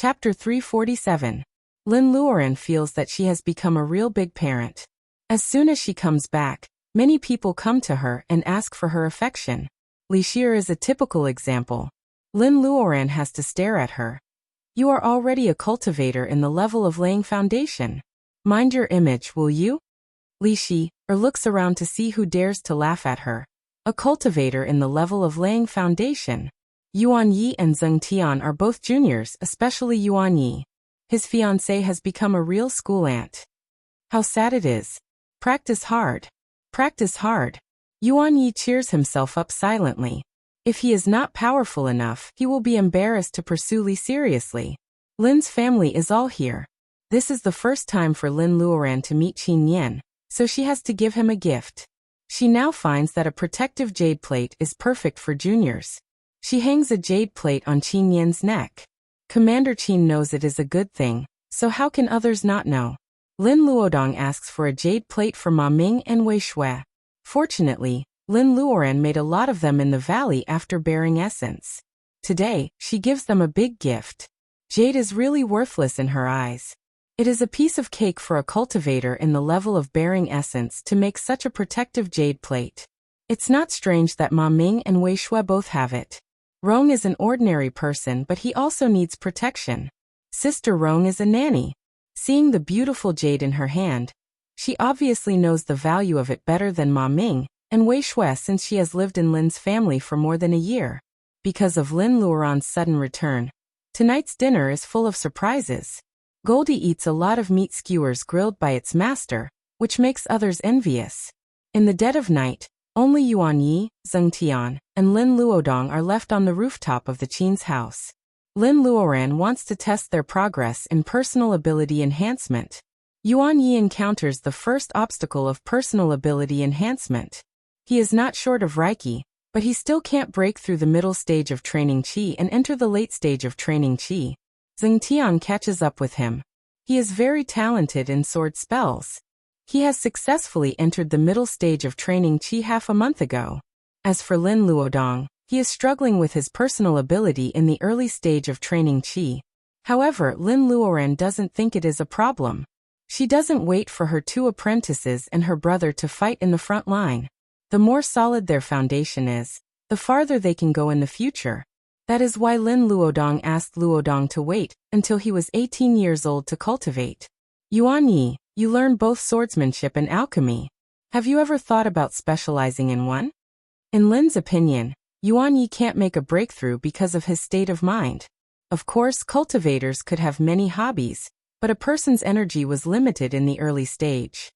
Chapter 347. Lin Luoran feels that she has become a real big parent. As soon as she comes back, many people come to her and ask for her affection. Li Xir is a typical example. Lin Luoran has to stare at her. You are already a cultivator in the level of laying foundation. Mind your image, will you? Li Xir looks around to see who dares to laugh at her. A cultivator in the level of laying foundation. Yuan Yi and Zheng Tian are both juniors, especially Yuan Yi. His fiancée has become a real school aunt. How sad it is. Practice hard. Practice hard. Yuan Yi cheers himself up silently. If he is not powerful enough, he will be embarrassed to pursue Li seriously. Lin's family is all here. This is the first time for Lin Luoran to meet Qin Yan, so she has to give him a gift. She now finds that a protective jade plate is perfect for juniors. She hangs a jade plate on Qin Yan's neck. Commander Qin knows it is a good thing, so how can others not know? Lin Luodong asks for a jade plate for Ma Ming and Wei Shui. Fortunately, Lin Luoran made a lot of them in the valley after bearing essence. Today, she gives them a big gift. Jade is really worthless in her eyes. It is a piece of cake for a cultivator in the level of bearing essence to make such a protective jade plate. It's not strange that Ma Ming and Wei Shui both have it. Rong is an ordinary person, but he also needs protection. Sister Rong is a nanny. Seeing the beautiful jade in her hand, she obviously knows the value of it better than Ma Ming and Wei Shui since she has lived in Lin's family for more than a year. Because of Lin Luoran's sudden return, tonight's dinner is full of surprises. Goldie eats a lot of meat skewers grilled by its master, which makes others envious. In the dead of night, only Yuan Yi, Zheng Tian, and Lin Luodong are left on the rooftop of the Qin's house. Lin Luoran wants to test their progress in personal ability enhancement. Yuan Yi encounters the first obstacle of personal ability enhancement. He is not short of Reiki, but he still can't break through the middle stage of training Qi and enter the late stage of training Qi. Zheng Tian catches up with him. He is very talented in sword spells. He has successfully entered the middle stage of training Qi half a month ago. As for Lin Luodong, he is struggling with his personal ability in the early stage of training Qi. However, Lin Luoran doesn't think it is a problem. She doesn't wait for her two apprentices and her brother to fight in the front line. The more solid their foundation is, the farther they can go in the future. That is why Lin Luodong asked Luodong to wait until he was 18 years old to cultivate. Yuan Yi, you learn both swordsmanship and alchemy. Have you ever thought about specializing in one? In Lin's opinion, Yuan Yi can't make a breakthrough because of his state of mind. Of course, cultivators could have many hobbies, but a person's energy was limited in the early stage.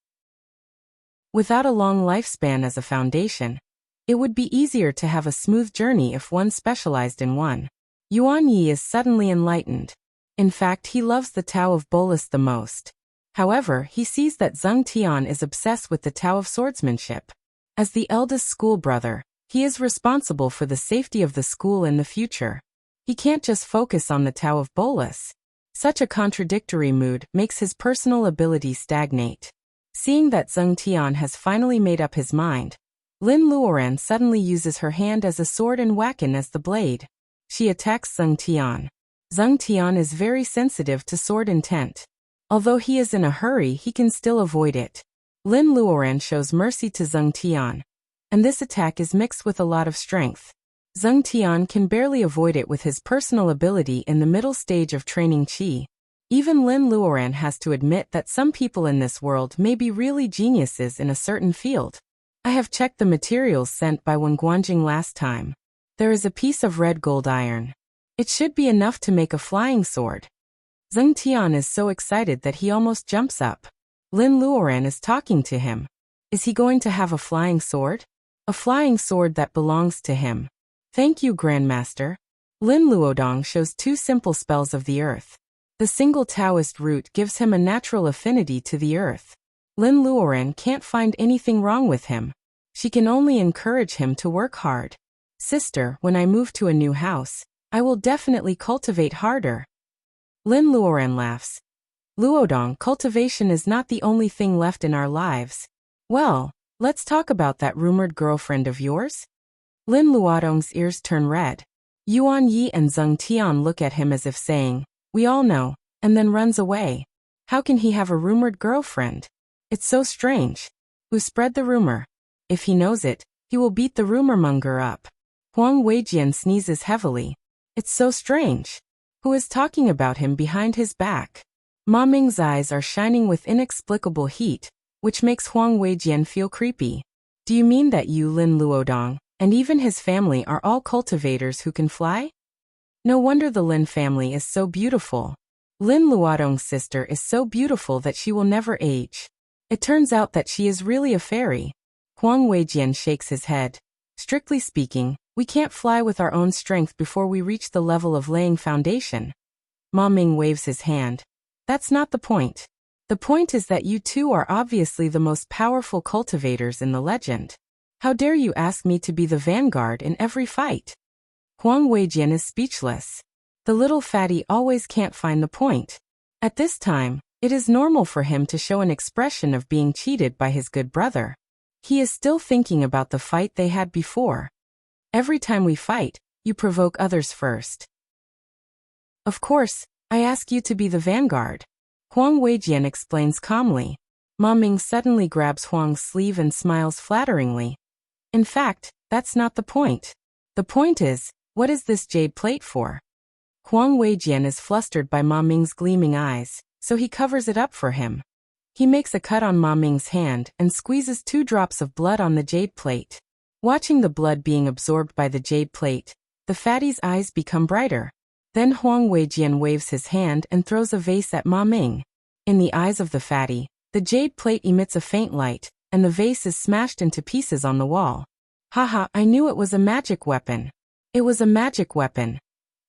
Without a long lifespan as a foundation, it would be easier to have a smooth journey if one specialized in one. Yuan Yi is suddenly enlightened. In fact, he loves the Tao of Bolus the most. However, he sees that Zheng Tian is obsessed with the Tao of swordsmanship. As the eldest school brother, he is responsible for the safety of the school in the future. He can't just focus on the Tao of Bolus. Such a contradictory mood makes his personal ability stagnate. Seeing that Zheng Tian has finally made up his mind, Lin Luoran suddenly uses her hand as a sword and Wacken as the blade. She attacks Zheng Tian. Zheng Tian is very sensitive to sword intent. Although he is in a hurry, he can still avoid it. Lin Luoran shows mercy to Zheng Tian, and this attack is mixed with a lot of strength. Zheng Tian can barely avoid it with his personal ability in the middle stage of training Qi. Even Lin Luoran has to admit that some people in this world may be really geniuses in a certain field. I have checked the materials sent by Wen Guanjing last time. There is a piece of red gold iron. It should be enough to make a flying sword. Zheng Tian is so excited that he almost jumps up. Lin Luoran is talking to him. Is he going to have a flying sword? A flying sword that belongs to him. Thank you, Grandmaster. Lin Luodong shows two simple spells of the earth. The single Taoist root gives him a natural affinity to the earth. Lin Luoran can't find anything wrong with him. She can only encourage him to work hard. Sister, when I move to a new house, I will definitely cultivate harder. Lin Luoran laughs. Luodong, cultivation is not the only thing left in our lives. Well, let's talk about that rumored girlfriend of yours. Lin Luodong's ears turn red. Yuan Yi and Zheng Tian look at him as if saying, We all know, and then runs away. How can he have a rumored girlfriend? It's so strange. Who spread the rumor? If he knows it, he will beat the rumormonger up. Huang Weijian sneezes heavily. It's so strange. Who is talking about him behind his back? Ma Ming's eyes are shining with inexplicable heat, which makes Huang Weijian feel creepy. Do you mean that you Lin Luodong, and even his family are all cultivators who can fly? No wonder the Lin family is so beautiful. Lin Luodong's sister is so beautiful that she will never age. It turns out that she is really a fairy. Huang Weijian shakes his head. Strictly speaking, we can't fly with our own strength before we reach the level of laying foundation. Ma Ming waves his hand. That's not the point. The point is that you two are obviously the most powerful cultivators in the legend. How dare you ask me to be the vanguard in every fight? Huang Weijian is speechless. The little fatty always can't find the point. At this time, it is normal for him to show an expression of being cheated by his good brother. He is still thinking about the fight they had before. Every time we fight, you provoke others first. Of course, I ask you to be the vanguard. Huang Weijian explains calmly. Ma Ming suddenly grabs Huang's sleeve and smiles flatteringly. In fact, that's not the point. The point is, what is this jade plate for? Huang Weijian is flustered by Ma Ming's gleaming eyes, so he covers it up for him. He makes a cut on Ma Ming's hand and squeezes 2 drops of blood on the jade plate. Watching the blood being absorbed by the jade plate, the fatty's eyes become brighter. Then Huang Weijian waves his hand and throws a vase at Ma Ming. In the eyes of the fatty, the jade plate emits a faint light, and the vase is smashed into pieces on the wall. Haha, I knew it was a magic weapon. It was a magic weapon.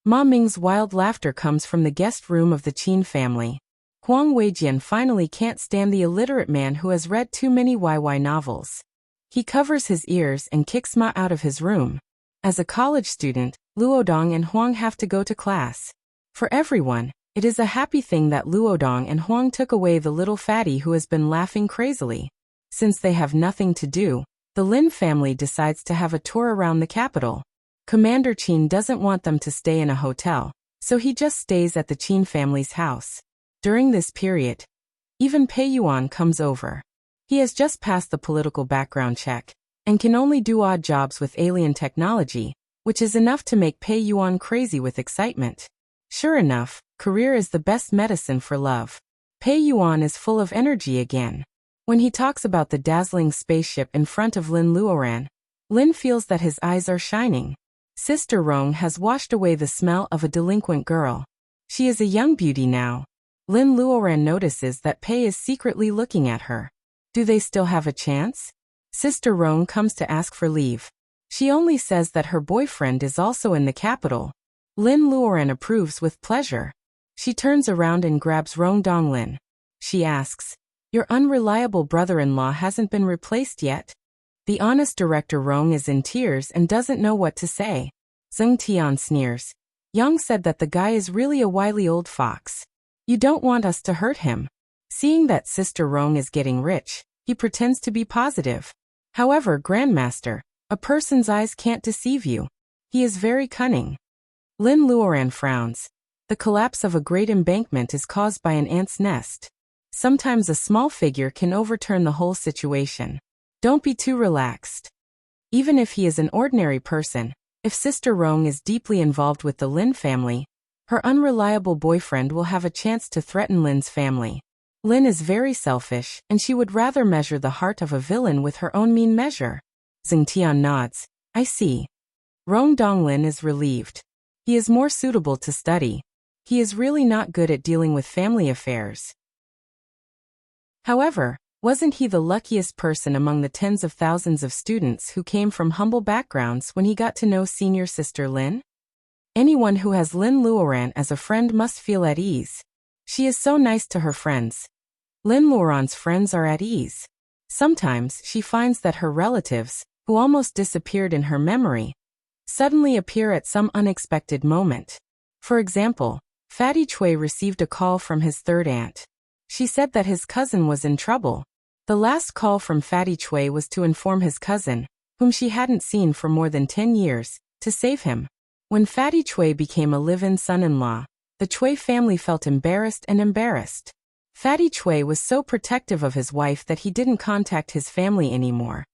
Ma Ming's wild laughter comes from the guest room of the Qin family. Huang Weijian finally can't stand the illiterate man who has read too many YY novels. He covers his ears and kicks Ma out of his room. As a college student, Luodong and Huang have to go to class. For everyone, it is a happy thing that Luodong and Huang took away the little fatty who has been laughing crazily. Since they have nothing to do, the Lin family decides to have a tour around the capital. Commander Qin doesn't want them to stay in a hotel, so he just stays at the Qin family's house. During this period, even Pei Yuan comes over. He has just passed the political background check, and can only do odd jobs with alien technology, which is enough to make Pei Yuan crazy with excitement. Sure enough, career is the best medicine for love. Pei Yuan is full of energy again. When he talks about the dazzling spaceship in front of Lin Luoran, Lin feels that his eyes are shining. Sister Rong has washed away the smell of a delinquent girl. She is a young beauty now. Lin Luoran notices that Pei is secretly looking at her. Do they still have a chance? Sister Rong comes to ask for leave. She only says that her boyfriend is also in the capital. Lin Luoran approves with pleasure. She turns around and grabs Rong Donglin. She asks, "Your unreliable brother-in-law hasn't been replaced yet?" The honest director Rong is in tears and doesn't know what to say. Zheng Tian sneers. Yang said that the guy is really a wily old fox. You don't want us to hurt him. Seeing that Sister Rong is getting rich, he pretends to be positive. However, Grandmaster, a person's eyes can't deceive you. He is very cunning. Lin Luoran frowns. The collapse of a great embankment is caused by an ant's nest. Sometimes a small figure can overturn the whole situation. Don't be too relaxed. Even if he is an ordinary person, if Sister Rong is deeply involved with the Lin family, her unreliable boyfriend will have a chance to threaten Lin's family. Lin is very selfish, and she would rather measure the heart of a villain with her own mean measure. Zheng Tian nods. I see. Rong Donglin is relieved. He is more suitable to study. He is really not good at dealing with family affairs. However, wasn't he the luckiest person among the tens of thousands of students who came from humble backgrounds when he got to know senior sister Lin? Anyone who has Lin Luoran as a friend must feel at ease. She is so nice to her friends. Lin Luoran's friends are at ease. Sometimes she finds that her relatives, who almost disappeared in her memory, suddenly appear at some unexpected moment. For example, Fatty Chui received a call from his third aunt. She said that his cousin was in trouble. The last call from Fatty Chui was to inform his cousin, whom she hadn't seen for more than 10 years, to save him. When Fatty Chui became a live-in son-in-law, The Chui family felt embarrassed. Fatty Chui was so protective of his wife that he didn't contact his family anymore.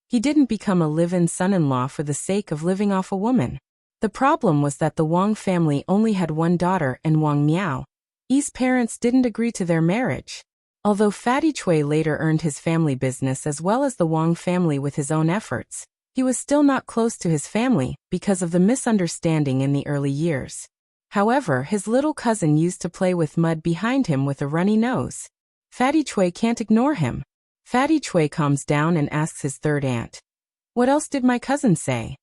He didn't become a live-in son-in-law for the sake of living off a woman. The problem was that the Wang family only had one daughter, and Wang Miao's parents didn't agree to their marriage. Although Fatty Chui later earned his family business as well as the Wang family with his own efforts, he was still not close to his family because of the misunderstanding in the early years. However, his little cousin used to play with mud behind him with a runny nose. Fatty Chui can't ignore him. Fatty Chui calms down and asks his third aunt, "What else did my cousin say?"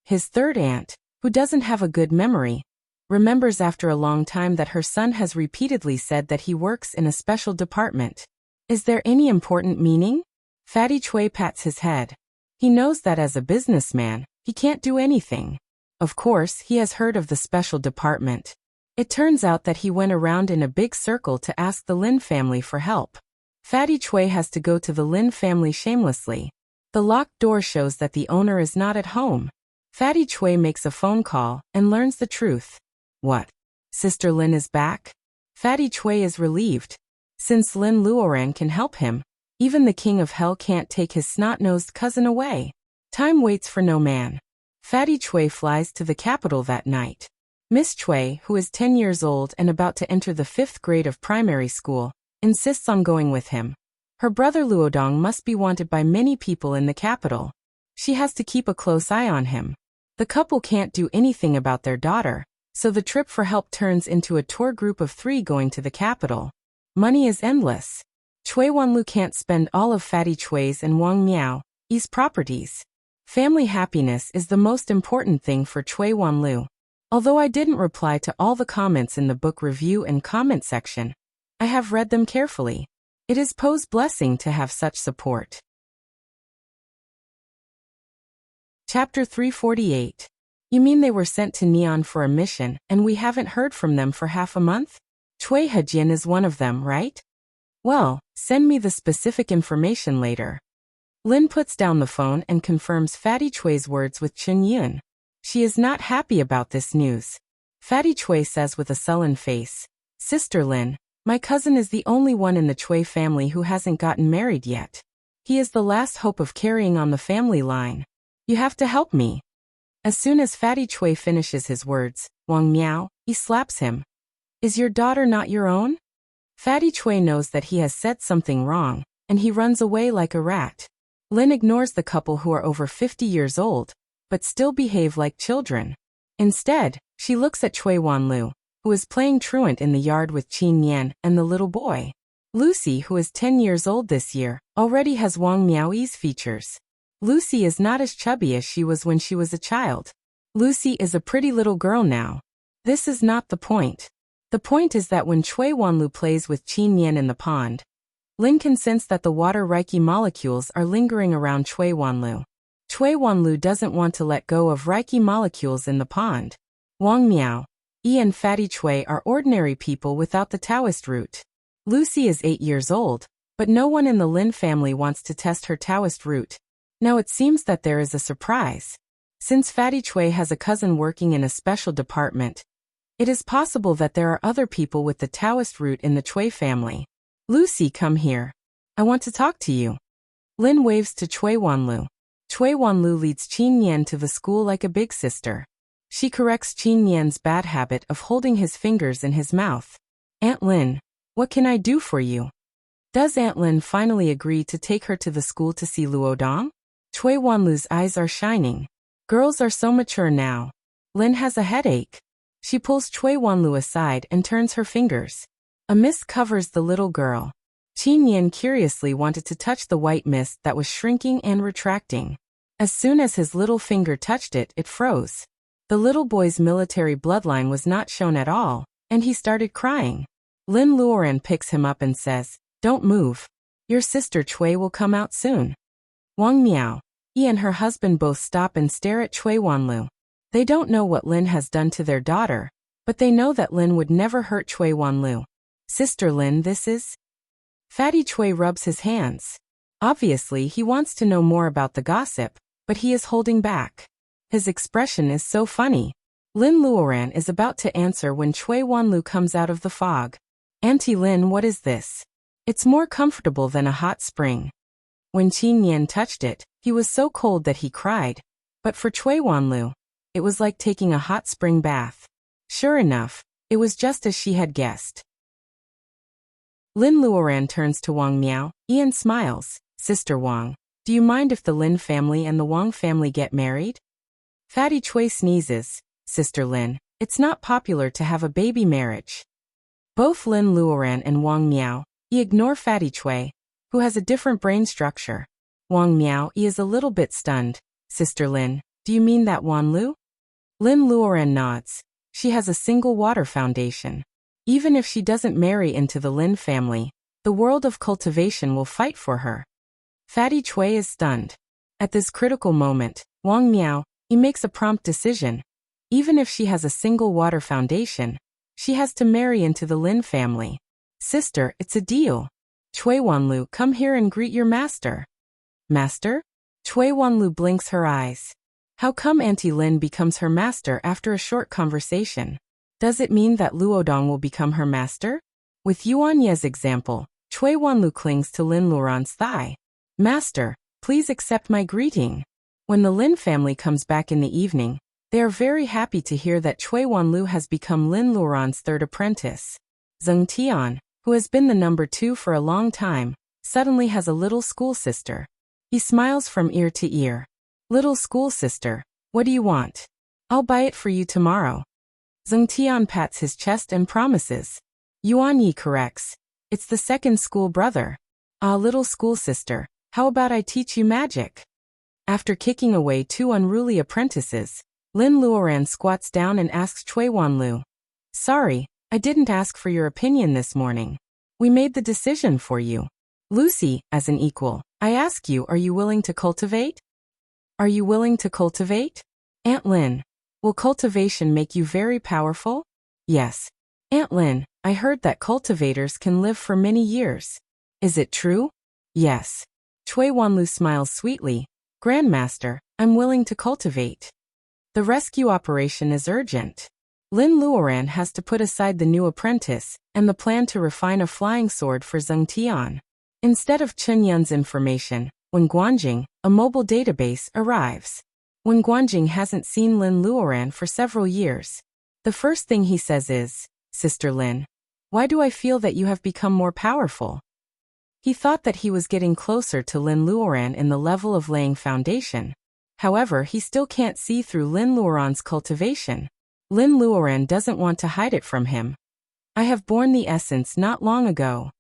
His third aunt, who doesn't have a good memory, remembers after a long time that her son has repeatedly said that he works in a special department. Is there any important meaning? Fatty Chui pats his head. He knows that as a businessman, he can't do anything. Of course, he has heard of the special department. It turns out that he went around in a big circle to ask the Lin family for help. Fatty Chui has to go to the Lin family shamelessly. The locked door shows that the owner is not at home. Fatty Chui makes a phone call and learns the truth. What? Sister Lin is back? Fatty Chui is relieved. Since Lin Luoran can help him, even the king of hell can't take his snot-nosed cousin away. Time waits for no man. Fatty Chui flies to the capital that night. Miss Chui, who is 10 years old and about to enter the 5th grade of primary school, insists on going with him. Her brother Luodong must be wanted by many people in the capital. She has to keep a close eye on him. The couple can't do anything about their daughter, so the trip for help turns into a tour group of 3 going to the capital. Money is endless. Chui Wanlu can't spend all of Fatty Chui's and Wang Miao's properties. Family happiness is the most important thing for Chui Wanlu. Although I didn't reply to all the comments in the book review and comment section, I have read them carefully. It is Poe's blessing to have such support. Chapter 348. You mean they were sent to Neon for a mission, and we haven't heard from them for half a month? Chui Hejin is one of them, right? Well, send me the specific information later. Lin puts down the phone and confirms Fatty Chui's words with Chen Yun. She is not happy about this news. Fatty Chui says with a sullen face, "Sister Lin, my cousin is the only one in the Chui family who hasn't gotten married yet. He is the last hope of carrying on the family line. You have to help me." As soon as Fatty Chui finishes his words, Wang he slaps him. "Is your daughter not your own?" Fatty Chui knows that he has said something wrong, and he runs away like a rat. Lin ignores the couple who are over 50 years old, but still behave like children. Instead, she looks at Chui Wanlu, who is playing truant in the yard with Qin Yan and the little boy. Lucy, who is 10 years old this year, already has Wang Miao's features. Lucy is not as chubby as she was when she was a child. Lucy is a pretty little girl now. This is not the point. The point is that when Chui Wanlu plays with Qin Yan in the pond, Lin can sense that the water Reiki molecules are lingering around Chui Wanlu. Chui Wanlu doesn't want to let go of Reiki molecules in the pond. Wang and Fatty Chui are ordinary people without the Taoist root. Lucy is 8 years old, but no one in the Lin family wants to test her Taoist root. Now it seems that there is a surprise. Since Fatty Chui has a cousin working in a special department, it is possible that there are other people with the Taoist root in the Chui family. "Lucy, come here. I want to talk to you." Lin waves to Chui Wanlu. Chui Wanlu leads Qin Yan to the school like a big sister. She corrects Qin Yan's bad habit of holding his fingers in his mouth. "Aunt Lin, what can I do for you?" Does Aunt Lin finally agree to take her to the school to see Luodong? Chui Wanlu's eyes are shining. Girls are so mature now. Lin has a headache. She pulls Chui Wanlu aside and turns her fingers. A mist covers the little girl. Qin Yan curiously wanted to touch the white mist that was shrinking and retracting. As soon as his little finger touched it, it froze. The little boy's military bloodline was not shown at all, and he started crying. Lin Luoran picks him up and says, "Don't move. Your sister Chui will come out soon." Wang and her husband both stop and stare at Chui Wanlu. They don't know what Lin has done to their daughter, but they know that Lin would never hurt Chui Wanlu. "Sister Lin, this is..." Fatty Chui rubs his hands. Obviously, he wants to know more about the gossip, but he is holding back. His expression is so funny. Lin Luoran is about to answer when Cui Wanlu comes out of the fog. Auntie Lin, what is this? It's more comfortable than a hot spring. When Qin Yan touched it, he was so cold that he cried. But for Cui Wanlu, it was like taking a hot spring bath. Sure enough, it was just as she had guessed. Lin Luoran turns to Wang Miao. Ian smiles. Sister Wang, do you mind if the Lin family and the Wang family get married? Fatty Cui sneezes. Sister Lin, it's not popular to have a baby marriage. Both Lin Luoran and Wang Miao ignore Fatty Cui, who has a different brain structure. Wang Miao is a little bit stunned. Sister Lin, do you mean that Wan Lu? Lin Luoran nods. She has a single water foundation. Even if she doesn't marry into the Lin family, the world of cultivation will fight for her. Fatty Cui is stunned. At this critical moment, Wang Miao makes a prompt decision. Even if she has a single water foundation, she has to marry into the Lin family. Sister, it's a deal. Cui Wanlu, come here and greet your master. Master? Cui Wanlu blinks her eyes. How come Auntie Lin becomes her master after a short conversation? Does it mean that Luodong will become her master? With Yuan Ye's example, Cui Wanlu clings to Lin Luoran's thigh. Master, please accept my greeting. When the Lin family comes back in the evening, they are very happy to hear that Cui Wanlu has become Lin Luoran's third apprentice. Zheng Tian, who has been the number 2 for a long time, suddenly has a little school sister. He smiles from ear to ear. Little school sister, what do you want? I'll buy it for you tomorrow. Zheng Tian pats his chest and promises. Yuan Yi corrects. It's the second school brother. Ah, little school sister, how about I teach you magic? After kicking away 2 unruly apprentices, Lin Luoran squats down and asks Cui Wanlu. Sorry, I didn't ask for your opinion this morning. We made the decision for you. Lucy, as an equal, I ask you, are you willing to cultivate? Are you willing to cultivate? Aunt Lin, will cultivation make you very powerful? Yes. Aunt Lin, I heard that cultivators can live for many years. Is it true? Yes. Cui Wanlu smiles sweetly. Grandmaster, I'm willing to cultivate. The rescue operation is urgent. Lin Luoran has to put aside the new apprentice and the plan to refine a flying sword for Zheng Tian. Instead of Chen Yun's information, when Guanjing, a mobile database, arrives. When Guanjing hasn't seen Lin Luoran for several years, the first thing he says is, Sister Lin, why do I feel that you have become more powerful? He thought that he was getting closer to Lin Luoran in the level of laying foundation. However, he still can't see through Lin Luoran's cultivation. Lin Luoran doesn't want to hide it from him. I have borne the essence not long ago.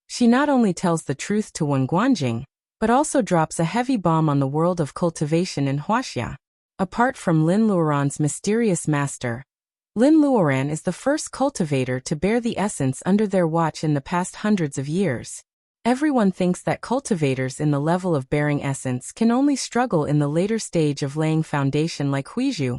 She not only tells the truth to Wen Guanjing, but also drops a heavy bomb on the world of cultivation in Wuxia. Apart from Lin Luoran's mysterious master, Lin Luoran is the first cultivator to bear the essence under their watch in the past hundreds of years. Everyone thinks that cultivators in the level of bearing essence can only struggle in the later stage of laying foundation like Huizhu.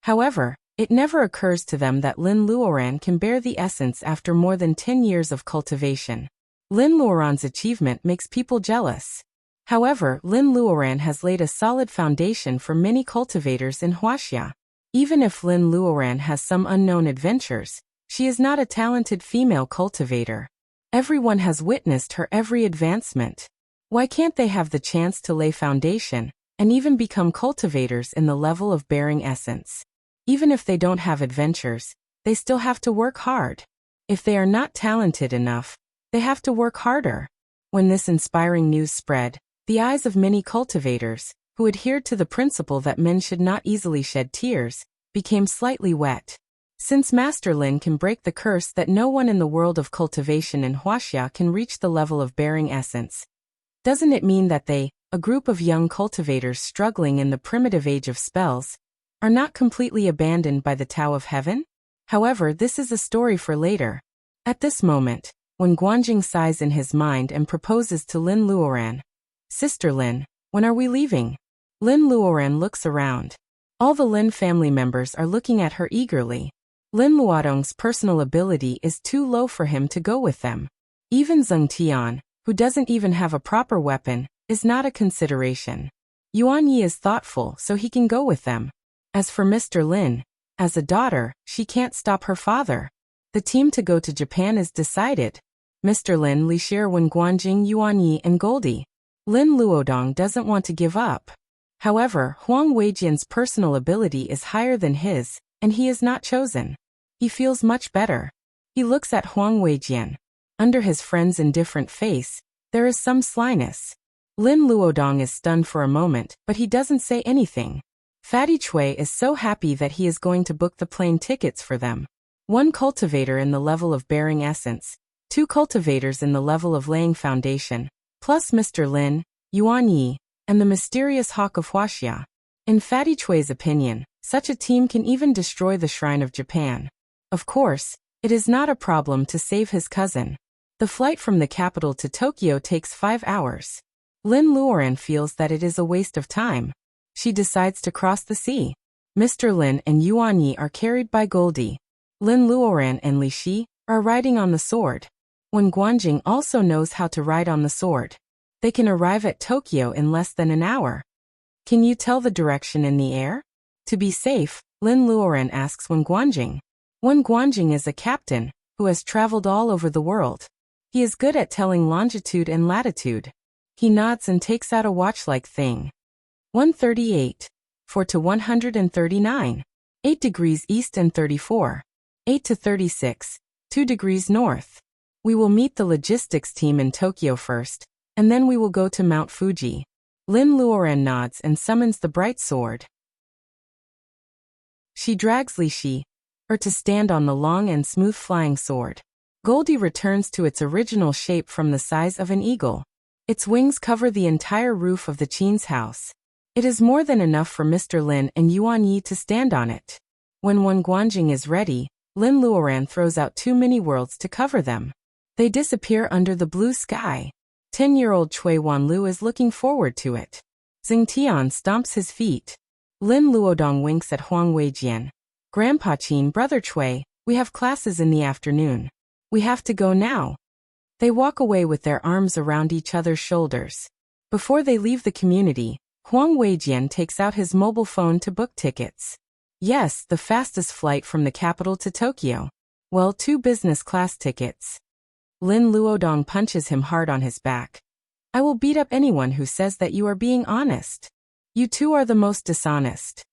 However, it never occurs to them that Lin Luoran can bear the essence after more than 10 years of cultivation. Lin Luoran's achievement makes people jealous. However, Lin Luoran has laid a solid foundation for many cultivators in Wuxia. Even if Lin Luoran has some unknown adventures, she is not a talented female cultivator. Everyone has witnessed her every advancement. Why can't they have the chance to lay foundation and even become cultivators in the level of bearing essence? Even if they don't have adventures, they still have to work hard. If they are not talented enough, they have to work harder. When this inspiring news spread, the eyes of many cultivators, who adhered to the principle that men should not easily shed tears, became slightly wet. Since Master Lin can break the curse that no one in the world of cultivation in Wuxia can reach the level of bearing essence, doesn't it mean that they, a group of young cultivators struggling in the primitive age of spells, are not completely abandoned by the Tao of Heaven? However, this is a story for later. At this moment, when Guanjing sighs in his mind and proposes to Lin Luoran, Sister Lin, when are we leaving? Lin Luoran looks around. All the Lin family members are looking at her eagerly. Lin Luodong's personal ability is too low for him to go with them. Even Zheng Tian, who doesn't even have a proper weapon, is not a consideration. Yuan Yi is thoughtful so he can go with them. As for Mr. Lin, as a daughter, she can't stop her father. The team to go to Japan is decided. Mr. Lin, Li Shir, Wen Guanjing, Yuan Yi, and Goldie. Lin Luodong doesn't want to give up. However, Huang Weijian's personal ability is higher than his, and he is not chosen. He feels much better. He looks at Huang Weijian. Under his friend's indifferent face, there is some slyness. Lin Luodong is stunned for a moment, but he doesn't say anything. Fatty Chui is so happy that he is going to book the plane tickets for them. 1 cultivator in the level of bearing essence, 2 cultivators in the level of laying foundation, plus Mr. Lin, Yuan Yi, and the mysterious hawk of Wuxia. In Fatty Chui's opinion, such a team can even destroy the Shrine of Japan. Of course, it is not a problem to save his cousin. The flight from the capital to Tokyo takes 5 hours. Lin Luoran feels that it is a waste of time. She decides to cross the sea. Mr. Lin and Yuan Yi are carried by Goldie. Lin Luoran and Li Shi are riding on the sword. Wen Guanjing also knows how to ride on the sword. They can arrive at Tokyo in less than an hour. Can you tell the direction in the air? To be safe, Lin Luoran asks Wen Guanjing. Wen Guanjing is a captain who has traveled all over the world. He is good at telling longitude and latitude. He nods and takes out a watch-like thing. 138. 4 to 139. 8 degrees east and 34. 8 to 36. 2 degrees north. We will meet the logistics team in Tokyo first, and then we will go to Mount Fuji. Lin Luoran nods and summons the bright sword. She drags Li Shi, to stand on the long and smooth flying sword. Goldie returns to its original shape from the size of an eagle. Its wings cover the entire roof of the Qin's house. It is more than enough for Mr. Lin and Yuan Yi to stand on it. When Wen Guanjing is ready, Lin Luoran throws out 2 mini-worlds to cover them. They disappear under the blue sky. 10-year-old Chui Wanlu is looking forward to it. Xing Tian stomps his feet. Lin Luodong winks at Huang Weijian. Grandpa Qin, Brother Chui, we have classes in the afternoon. We have to go now. They walk away with their arms around each other's shoulders. Before they leave the community, Huang Weijian takes out his mobile phone to book tickets. Yes, the fastest flight from the capital to Tokyo. Well, 2 business class tickets. Lin Luodong punches him hard on his back. I will beat up anyone who says that you are being honest. You two are the most dishonest.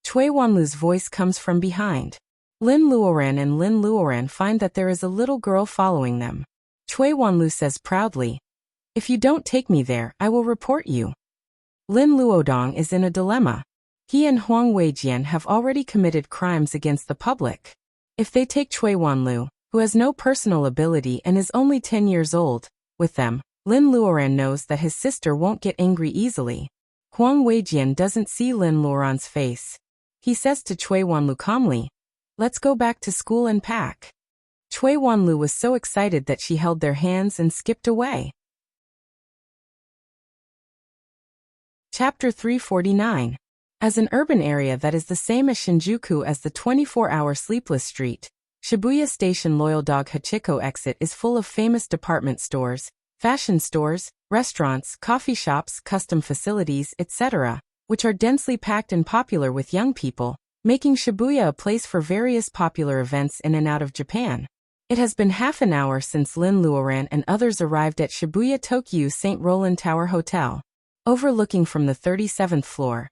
Chui Wanlu's voice comes from behind. Lin Luoran and Lin Luoran find that there is a little girl following them. Chui Wanlu says proudly, if you don't take me there, I will report you. Lin Luodong is in a dilemma. He and Huang Weijian have already committed crimes against the public. If they take Chui Wanlu, who has no personal ability and is only 10 years old, with them, Lin Luoran knows that his sister won't get angry easily. Huang Weijian doesn't see Lin Luoran's face. He says to Chui Wanlu calmly, let's go back to school and pack. Chui Wanlu was so excited that she held their hands and skipped away. Chapter 349. As an urban area that is the same as Shinjuku as the 24-hour sleepless street, Shibuya Station Loyal Dog Hachiko exit is full of famous department stores, fashion stores, restaurants, coffee shops, custom facilities, etc., which are densely packed and popular with young people, making Shibuya a place for various popular events in and out of Japan. It has been half an hour since Lin Luoran and others arrived at Shibuya Tokyu St. Roland Tower Hotel. Overlooking from the 37th floor,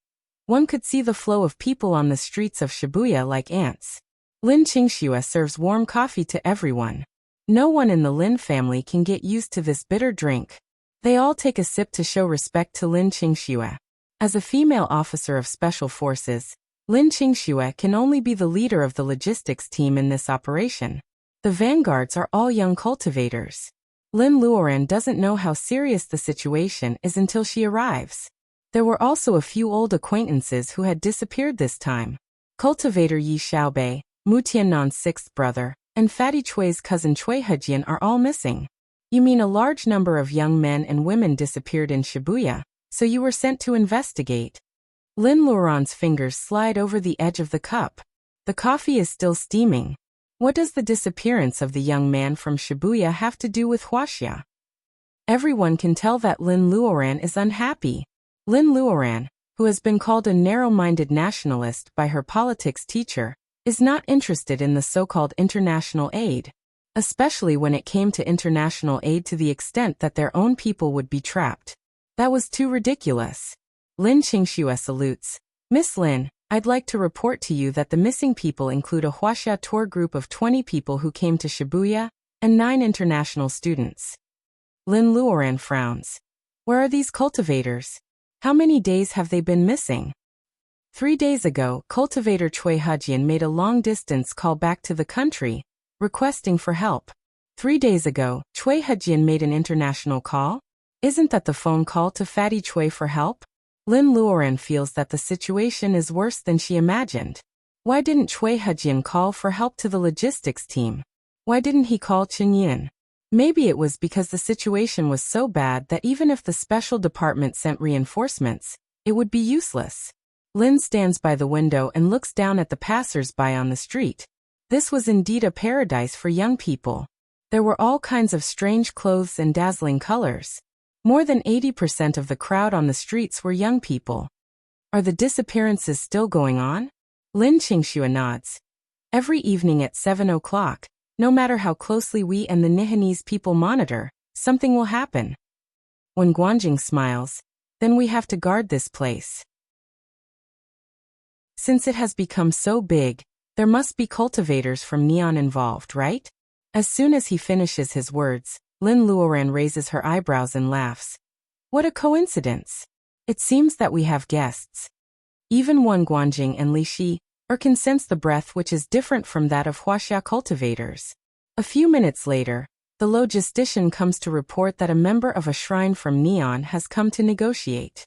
one could see the flow of people on the streets of Shibuya like ants. Lin Qingxue serves warm coffee to everyone. No one in the Lin family can get used to this bitter drink. They all take a sip to show respect to Lin Qingxue. As a female officer of special forces, Lin Qingxue can only be the leader of the logistics team in this operation. The vanguards are all young cultivators. Lin Luoran doesn't know how serious the situation is until she arrives. There were also a few old acquaintances who had disappeared this time. Cultivator Yi Xiaobei, Mu Tiannan's 6th brother, and Fatty Chui's cousin Chui Hejian are all missing. You mean a large number of young men and women disappeared in Shibuya, so you were sent to investigate. Lin Luoran's fingers slide over the edge of the cup. The coffee is still steaming. What does the disappearance of the young man from Shibuya have to do with Wuxia? Everyone can tell that Lin Luoran is unhappy. Lin Luoran, who has been called a narrow-minded nationalist by her politics teacher, is not interested in the so-called international aid, especially when it came to international aid to the extent that their own people would be trapped. That was too ridiculous. Lin Qingxue salutes. Miss Lin, I'd like to report to you that the missing people include a Wuxia tour group of 20 people who came to Shibuya, and 9 international students. Lin Luoran frowns. Where are these cultivators? How many days have they been missing? 3 days ago, cultivator Cui Hejian made a long-distance call back to the country, requesting for help. 3 days ago, Cui Hejian made an international call? Isn't that the phone call to Fatty Cui for help? Lin Luoran feels that the situation is worse than she imagined. Why didn't Cui Hejian call for help to the logistics team? Why didn't he call Chen Yin? Maybe it was because the situation was so bad that even if the special department sent reinforcements, it would be useless. Lin stands by the window and looks down at the passers-by on the street. This was indeed a paradise for young people. There were all kinds of strange clothes and dazzling colors. More than 80% of the crowd on the streets were young people. Are the disappearances still going on? Lin Qingxue nods. Every evening at 7 o'clock, no matter how closely we and the Nihanese people monitor, something will happen. When Guanjing smiles, then we have to guard this place. Since it has become so big, there must be cultivators from Neon involved, right? As soon as he finishes his words, Lin Luoran raises her eyebrows and laughs. What a coincidence! It seems that we have guests. Even Wan Guanjing and Li Shi can sense the breath which is different from that of Wuxia cultivators. A few minutes later, the logistician comes to report that a member of a shrine from Neon has come to negotiate.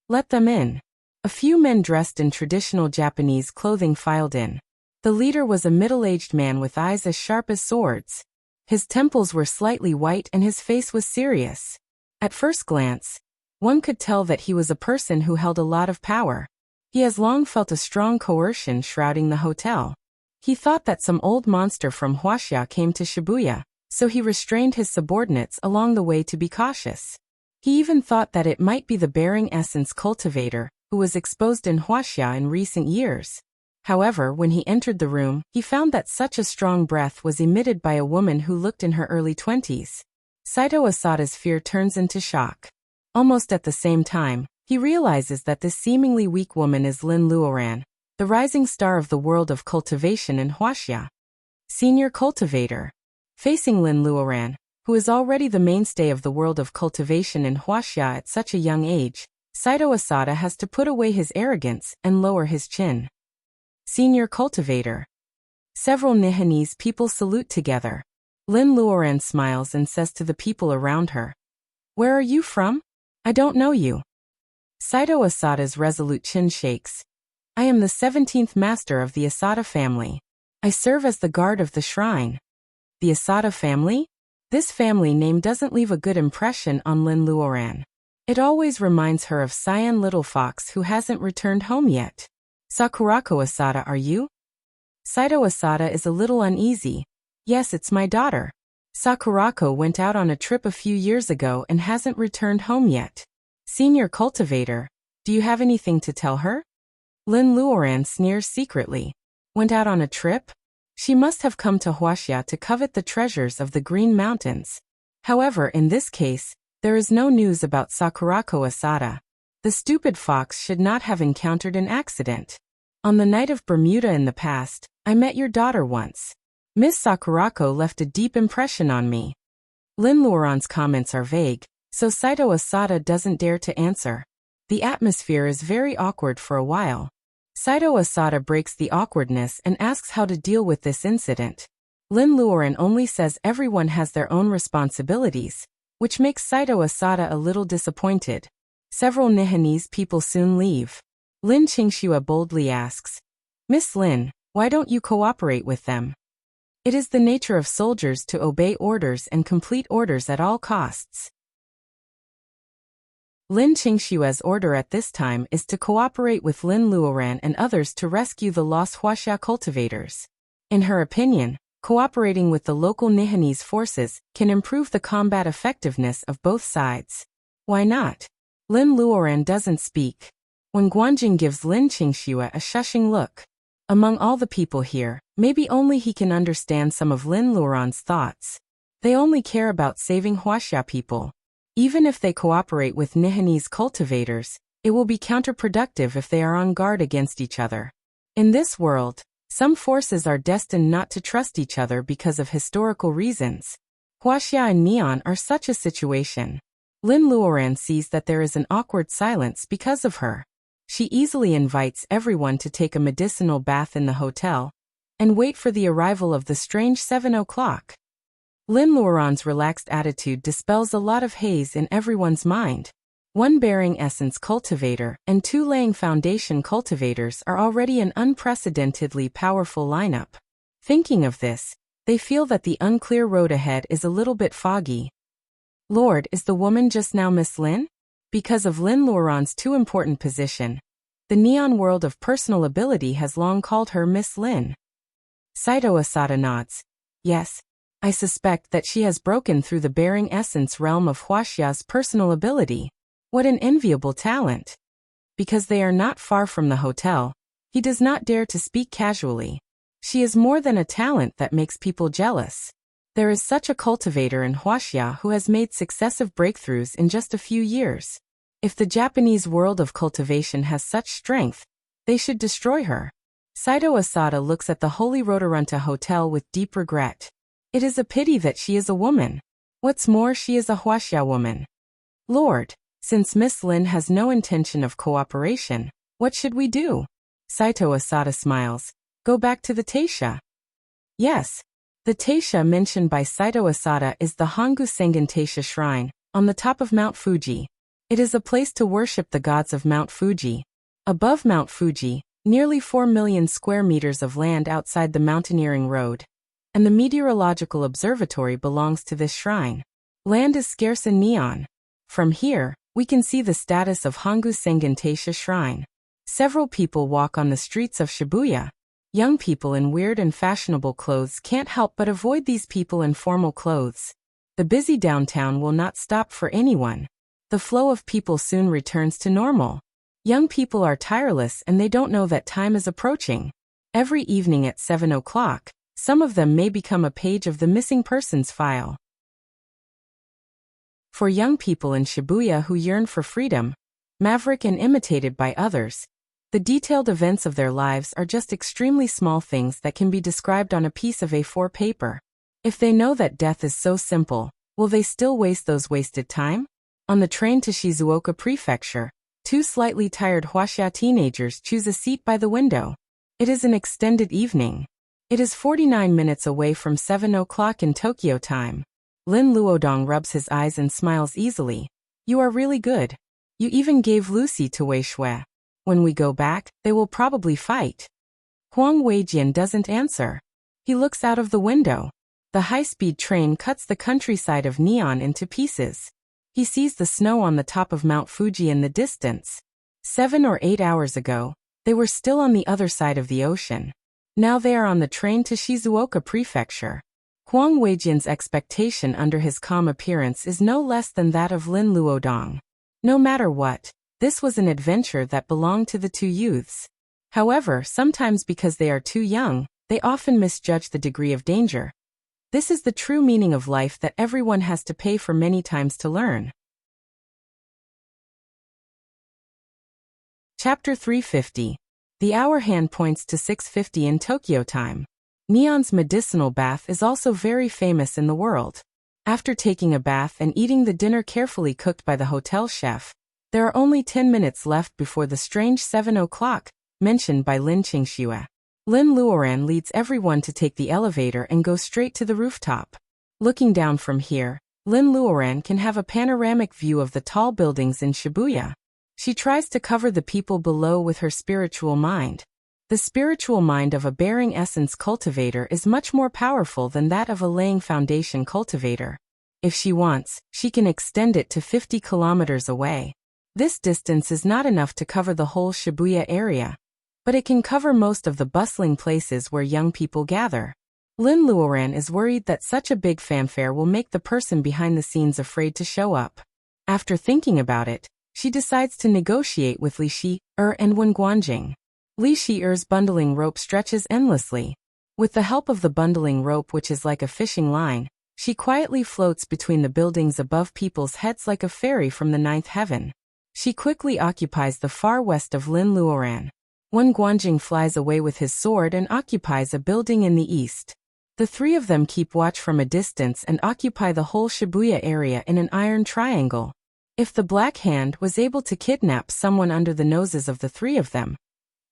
Let them in. A few men dressed in traditional Japanese clothing filed in. The leader was a middle-aged man with eyes as sharp as swords. His temples were slightly white and his face was serious. At first glance, one could tell that he was a person who held a lot of power. He has long felt a strong coercion shrouding the hotel. He thought that some old monster from Wuxia came to Shibuya, so he restrained his subordinates along the way to be cautious. He even thought that it might be the bearing essence cultivator, who was exposed in Wuxia in recent years. However, when he entered the room, he found that such a strong breath was emitted by a woman who looked in her early 20s. Saito Asada's fear turns into shock. Almost at the same time, he realizes that this seemingly weak woman is Lin Luoran, the rising star of the world of cultivation in Wuxia. Senior cultivator. Facing Lin Luoran, who is already the mainstay of the world of cultivation in Wuxia at such a young age, Saito Asada has to put away his arrogance and lower his chin. Senior cultivator. Several Nihanese people salute together. Lin Luoran smiles and says to the people around her, "Where are you from? I don't know you." Saito Asada's resolute chin shakes. "I am the 17th master of the Asada family. I serve as the guard of the shrine." The Asada family? This family name doesn't leave a good impression on Lin Luoran. It always reminds her of Cyan Little Fox who hasn't returned home yet. Sakurako Asada, are you? Saito Asada is a little uneasy. Yes, it's my daughter. Sakurako went out on a trip a few years ago and hasn't returned home yet. Senior cultivator, do you have anything to tell her? Lin Luoran sneers secretly. Went out on a trip? She must have come to Wuxia to covet the treasures of the Green Mountains. However, in this case, there is no news about Sakurako Asada. The stupid fox should not have encountered an accident. On the night of Bermuda in the past, I met your daughter once. Miss Sakurako left a deep impression on me. Lin Luoran's comments are vague, so Saito Asada doesn't dare to answer. The atmosphere is very awkward for a while. Saito Asada breaks the awkwardness and asks how to deal with this incident. Lin Luoran only says everyone has their own responsibilities, which makes Saito Asada a little disappointed. Several Nihanese people soon leave. Lin Qingxue boldly asks, "Miss Lin, why don't you cooperate with them?" It is the nature of soldiers to obey orders and complete orders at all costs. Lin Qingxue's order at this time is to cooperate with Lin Luoran and others to rescue the lost Wuxia cultivators. In her opinion, cooperating with the local Nihanese forces can improve the combat effectiveness of both sides. Why not? Lin Luoran doesn't speak. when Guanjing gives Lin Qingxue a shushing look. Among all the people here, maybe only he can understand some of Lin Luoran's thoughts. They only care about saving Wuxia people. Even if they cooperate with Nihanese cultivators, it will be counterproductive if they are on guard against each other. In this world, some forces are destined not to trust each other because of historical reasons. Wuxia and Neon are such a situation. Lin Luoran sees that there is an awkward silence because of her. She easily invites everyone to take a medicinal bath in the hotel and wait for the arrival of the strange 7 o'clock. Lin Luoran's relaxed attitude dispels a lot of haze in everyone's mind. 1 bearing essence cultivator and 2 laying foundation cultivators are already an unprecedentedly powerful lineup. Thinking of this, they feel that the unclear road ahead is a little bit foggy. Lord, is the woman just now Miss Lin? Because of Lin Luoran's too important position, the neon world of personal ability has long called her Miss Lin. Saito Asada nods. Yes, I suspect that she has broken through the bearing essence realm of Wuxia's personal ability. What an enviable talent. Because they are not far from the hotel, he does not dare to speak casually. She is more than a talent that makes people jealous. There is such a cultivator in Wuxia who has made successive breakthroughs in just a few years. If the Japanese world of cultivation has such strength, they should destroy her. Saito Asada looks at the Holy Rotorunta Hotel with deep regret. It is a pity that she is a woman. What's more, she is a Wuxia woman. Lord, since Miss Lin has no intention of cooperation, what should we do? Saito Asada smiles. Go back to the Taisha. Yes. The Taisha mentioned by Saito Asada is the Hongu Sengen Taisha Shrine, on the top of Mount Fuji. It is a place to worship the gods of Mount Fuji. Above Mount Fuji, nearly 4 million square meters of land outside the mountaineering road, and the meteorological observatory belongs to this shrine. Land is scarce in Neon. From here, we can see the status of Hongu Sengen Taisha Shrine. Several people walk on the streets of Shibuya. Young people in weird and fashionable clothes can't help but avoid these people in formal clothes. The busy downtown will not stop for anyone. The flow of people soon returns to normal. Young people are tireless and they don't know that time is approaching. Every evening at 7 o'clock, some of them may become a page of the missing persons file. For young people in Shibuya who yearn for freedom, maverick and imitated by others, the detailed events of their lives are just extremely small things that can be described on a piece of A4 paper. If they know that death is so simple, will they still waste those wasted time? On the train to Shizuoka Prefecture, 2 slightly tired Wuxia teenagers choose a seat by the window. It is an extended evening. It is 49 minutes away from 7 o'clock in Tokyo time. Lin Luodong rubs his eyes and smiles easily. You are really good. You even gave Lucy to Wei Shui. When we go back, they will probably fight. Huang Weijian doesn't answer. He looks out of the window. The high-speed train cuts the countryside of Neon into pieces. He sees the snow on the top of Mount Fuji in the distance. 7 or 8 hours ago, they were still on the other side of the ocean. Now they are on the train to Shizuoka Prefecture. Huang Weijian's expectation under his calm appearance is no less than that of Lin Luodong. No matter what, this was an adventure that belonged to the 2 youths. However, sometimes because they are too young, they often misjudge the degree of danger. This is the true meaning of life that everyone has to pay for many times to learn. Chapter 350. The hour hand points to 6:50 in Tokyo time. Neon's medicinal bath is also very famous in the world. After taking a bath and eating the dinner carefully cooked by the hotel chef, there are only 10 minutes left before the strange 7 o'clock, mentioned by Lin Qingxue. Lin Luoran leads everyone to take the elevator and go straight to the rooftop. Looking down from here, Lin Luoran can have a panoramic view of the tall buildings in Shibuya. She tries to cover the people below with her spiritual mind. The spiritual mind of a bearing essence cultivator is much more powerful than that of a laying foundation cultivator. If she wants, she can extend it to 50 kilometers away. This distance is not enough to cover the whole Shibuya area, but it can cover most of the bustling places where young people gather. Lin Luoran is worried that such a big fanfare will make the person behind the scenes afraid to show up. After thinking about it, She decides to negotiate with Li Shi-er and Wen Guanjing. Li Shi-er's bundling rope stretches endlessly. With the help of the bundling rope, which is like a fishing line, she quietly floats between the buildings above people's heads like a fairy from the ninth heaven. She quickly occupies the far west of Lin Luoran. Wen Guanjing flies away with his sword and occupies a building in the east. The three of them keep watch from a distance and occupy the whole Shibuya area in an iron triangle. If the Black Hand was able to kidnap someone under the noses of the three of them,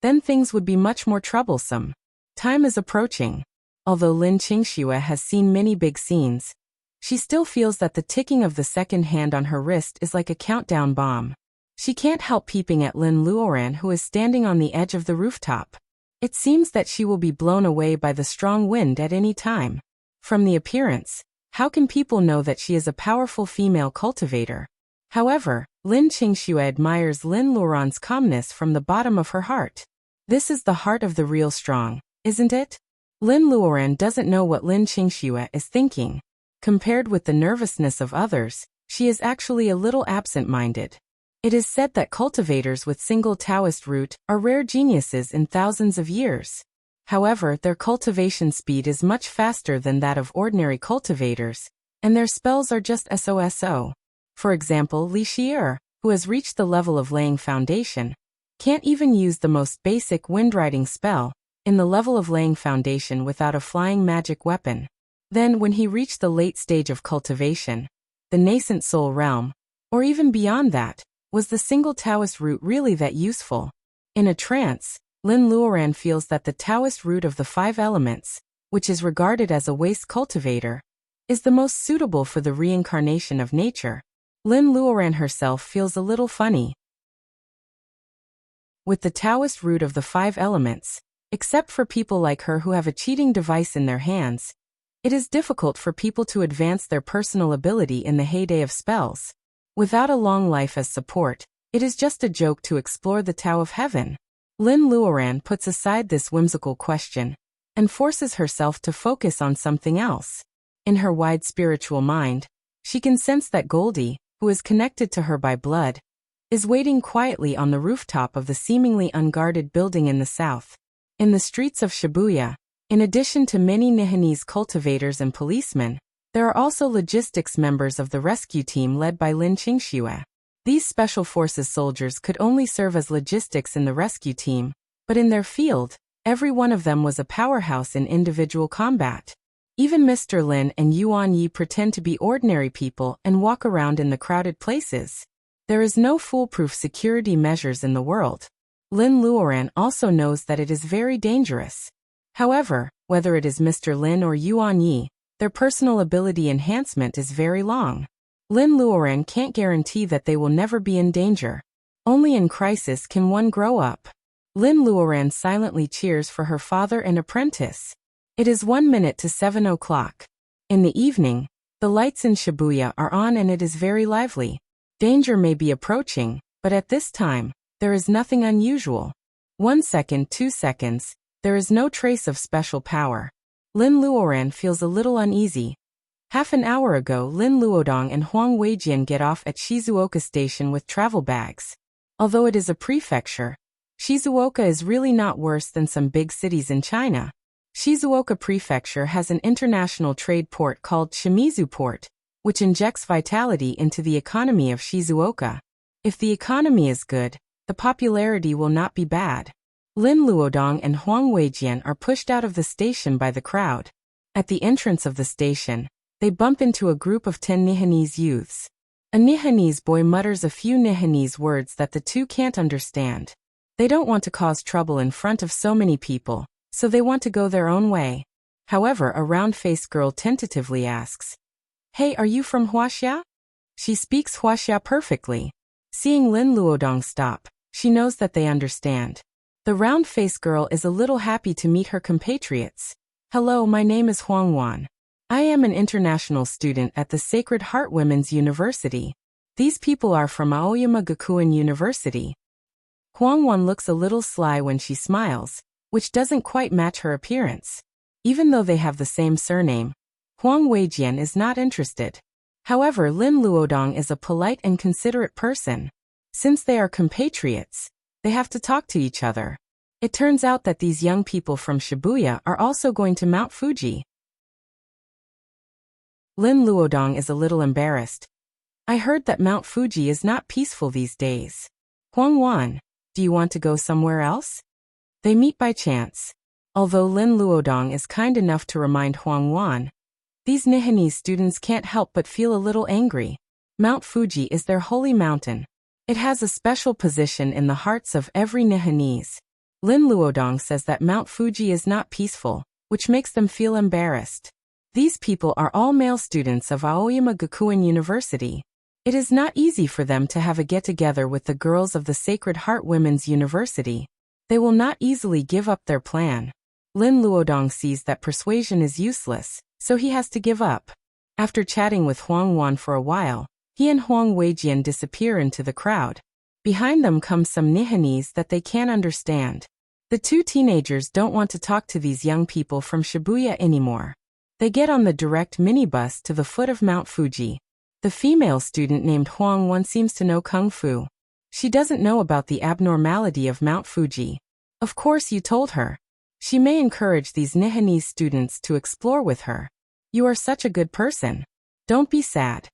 then things would be much more troublesome. Time is approaching. Although Lin Qingxue has seen many big scenes, she still feels that the ticking of the second hand on her wrist is like a countdown bomb. She can't help peeping at Lin Luoran, who is standing on the edge of the rooftop. It seems that she will be blown away by the strong wind at any time. From the appearance, how can people know that she is a powerful female cultivator? However, Lin Qingxue admires Lin Luoran's calmness from the bottom of her heart. This is the heart of the real strong, isn't it? Lin Luoran doesn't know what Lin Qingxue is thinking. Compared with the nervousness of others, she is actually a little absent-minded. It is said that cultivators with single Taoist root are rare geniuses in thousands of years. However, their cultivation speed is much faster than that of ordinary cultivators, and their spells are just so. For example, Li Shi-er, who has reached the level of laying foundation, can't even use the most basic windriding spell in the level of laying foundation without a flying magic weapon. Then, when he reached the late stage of cultivation, the nascent soul realm, or even beyond that, was the single Taoist root really that useful? In a trance, Lin Luoran feels that the Taoist root of the 5 elements, which is regarded as a waste cultivator, is the most suitable for the reincarnation of nature. Lin Luoran herself feels a little funny. With the Taoist root of the 5 elements, except for people like her who have a cheating device in their hands, it is difficult for people to advance their personal ability in the heyday of spells. Without a long life as support, it is just a joke to explore the Tao of Heaven. Lin Luoran puts aside this whimsical question and forces herself to focus on something else. In her wide spiritual mind, she can sense that Goldie, who is connected to her by blood, is waiting quietly on the rooftop of the seemingly unguarded building in the south. In the streets of Shibuya, in addition to many Nihonese cultivators and policemen, there are also logistics members of the rescue team led by Lin Qingxue. These special forces soldiers could only serve as logistics in the rescue team, but in their field, every one of them was a powerhouse in individual combat. Even Mr. Lin and Yuan Yi pretend to be ordinary people and walk around in the crowded places. There is no foolproof security measures in the world. Lin Luoran also knows that it is very dangerous. However, whether it is Mr. Lin or Yuan Yi, their personal ability enhancement is very long. Lin Luoran can't guarantee that they will never be in danger. Only in crisis can one grow up. Lin Luoran silently cheers for her father and apprentice. It is 1 minute to 7 o'clock. In the evening, the lights in Shibuya are on and it is very lively. Danger may be approaching, but at this time, there is nothing unusual. 1 second, 2 seconds, there is no trace of special power. Lin Luoran feels a little uneasy. Half an hour ago, Lin Luodong and Huang Weijian get off at Shizuoka Station with travel bags. Although it is a prefecture, Shizuoka is really not worse than some big cities in China. Shizuoka Prefecture has an international trade port called Shimizu Port, which injects vitality into the economy of Shizuoka. If the economy is good, the popularity will not be bad. Lin Luodong and Huang Weijian are pushed out of the station by the crowd. At the entrance of the station, they bump into a group of 10 Nihonese youths. A Nihonese boy mutters a few Nihonese words that the two can't understand. They don't want to cause trouble in front of so many people, so they want to go their own way. However, a round-faced girl tentatively asks, "Hey, are you from Wuxia?" She speaks Wuxia perfectly. Seeing Lin Luodong stop, she knows that they understand. The round-faced girl is a little happy to meet her compatriots. "Hello, my name is Huang Wan. I am an international student at the Sacred Heart Women's University. These people are from Aoyama Gakuin University." Huang Wan looks a little sly when she smiles, which doesn't quite match her appearance. Even though they have the same surname, Huang Weijian is not interested. However, Lin Luodong is a polite and considerate person. Since they are compatriots, they have to talk to each other. It turns out that these young people from Shibuya are also going to Mount Fuji. Lin Luodong is a little embarrassed. I heard that Mount Fuji is not peaceful these days. Huang Wan, do you want to go somewhere else? They meet by chance. Although Lin Luodong is kind enough to remind Huang Wan, these Nihanese students can't help but feel a little angry. Mount Fuji is their holy mountain. It has a special position in the hearts of every Nihanese. Lin Luodong says that Mount Fuji is not peaceful, which makes them feel embarrassed. These people are all male students of Aoyama Gakuen University. It is not easy for them to have a get-together with the girls of the Sacred Heart Women's University. They will not easily give up their plan. Lin Luodong sees that persuasion is useless, so he has to give up. After chatting with Huang Wan for a while, he and Huang Weijian disappear into the crowd. Behind them comes some Nihanese that they can't understand. The two teenagers don't want to talk to these young people from Shibuya anymore. They get on the direct minibus to the foot of Mount Fuji. The female student named Huang Wan seems to know Kung Fu. She doesn't know about the abnormality of Mount Fuji. Of course you told her. She may encourage these Nihanese students to explore with her. You are such a good person. Don't be sad.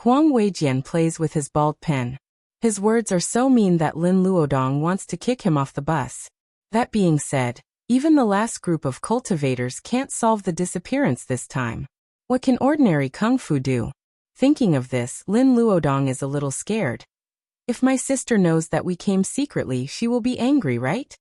Huang Weijian plays with his bald pen. His words are so mean that Lin Luodong wants to kick him off the bus. That being said, even the last group of cultivators can't solve the disappearance this time. What can ordinary Kung Fu do? Thinking of this, Lin Luodong is a little scared. If my sister knows that we came secretly, she will be angry, right?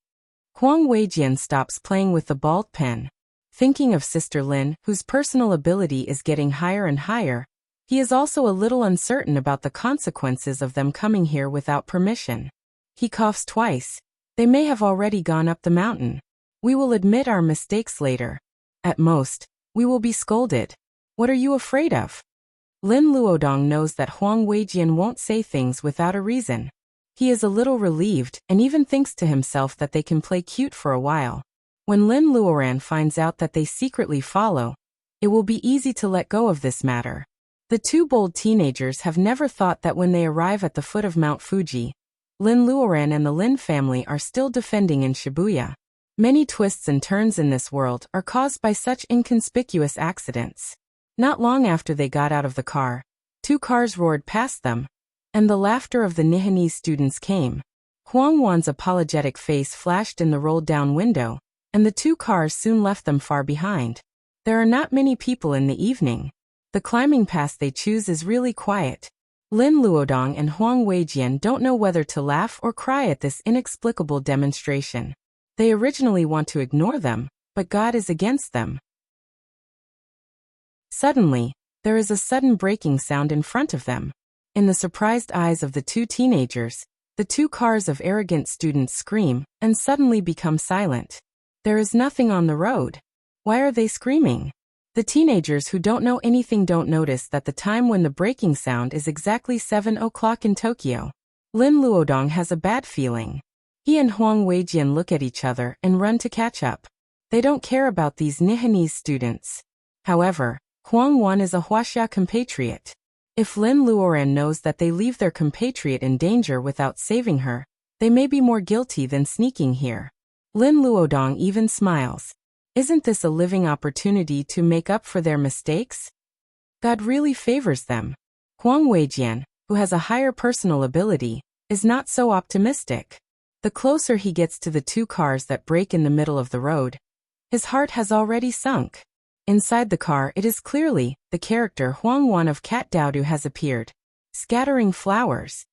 Huang Weijian stops playing with the bald pen. Thinking of Sister Lin, whose personal ability is getting higher and higher, he is also a little uncertain about the consequences of them coming here without permission. He coughs twice. They may have already gone up the mountain. We will admit our mistakes later. At most, we will be scolded. What are you afraid of? Lin Luodong knows that Huang Weijian won't say things without a reason. He is a little relieved and even thinks to himself that they can play cute for a while. When Lin Luoran finds out that they secretly follow, it will be easy to let go of this matter. The two bold teenagers have never thought that when they arrive at the foot of Mount Fuji, Lin Luoran and the Lin family are still defending in Shibuya. Many twists and turns in this world are caused by such inconspicuous accidents. Not long after they got out of the car, two cars roared past them, and the laughter of the Nihanese students came. Huang Wan's apologetic face flashed in the rolled-down window, and the two cars soon left them far behind. There are not many people in the evening. The climbing path they choose is really quiet. Lin Luodong and Huang Weijian don't know whether to laugh or cry at this inexplicable demonstration. They originally want to ignore them, but God is against them. Suddenly, there is a sudden breaking sound in front of them. In the surprised eyes of the two teenagers, the two cars of arrogant students scream and suddenly become silent. There is nothing on the road. Why are they screaming? The teenagers who don't know anything don't notice that the time when the breaking sound is exactly 7 o'clock in Tokyo. Lin Luodong has a bad feeling. He and Huang Weijian look at each other and run to catch up. They don't care about these Nihanese students. However, Huang Wan is a Wuxia compatriot. If Lin Luoran knows that they leave their compatriot in danger without saving her, they may be more guilty than sneaking here. Lin Luodong even smiles. Isn't this a living opportunity to make up for their mistakes? God really favors them. Huang Weijian, who has a higher personal ability, is not so optimistic. The closer he gets to the two cars that break in the middle of the road, his heart has already sunk. Inside the car it is clearly the character Huang Wan of Cat Dowdu has appeared, scattering flowers.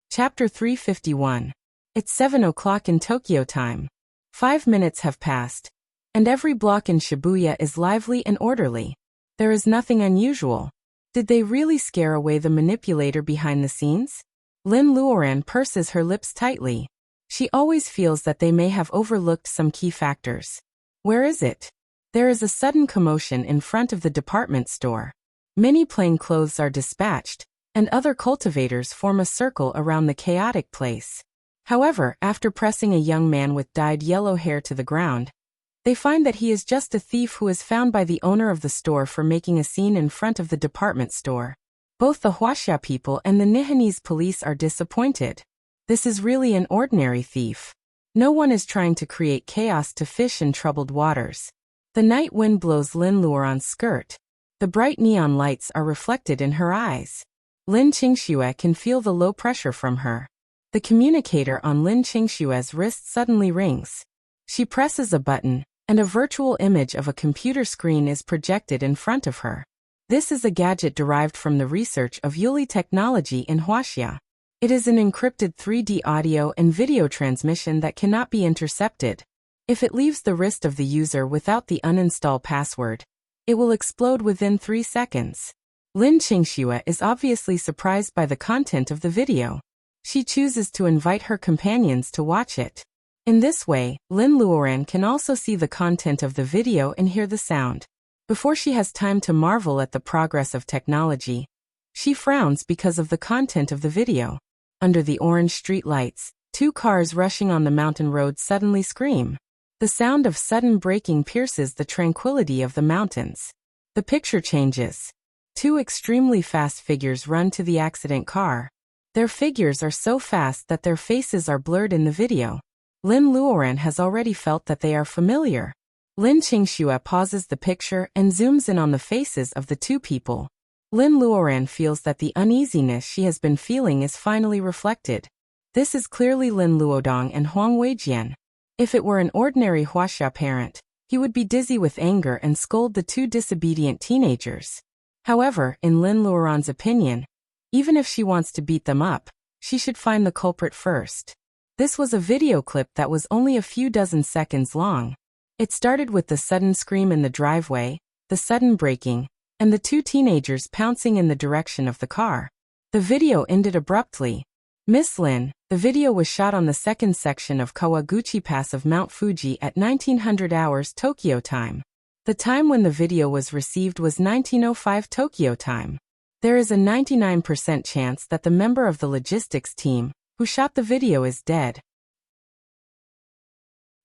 Chapter 351. It's 7 o'clock in Tokyo time. 5 minutes have passed, and every block in Shibuya is lively and orderly. There is nothing unusual. Did they really scare away the manipulator behind the scenes? Lin Luoran purses her lips tightly. She always feels that they may have overlooked some key factors. Where is it? There is a sudden commotion in front of the department store. Many plain clothes are dispatched, and other cultivators form a circle around the chaotic place. However, after pressing a young man with dyed yellow hair to the ground, they find that he is just a thief who is found by the owner of the store for making a scene in front of the department store. Both the Wuxia people and the Nihanese police are disappointed. This is really an ordinary thief. No one is trying to create chaos to fish in troubled waters. The night wind blows Lin Luoran's skirt. The bright neon lights are reflected in her eyes. Lin Qingxue can feel the low pressure from her. The communicator on Lin Qingxue's wrist suddenly rings. She presses a button, and a virtual image of a computer screen is projected in front of her. This is a gadget derived from the research of Yuli technology in Wuxia. It is an encrypted 3D audio and video transmission that cannot be intercepted. If it leaves the wrist of the user without the uninstall password, it will explode within 3 seconds. Lin Qingxue is obviously surprised by the content of the video. She chooses to invite her companions to watch it. In this way, Lin Luoran can also see the content of the video and hear the sound. Before she has time to marvel at the progress of technology, she frowns because of the content of the video. Under the orange street lights, 2 cars rushing on the mountain road suddenly scream. The sound of sudden braking pierces the tranquility of the mountains. The picture changes. 2 extremely fast figures run to the accident car. Their figures are so fast that their faces are blurred in the video. Lin Luoran has already felt that they are familiar. Lin Qingxue pauses the picture and zooms in on the faces of the 2 people. Lin Luoran feels that the uneasiness she has been feeling is finally reflected. This is clearly Lin Luodong and Huang Weijian. If it were an ordinary Wuxia parent, he would be dizzy with anger and scold the 2 disobedient teenagers. However, in Lin Luoran's opinion, even if she wants to beat them up, she should find the culprit first. This was a video clip that was only a few dozen seconds long. It started with the sudden scream in the driveway, the sudden braking, and the 2 teenagers pouncing in the direction of the car. The video ended abruptly. Miss Lin, the video was shot on the second section of Kawaguchi Pass of Mount Fuji at 1900 hours Tokyo time. The time when the video was received was 1905 Tokyo time. There is a 99% chance that the member of the logistics team who shot the video is dead.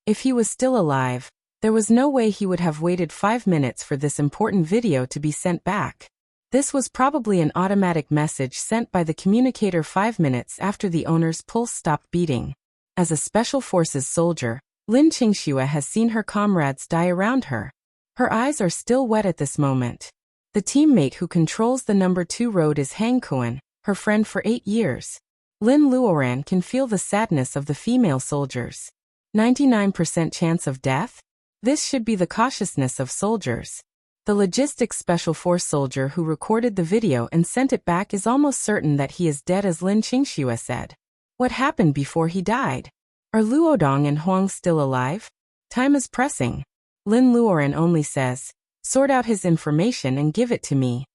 If he was still alive, there was no way he would have waited 5 minutes for this important video to be sent back. This was probably an automatic message sent by the communicator 5 minutes after the owner's pulse stopped beating. As a Special Forces soldier, Lin Qingxue has seen her comrades die around her. Her eyes are still wet at this moment. The teammate who controls the number 2 road is Hang Kuan, her friend for 8 years. Lin Luoran can feel the sadness of the female soldiers. 99% chance of death? This should be the cautiousness of soldiers. The logistics special force soldier who recorded the video and sent it back is almost certain that he is dead, as Lin Qingxue said. What happened before he died? Are Luodong and Huang still alive? Time is pressing. Lin Luoran only says, "Sort out his information and give it to me."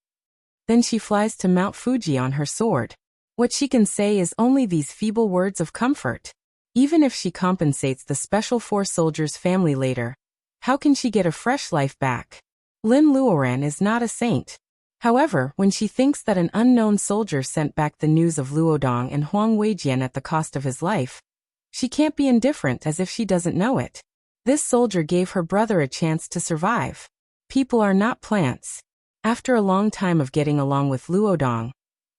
Then she flies to Mount Fuji on her sword. What she can say is only these feeble words of comfort. Even if she compensates the Special Force soldier's family later, how can she get a fresh life back? Lin Luoran is not a saint. However, when she thinks that an unknown soldier sent back the news of Luodong and Huang Weijian at the cost of his life, she can't be indifferent as if she doesn't know it. This soldier gave her brother a chance to survive. People are not plants. After a long time of getting along with Luodong,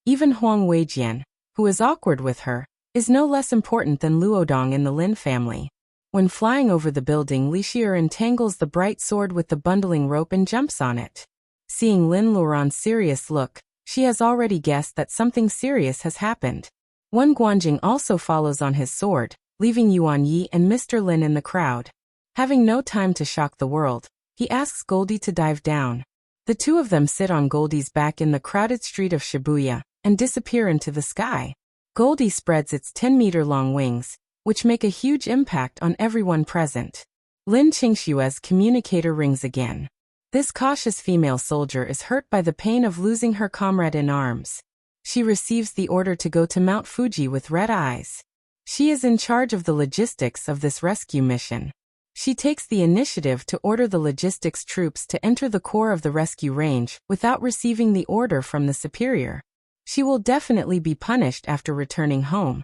even Huang Weijian, who is awkward with her, is no less important than Luodong in the Lin family. When flying over the building, Li Xier entangles the bright sword with the bundling rope and jumps on it. Seeing Lin Luoran's serious look, she has already guessed that something serious has happened. Wen Guanjing also follows on his sword, leaving Yuan Yi and Mr. Lin in the crowd. Having no time to shock the world, he asks Goldie to dive down. The 2 of them sit on Goldie's back in the crowded street of Shibuya and disappear into the sky. Goldie spreads its 10-meter-long wings, which make a huge impact on everyone present. Lin Qingxue's communicator rings again. This cautious female soldier is hurt by the pain of losing her comrade in arms. She receives the order to go to Mount Fuji with red eyes. She is in charge of the logistics of this rescue mission. She takes the initiative to order the logistics troops to enter the core of the rescue range without receiving the order from the superior. She will definitely be punished after returning home.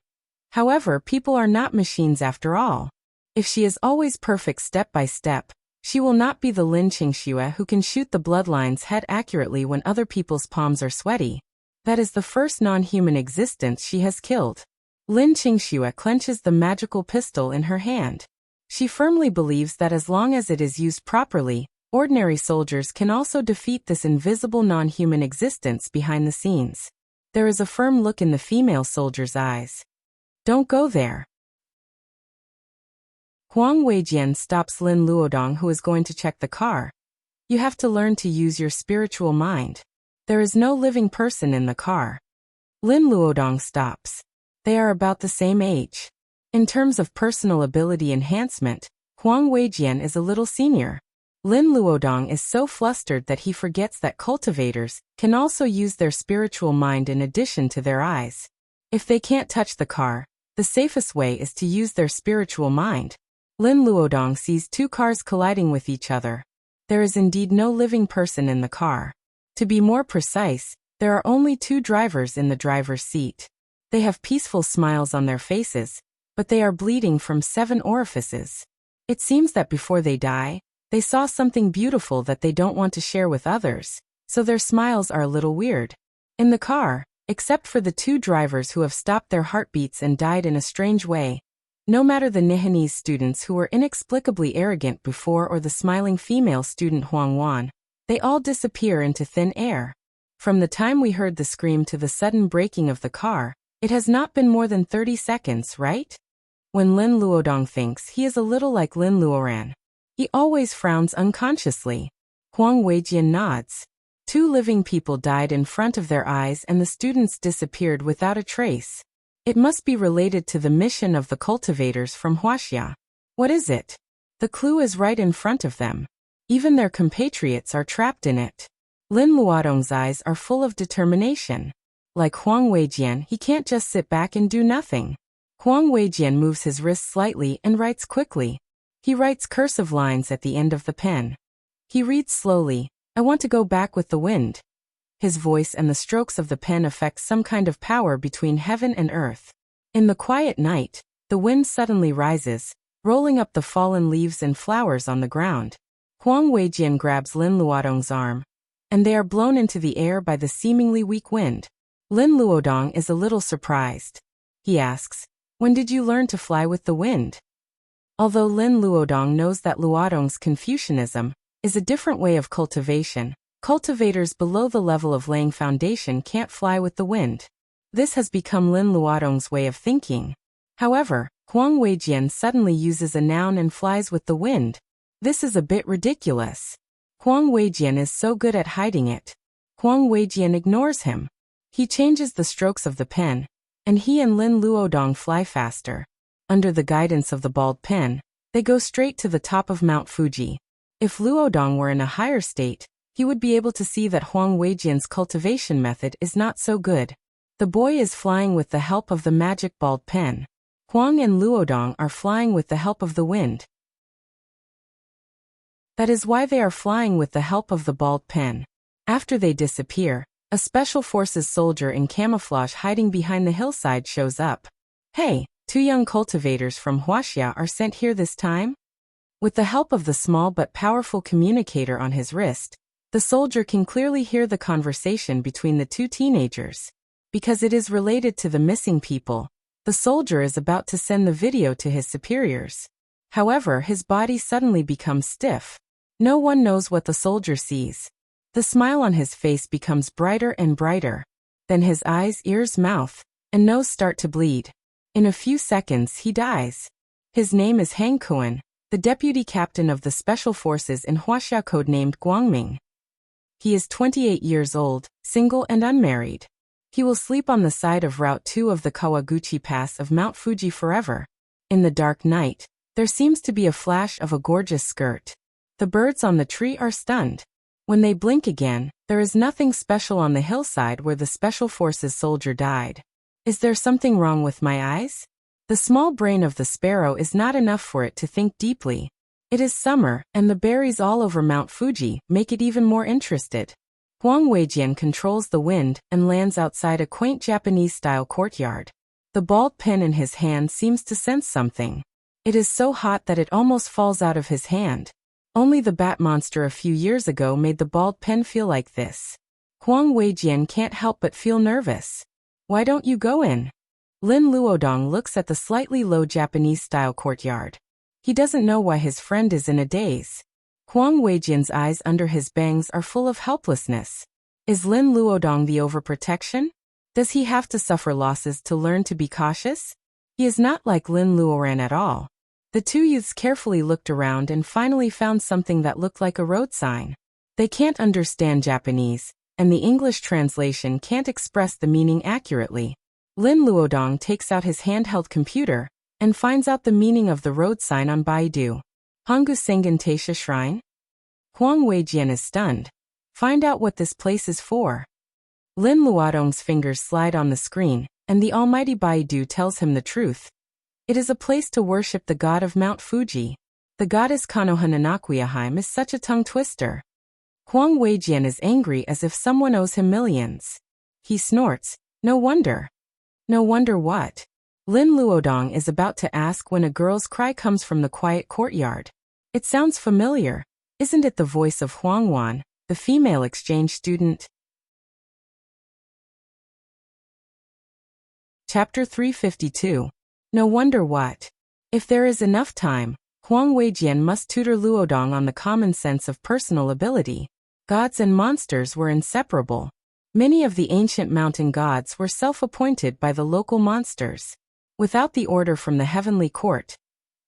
However, people are not machines after all. If she is always perfect step by step, she will not be the Lin Qingxue who can shoot the bloodline's head accurately when other people's palms are sweaty. That is the first non-human existence she has killed. Lin Qingxue clenches the magical pistol in her hand. She firmly believes that as long as it is used properly, ordinary soldiers can also defeat this invisible non-human existence behind the scenes. There is a firm look in the female soldier's eyes. Don't go there. Huang Weijian stops Lin Luodong, who is going to check the car. You have to learn to use your spiritual mind. There is no living person in the car. Lin Luodong stops. They are about the same age. In terms of personal ability enhancement, Huang Weijian is a little senior. Lin Luodong is so flustered that he forgets that cultivators can also use their spiritual mind in addition to their eyes. If they can't touch the car, the safest way is to use their spiritual mind. Lin Luodong sees two cars colliding with each other. There is indeed no living person in the car. To be more precise, there are only two drivers in the driver's seat. They have peaceful smiles on their faces, but they are bleeding from 7 orifices. It seems that before they die, they saw something beautiful that they don't want to share with others, so their smiles are a little weird. In the car, except for the two drivers who have stopped their heartbeats and died in a strange way, no matter the Nihanese students who were inexplicably arrogant before or the smiling female student Huang Wan, they all disappear into thin air. From the time we heard the scream to the sudden braking of the car, it has not been more than 30 seconds, right? When Lin Luodong thinks he is a little like Lin Luoran, he always frowns unconsciously. Huang Weijian nods. 2 living people died in front of their eyes and the students disappeared without a trace. It must be related to the mission of the cultivators from Wuxia. What is it? The clue is right in front of them. Even their compatriots are trapped in it. Lin Luodong's eyes are full of determination. Like Huang Weijian, he can't just sit back and do nothing. Huang Weijian moves his wrist slightly and writes quickly. He writes cursive lines at the end of the pen. He reads slowly, I want to go back with the wind. His voice and the strokes of the pen affect some kind of power between heaven and earth. In the quiet night, the wind suddenly rises, rolling up the fallen leaves and flowers on the ground. Huang Weijian grabs Lin Luodong's arm, and they are blown into the air by the seemingly weak wind. Lin Luodong is a little surprised. He asks, when did you learn to fly with the wind? Although Lin Luodong knows that Luodong's Confucianism is a different way of cultivation, cultivators below the level of laying foundation can't fly with the wind. This has become Lin Luodong's way of thinking. However, Huang Weijian suddenly uses a noun and flies with the wind. This is a bit ridiculous. Huang Weijian is so good at hiding it. Huang Weijian ignores him. He changes the strokes of the pen, and he and Lin Luodong fly faster. Under the guidance of the bald pen, they go straight to the top of Mount Fuji. If Luodong were in a higher state, he would be able to see that Huang Weijian's cultivation method is not so good. The boy is flying with the help of the magic bald pen. Huang and Luodong are flying with the help of the wind. That is why they are flying with the help of the bald pen. After they disappear, a special forces soldier in camouflage hiding behind the hillside shows up. Hey, 2 young cultivators from Wuxia are sent here this time? With the help of the small but powerful communicator on his wrist, the soldier can clearly hear the conversation between the 2 teenagers. Because it is related to the missing people, the soldier is about to send the video to his superiors. However, his body suddenly becomes stiff. No one knows what the soldier sees. The smile on his face becomes brighter and brighter. Then his eyes, ears, mouth, and nose start to bleed. In a few seconds, he dies. His name is Hang Kuan, the deputy captain of the special forces in Wuxia codenamed Guangming. He is 28 years old, single and unmarried. He will sleep on the side of Route 2 of the Kawaguchi Pass of Mount Fuji forever. In the dark night, there seems to be a flash of a gorgeous skirt. The birds on the tree are stunned. When they blink again, there is nothing special on the hillside where the special forces soldier died. Is there something wrong with my eyes? The small brain of the sparrow is not enough for it to think deeply. It is summer, and the berries all over Mount Fuji make it even more interested. Huang Weijian controls the wind and lands outside a quaint Japanese-style courtyard. The bald pen in his hand seems to sense something. It is so hot that it almost falls out of his hand. Only the bat monster a few years ago made the bald pen feel like this. Huang Weijian can't help but feel nervous. Why don't you go in? Lin Luodong looks at the slightly low Japanese-style courtyard. He doesn't know why his friend is in a daze. Huang Weijian's eyes under his bangs are full of helplessness. Is Lin Luodong the overprotection? Does he have to suffer losses to learn to be cautious? He is not like Lin Luoran at all. The two youths carefully looked around and finally found something that looked like a road sign. They can't understand Japanese, and the English translation can't express the meaning accurately. Lin Luodong takes out his handheld computer and finds out the meaning of the road sign on Baidu. Hangu Sengen Taisha Shrine? Huang Weijian is stunned. Find out what this place is for. Lin Luodong's fingers slide on the screen, and the almighty Baidu tells him the truth. It is a place to worship the god of Mount Fuji. The goddess Konoha Nanakuyaheim is such a tongue twister. Huang Weijian is angry as if someone owes him millions. He snorts. No wonder. No wonder what? Lin Luodong is about to ask when a girl's cry comes from the quiet courtyard. It sounds familiar. Isn't it the voice of Huang Wan, the female exchange student? Chapter 352. No wonder what? If there is enough time, Huang Weijian must tutor Luodong on the common sense of personal ability. Gods and monsters were inseparable. Many of the ancient mountain gods were self-appointed by the local monsters. Without the order from the heavenly court,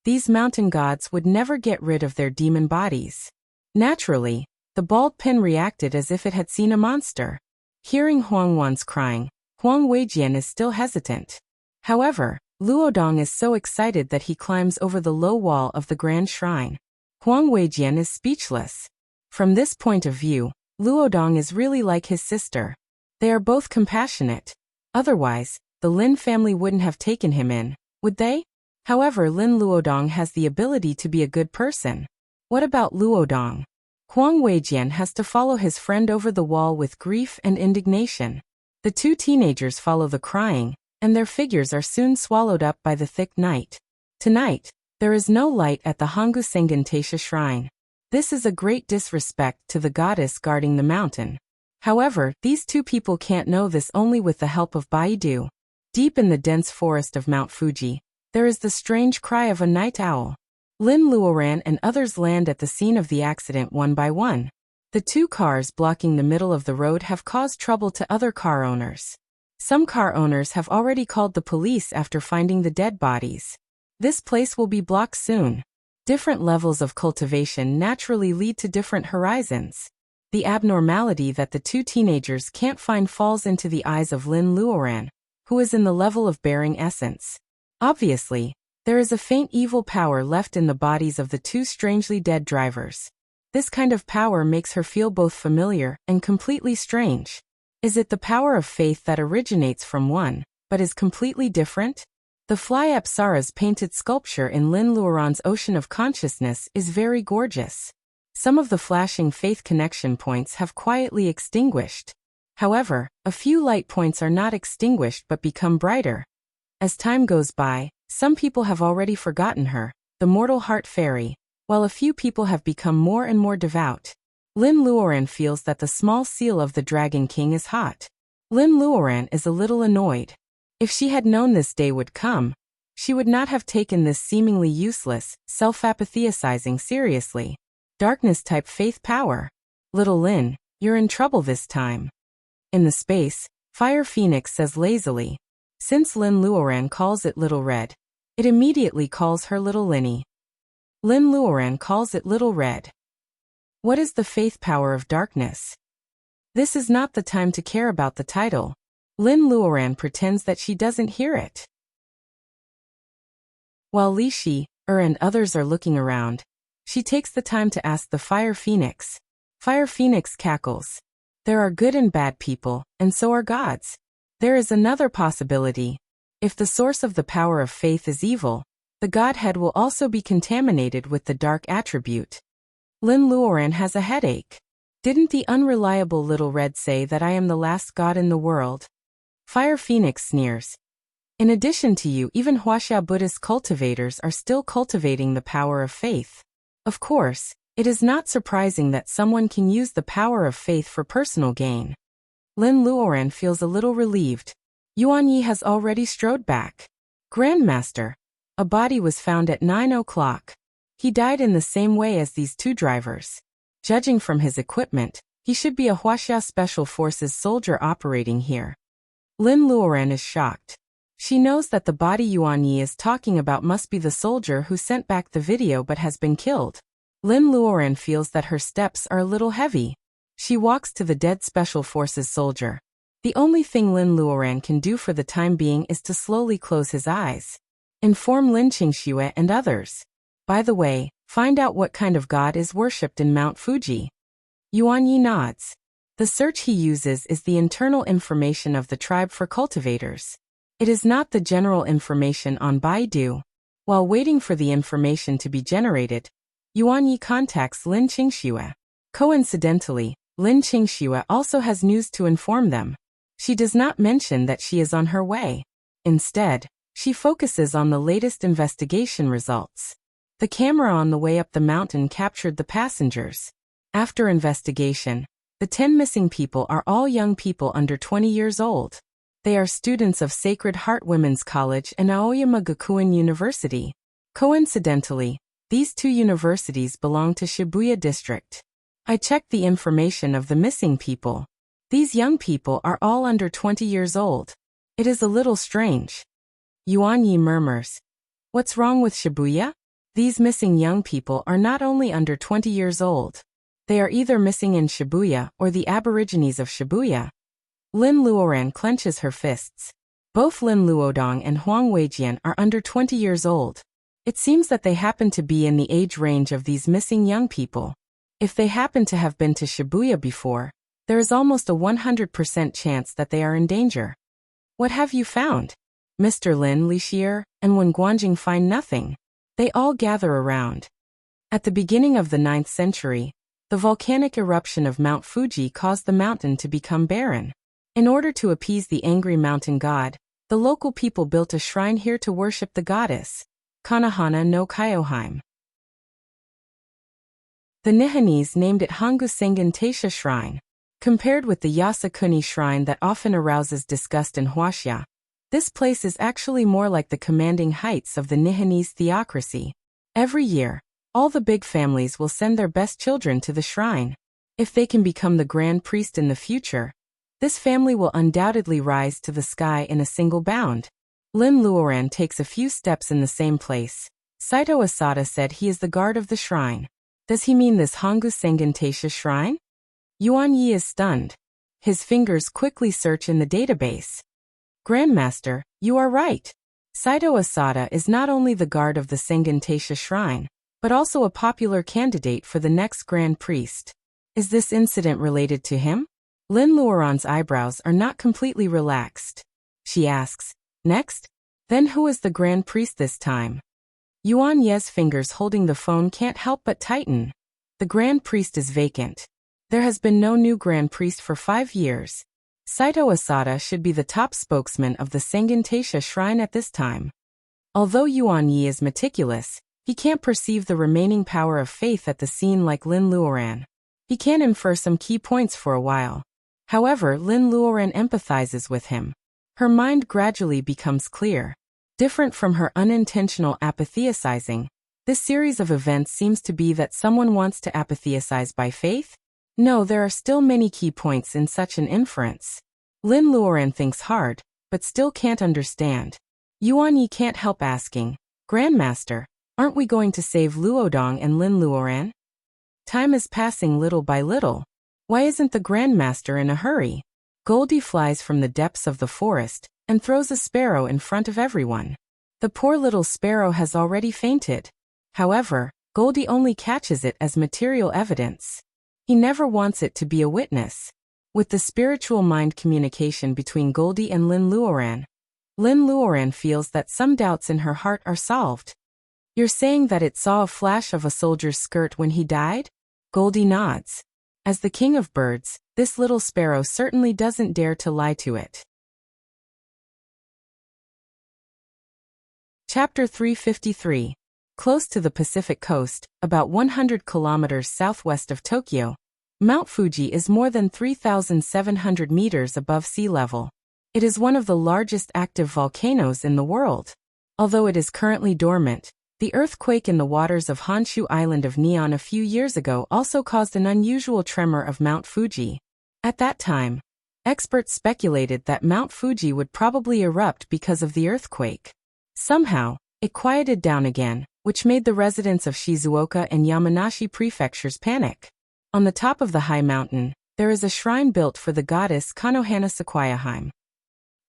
these mountain gods would never get rid of their demon bodies. Naturally, the bald pin reacted as if it had seen a monster. Hearing Huang Wan's crying, Huang Weijian is still hesitant. However, Luodong is so excited that he climbs over the low wall of the grand shrine. Huang Weijian is speechless. From this point of view, Luodong is really like his sister. They are both compassionate. Otherwise, the Lin family wouldn't have taken him in, would they? However, Lin Luodong has the ability to be a good person. What about Luodong? Huang Weijian has to follow his friend over the wall with grief and indignation. The two teenagers follow the crying, and their figures are soon swallowed up by the thick night. Tonight, there is no light at the Hangu Sengen Taisha shrine. This is a great disrespect to the goddess guarding the mountain. However, these two people can't know this only with the help of Baidu. Deep in the dense forest of Mount Fuji, there is the strange cry of a night owl. Lin Luoran and others land at the scene of the accident one by one. The two cars blocking the middle of the road have caused trouble to other car owners. Some car owners have already called the police after finding the dead bodies. This place will be blocked soon. Different levels of cultivation naturally lead to different horizons. The abnormality that the two teenagers can't find falls into the eyes of Lin Luoran, who is in the level of bearing essence. Obviously, there is a faint evil power left in the bodies of the two strangely dead drivers. This kind of power makes her feel both familiar and completely strange. Is it the power of faith that originates from one, but is completely different? The fly Apsara's painted sculpture in Lin Luoran's Ocean of Consciousness is very gorgeous. Some of the flashing faith connection points have quietly extinguished. However, a few light points are not extinguished but become brighter. As time goes by, some people have already forgotten her, the mortal heart fairy, while a few people have become more and more devout. Lin Luoran feels that the small seal of the Dragon King is hot. Lin Luoran is a little annoyed. If she had known this day would come, she would not have taken this seemingly useless, self-apatheizing seriously. Darkness-type faith power. Little Lin, you're in trouble this time. In the space, Fire Phoenix says lazily. Since Lin Luoran calls it Little Red, it immediately calls her Little Linny. Lin Luoran calls it Little Red. What is the faith power of darkness? This is not the time to care about the title. Lin Luoran pretends that she doesn't hear it. While Li Shi, and others are looking around, she takes the time to ask the Fire Phoenix. Fire Phoenix cackles. There are good and bad people, and so are gods. There is another possibility. If the source of the power of faith is evil, the godhead will also be contaminated with the dark attribute. Lin Luoran has a headache. Didn't the unreliable Little Red say that I am the last god in the world? Fire Phoenix sneers. In addition to you, even Wuxia Buddhist cultivators are still cultivating the power of faith. Of course, it is not surprising that someone can use the power of faith for personal gain. Lin Luoran feels a little relieved. Yuan Yi has already strode back. Grandmaster. A body was found at 9 o'clock. He died in the same way as these two drivers. Judging from his equipment, he should be a Wuxia Special Forces soldier operating here. Lin Luoran is shocked. She knows that the body Yuan Yi is talking about must be the soldier who sent back the video but has been killed. Lin Luoran feels that her steps are a little heavy. She walks to the dead Special Forces soldier. The only thing Lin Luoran can do for the time being is to slowly close his eyes. Inform Lin Qingxue and others. By the way, find out what kind of god is worshipped in Mount Fuji. Yuan Yi nods. The search he uses is the internal information of the tribe for cultivators. It is not the general information on Baidu. While waiting for the information to be generated, Yuan Yi contacts Lin Qingxue. Coincidentally, Lin Qingxue also has news to inform them. She does not mention that she is on her way. Instead, she focuses on the latest investigation results. The camera on the way up the mountain captured the passengers. After investigation, the 10 missing people are all young people under 20 years old. They are students of Sacred Heart Women's College and Aoyama Gakuin University. Coincidentally, these two universities belong to Shibuya District. I checked the information of the missing people. These young people are all under 20 years old. It is a little strange. Yuan Yi murmurs. What's wrong with Shibuya? These missing young people are not only under 20 years old. They are either missing in Shibuya or the Aborigines of Shibuya. Lin Luoran clenches her fists. Both Lin Luodong and Huang Weijian are under 20 years old. It seems that they happen to be in the age range of these missing young people. If they happen to have been to Shibuya before, there is almost a 100% chance that they are in danger. What have you found? Mr. Lin Lixier and Wen Guanjing find nothing. They all gather around. At the beginning of the 9th century, the volcanic eruption of Mount Fuji caused the mountain to become barren. In order to appease the angry mountain god, the local people built a shrine here to worship the goddess, Kanahana no Kyoheim. The Nihonese named it Hangu Sengen Taisha Shrine. Compared with the Yasukuni shrine that often arouses disgust in Wuxia, this place is actually more like the commanding heights of the Nihonese theocracy. Every year, all the big families will send their best children to the shrine. If they can become the grand priest in the future, this family will undoubtedly rise to the sky in a single bound. Lin Luoran takes a few steps in the same place. Saito Asada said he is the guard of the shrine. Does he mean this Hangu Sengen Taisha shrine? Yuan Yi is stunned. His fingers quickly search in the database. Grandmaster, you are right. Saito Asada is not only the guard of the Sengen Taisha shrine, but also a popular candidate for the next grand priest. Is this incident related to him? Lin Luoran's eyebrows are not completely relaxed. She asks, next? Then who is the grand priest this time? Yuan Ye's fingers holding the phone can't help but tighten. The grand priest is vacant. There has been no new grand priest for 5 years. Saito Asada should be the top spokesman of the Sengen Taisha shrine at this time. Although Yuan Yi is meticulous, he can't perceive the remaining power of faith at the scene like Lin Luoran. He can infer some key points for a while. However, Lin Luoran empathizes with him. Her mind gradually becomes clear. Different from her unintentional apatheizing, this series of events seems to be that someone wants to apatheize by faith? No, there are still many key points in such an inference. Lin Luoran thinks hard, but still can't understand. Yuan Yi can't help asking, Grandmaster, aren't we going to save Luodong and Lin Luoran? Time is passing little by little. Why isn't the Grandmaster in a hurry? Goldie flies from the depths of the forest and throws a sparrow in front of everyone. The poor little sparrow has already fainted. However, Goldie only catches it as material evidence. He never wants it to be a witness. With the spiritual mind communication between Goldie and Lin Luoran feels that some doubts in her heart are solved. You're saying that it saw a flash of a soldier's skirt when he died? Goldie nods. As the king of birds, this little sparrow certainly doesn't dare to lie to it. Chapter 353. Close to the Pacific coast, about 100 kilometers southwest of Tokyo, Mount Fuji is more than 3,700 meters above sea level. It is one of the largest active volcanoes in the world. Although it is currently dormant, the earthquake in the waters of Honshu Island of Neon a few years ago also caused an unusual tremor of Mount Fuji. At that time, experts speculated that Mount Fuji would probably erupt because of the earthquake. Somehow, it quieted down again, which made the residents of Shizuoka and Yamanashi prefectures panic. On the top of the high mountain, there is a shrine built for the goddess Konohana Sequoiaheim.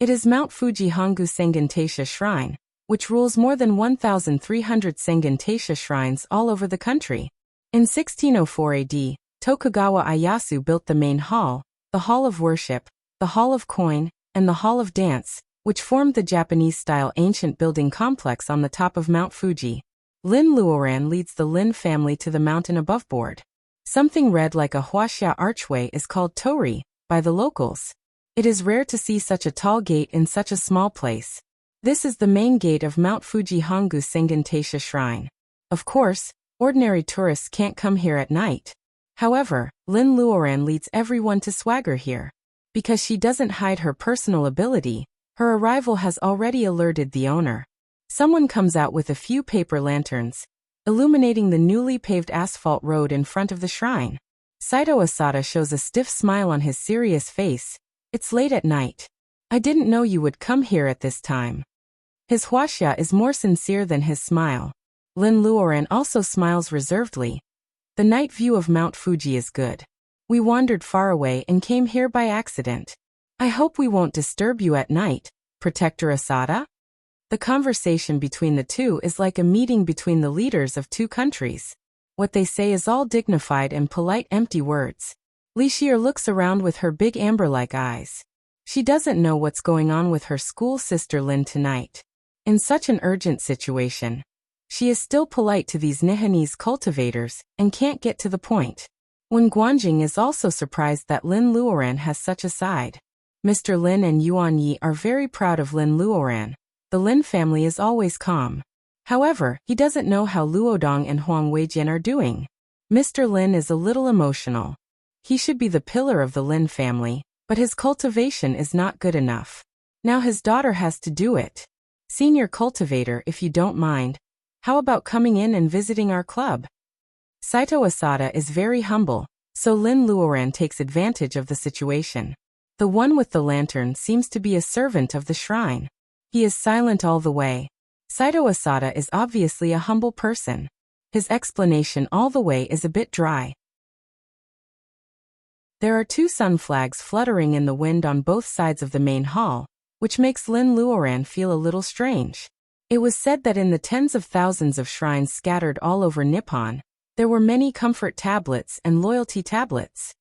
It is Mount Fuji Hongu Sengen Taisha Shrine, which rules more than 1,300 Sengen Taisha shrines all over the country. In 1604 AD, Tokugawa Ieyasu built the main hall, the Hall of Worship, the Hall of Coin, and the Hall of Dance, which formed the Japanese-style ancient building complex on the top of Mount Fuji. Lin Luoran leads the Lin family to the mountain aboveboard. Something red like a huaxia archway is called torii by the locals. It is rare to see such a tall gate in such a small place. This is the main gate of Mount Fuji Hongu Sengen Taisha Shrine. Of course, ordinary tourists can't come here at night. However, Lin Luoran leads everyone to swagger here. Because she doesn't hide her personal ability, her arrival has already alerted the owner. Someone comes out with a few paper lanterns, illuminating the newly paved asphalt road in front of the shrine. Saito Asada shows a stiff smile on his serious face. It's late at night. I didn't know you would come here at this time. His huaxia is more sincere than his smile. Lin Luoran also smiles reservedly. The night view of Mount Fuji is good. We wandered far away and came here by accident. I hope we won't disturb you at night, Protector Asada? The conversation between the two is like a meeting between the leaders of two countries. What they say is all dignified and polite empty words. Li Xier looks around with her big amber-like eyes. She doesn't know what's going on with her school sister Lin tonight. In such an urgent situation, she is still polite to these Nihanese cultivators and can't get to the point. When Guanjing is also surprised that Lin Luoran has such a side. Mr. Lin and Yuan Yi are very proud of Lin Luoran. The Lin family is always calm. However, he doesn't know how Luodong and Huang Weijian are doing. Mr. Lin is a little emotional. He should be the pillar of the Lin family, but his cultivation is not good enough. Now his daughter has to do it. Senior cultivator, if you don't mind, how about coming in and visiting our club? Saito Asada is very humble, so Lin Luoran takes advantage of the situation. The one with the lantern seems to be a servant of the shrine. He is silent all the way. Saito Asada is obviously a humble person. His explanation all the way is a bit dry. There are two sun flags fluttering in the wind on both sides of the main hall, which makes Lin Luoran feel a little strange. It was said that in the tens of thousands of shrines scattered all over Nippon, there were many comfort tablets and loyalty tablets.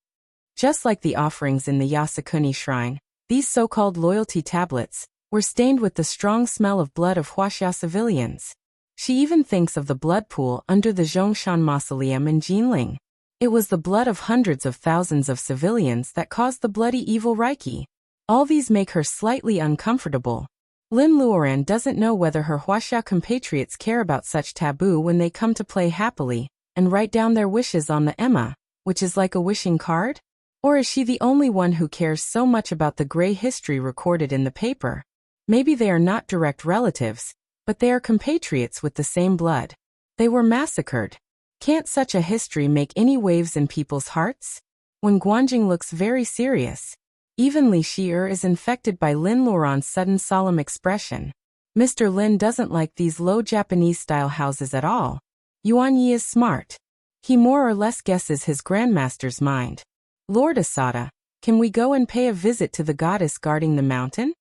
Just like the offerings in the Yasukuni shrine, these so-called loyalty tablets were stained with the strong smell of blood of huaxia civilians. She even thinks of the blood pool under the Zhongshan Mausoleum in Jinling. It was the blood of hundreds of thousands of civilians that caused the bloody evil Reiki. All these make her slightly uncomfortable. Lin Luoran doesn't know whether her huaxia compatriots care about such taboo when they come to play happily and write down their wishes on the emma, which is like a wishing card? Or is she the only one who cares so much about the gray history recorded in the paper? Maybe they are not direct relatives, but they are compatriots with the same blood. They were massacred. Can't such a history make any waves in people's hearts? When Guanjing looks very serious. Even Li Xier is infected by Lin Luoran's sudden solemn expression. Mr. Lin doesn't like these low Japanese-style houses at all. Yuan Yi is smart. He more or less guesses his grandmaster's mind. Lord Asada, can we go and pay a visit to the goddess guarding the mountain?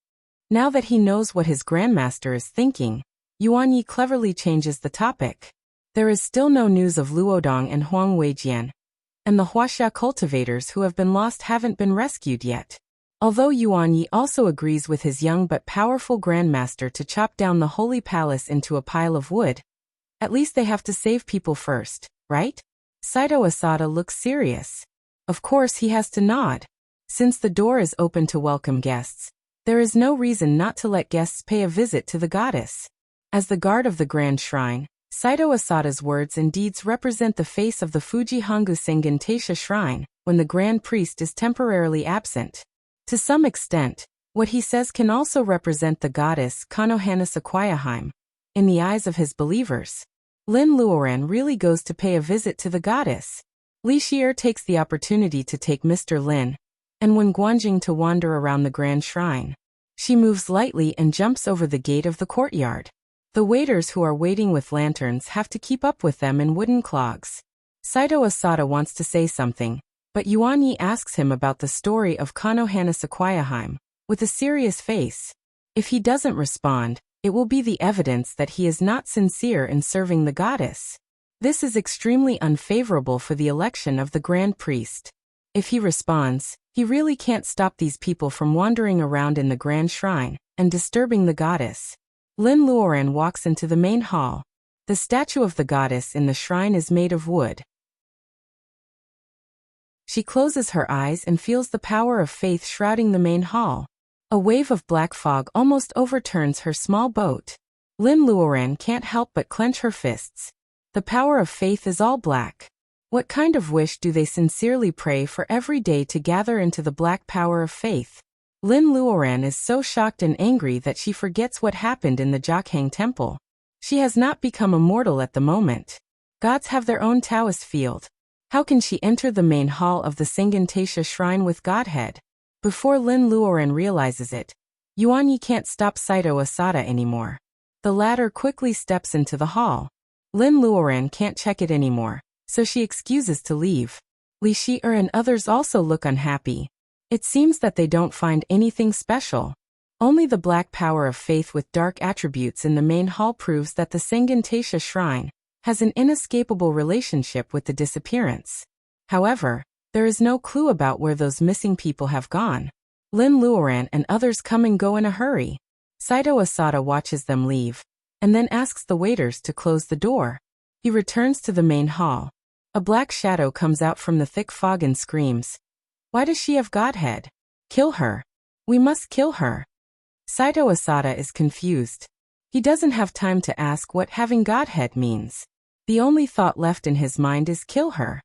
Now that he knows what his grandmaster is thinking, Yuan Yi cleverly changes the topic. There is still no news of Luodong and Huang Weijian, and the huaxia cultivators who have been lost haven't been rescued yet. Although Yuan Yi also agrees with his young but powerful grandmaster to chop down the holy palace into a pile of wood, at least they have to save people first, right? Saito Asada looks serious. Of course he has to nod. Since the door is open to welcome guests, there is no reason not to let guests pay a visit to the goddess. As the guard of the grand shrine, Saito Asada's words and deeds represent the face of the Fuji Hongu Sengen Taisha Shrine, when the Grand Priest is temporarily absent. To some extent, what he says can also represent the goddess Konohana Sequoiaheim. In the eyes of his believers, Lin Luoran really goes to pay a visit to the goddess. Li Xier takes the opportunity to take Mr. Lin and Wen Guanjing to wander around the grand shrine. She moves lightly and jumps over the gate of the courtyard. The waiters who are waiting with lanterns have to keep up with them in wooden clogs. Saito Asada wants to say something, but Yuan Yi asks him about the story of Konohana Sequoiaheim, with a serious face. If he doesn't respond, it will be the evidence that he is not sincere in serving the goddess. This is extremely unfavorable for the election of the Grand Priest. If he responds, he really can't stop these people from wandering around in the grand shrine and disturbing the goddess. Lin Luoran walks into the main hall. The statue of the goddess in the shrine is made of wood. She closes her eyes and feels the power of faith shrouding the main hall. A wave of black fog almost overturns her small boat. Lin Luoran can't help but clench her fists. The power of faith is all black. What kind of wish do they sincerely pray for every day to gather into the black power of faith? Lin Luoran is so shocked and angry that she forgets what happened in the Jokhang Temple. She has not become immortal at the moment. Gods have their own Taoist field. How can she enter the main hall of the Sengen Taisha shrine with Godhead? Before Lin Luoran realizes it, Yuan Yi can't stop Saito Asada anymore. The latter quickly steps into the hall. Lin Luoran can't check it anymore, so she excuses to leave. Li Xier and others also look unhappy. It seems that they don't find anything special. Only the black power of faith with dark attributes in the main hall proves that the Sengen Taisha shrine has an inescapable relationship with the disappearance. However, there is no clue about where those missing people have gone. Lin Luoran and others come and go in a hurry. Saito Asada watches them leave, and then asks the waiters to close the door. He returns to the main hall. A black shadow comes out from the thick fog and screams, "Why does she have Godhead? Kill her. We must kill her." Saito Asada is confused. He doesn't have time to ask what having Godhead means. The only thought left in his mind is kill her.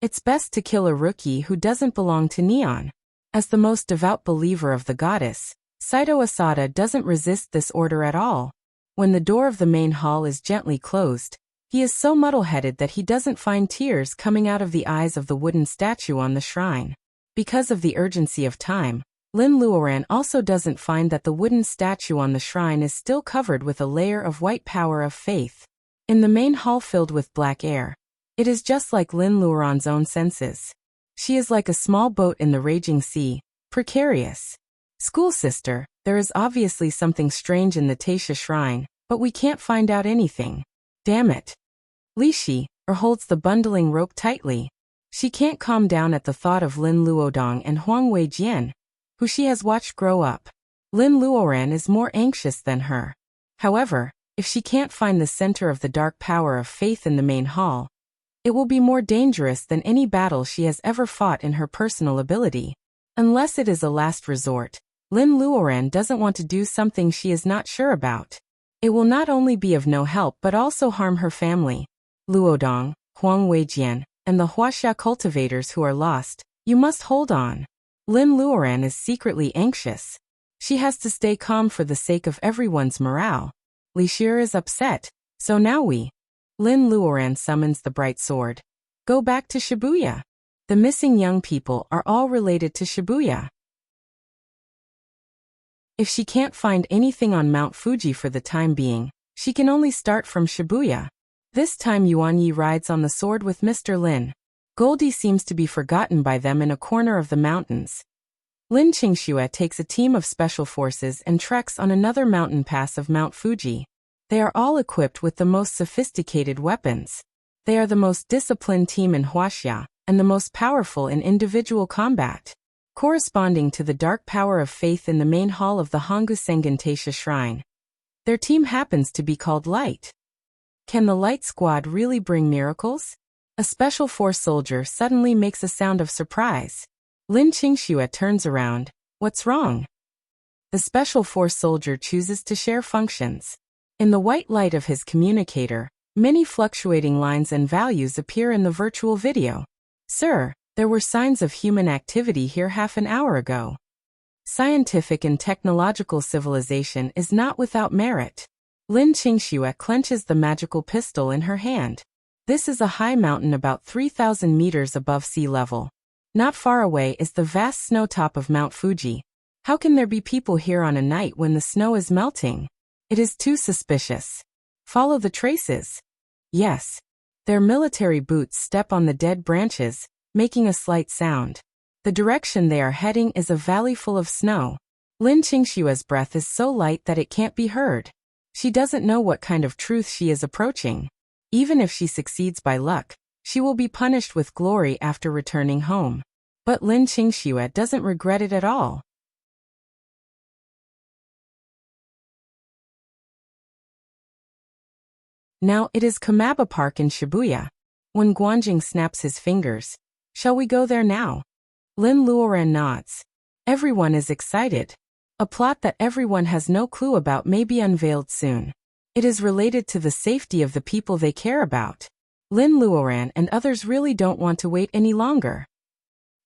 It's best to kill a rookie who doesn't belong to Neon. As the most devout believer of the goddess, Saito Asada doesn't resist this order at all. When the door of the main hall is gently closed, he is so muddle-headed that he doesn't find tears coming out of the eyes of the wooden statue on the shrine. Because of the urgency of time, Lin Luoran also doesn't find that the wooden statue on the shrine is still covered with a layer of white power of faith. In the main hall filled with black air, it is just like Lin Luoran's own senses. She is like a small boat in the raging sea, precarious. School sister, there is obviously something strange in the Taisha shrine, but we can't find out anything. Damn it. Li Xier holds the bundling rope tightly. She can't calm down at the thought of Lin Luodong and Huang Weijian, who she has watched grow up. Lin Luoran is more anxious than her. However, if she can't find the center of the dark power of faith in the main hall, it will be more dangerous than any battle she has ever fought in her personal ability. Unless it is a last resort, Lin Luoran doesn't want to do something she is not sure about. It will not only be of no help but also harm her family. Luodong, Huang Weijian, and the Wuxia cultivators who are lost, you must hold on. Lin Luoran is secretly anxious. She has to stay calm for the sake of everyone's morale. Li Xier is upset, so now Lin Luoran summons the bright sword. Go back to Shibuya. The missing young people are all related to Shibuya. If she can't find anything on Mount Fuji for the time being, she can only start from Shibuya. This time Yuan Yi rides on the sword with Mr. Lin. Goldie seems to be forgotten by them in a corner of the mountains. Lin Qingxue takes a team of special forces and treks on another mountain pass of Mount Fuji. They are all equipped with the most sophisticated weapons. They are the most disciplined team in Wuxia, and the most powerful in individual combat. Corresponding to the dark power of faith in the main hall of the Honggu Sengen Taisha shrine, their team happens to be called Light. Can the Light Squad really bring miracles? A special force soldier suddenly makes a sound of surprise. Lin Qingxue turns around. What's wrong? The special force soldier chooses to share functions. In the white light of his communicator, many fluctuating lines and values appear in the virtual video. Sir, There were signs of human activity here half an hour ago. Scientific and technological civilization is not without merit. Lin Qingxue clenches the magical pistol in her hand. This is a high mountain about 3,000 meters above sea level. Not far away is the vast snow top of Mount Fuji. How can there be people here on a night when the snow is melting? It is too suspicious. Follow the traces. Yes. Their military boots step on the dead branches, making a slight sound. The direction they are heading is a valley full of snow. Lin Qingxue's breath is so light that it can't be heard. She doesn't know what kind of truth she is approaching. Even if she succeeds by luck, she will be punished with glory after returning home. But Lin Qingxue doesn't regret it at all. Now it is Kamaba Park in Shibuya. When Guanjing snaps his fingers, "Shall we go there now?" Lin Luoran nods. Everyone is excited. A plot that everyone has no clue about may be unveiled soon. It is related to the safety of the people they care about. Lin Luoran and others really don't want to wait any longer.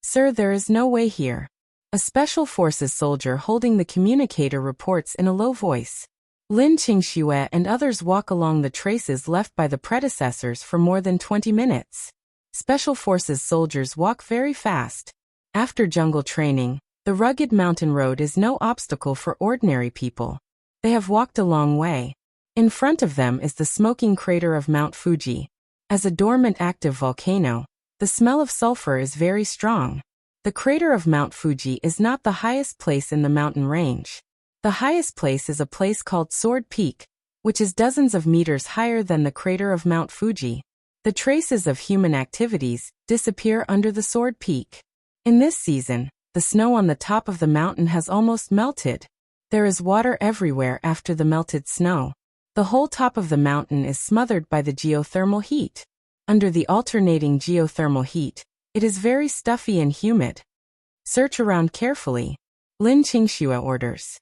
"Sir, there is no way here." A Special Forces soldier holding the communicator reports in a low voice. Lin Qingxue and others walk along the traces left by the predecessors for more than 20 minutes. Special Forces soldiers walk very fast. After jungle training, the rugged mountain road is no obstacle for ordinary people. They have walked a long way. In front of them is the smoking crater of Mount Fuji. As a dormant active volcano, the smell of sulfur is very strong. The crater of Mount Fuji is not the highest place in the mountain range. The highest place is a place called Sword Peak, which is dozens of meters higher than the crater of Mount Fuji. The traces of human activities disappear under the Sword Peak. In this season, the snow on the top of the mountain has almost melted. There is water everywhere after the melted snow. The whole top of the mountain is smothered by the geothermal heat. Under the alternating geothermal heat, it is very stuffy and humid. "Search around carefully," Lin Qingxue orders.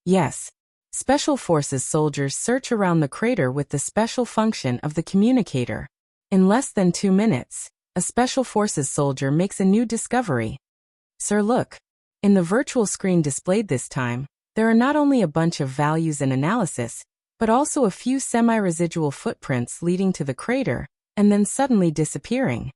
Yes. Special Forces soldiers search around the crater with the special function of the communicator. In less than 2 minutes, a Special Forces soldier makes a new discovery. "Sir, look." In the virtual screen displayed this time, there are not only a bunch of values and analysis, but also a few semi-residual footprints leading to the crater, and then suddenly disappearing.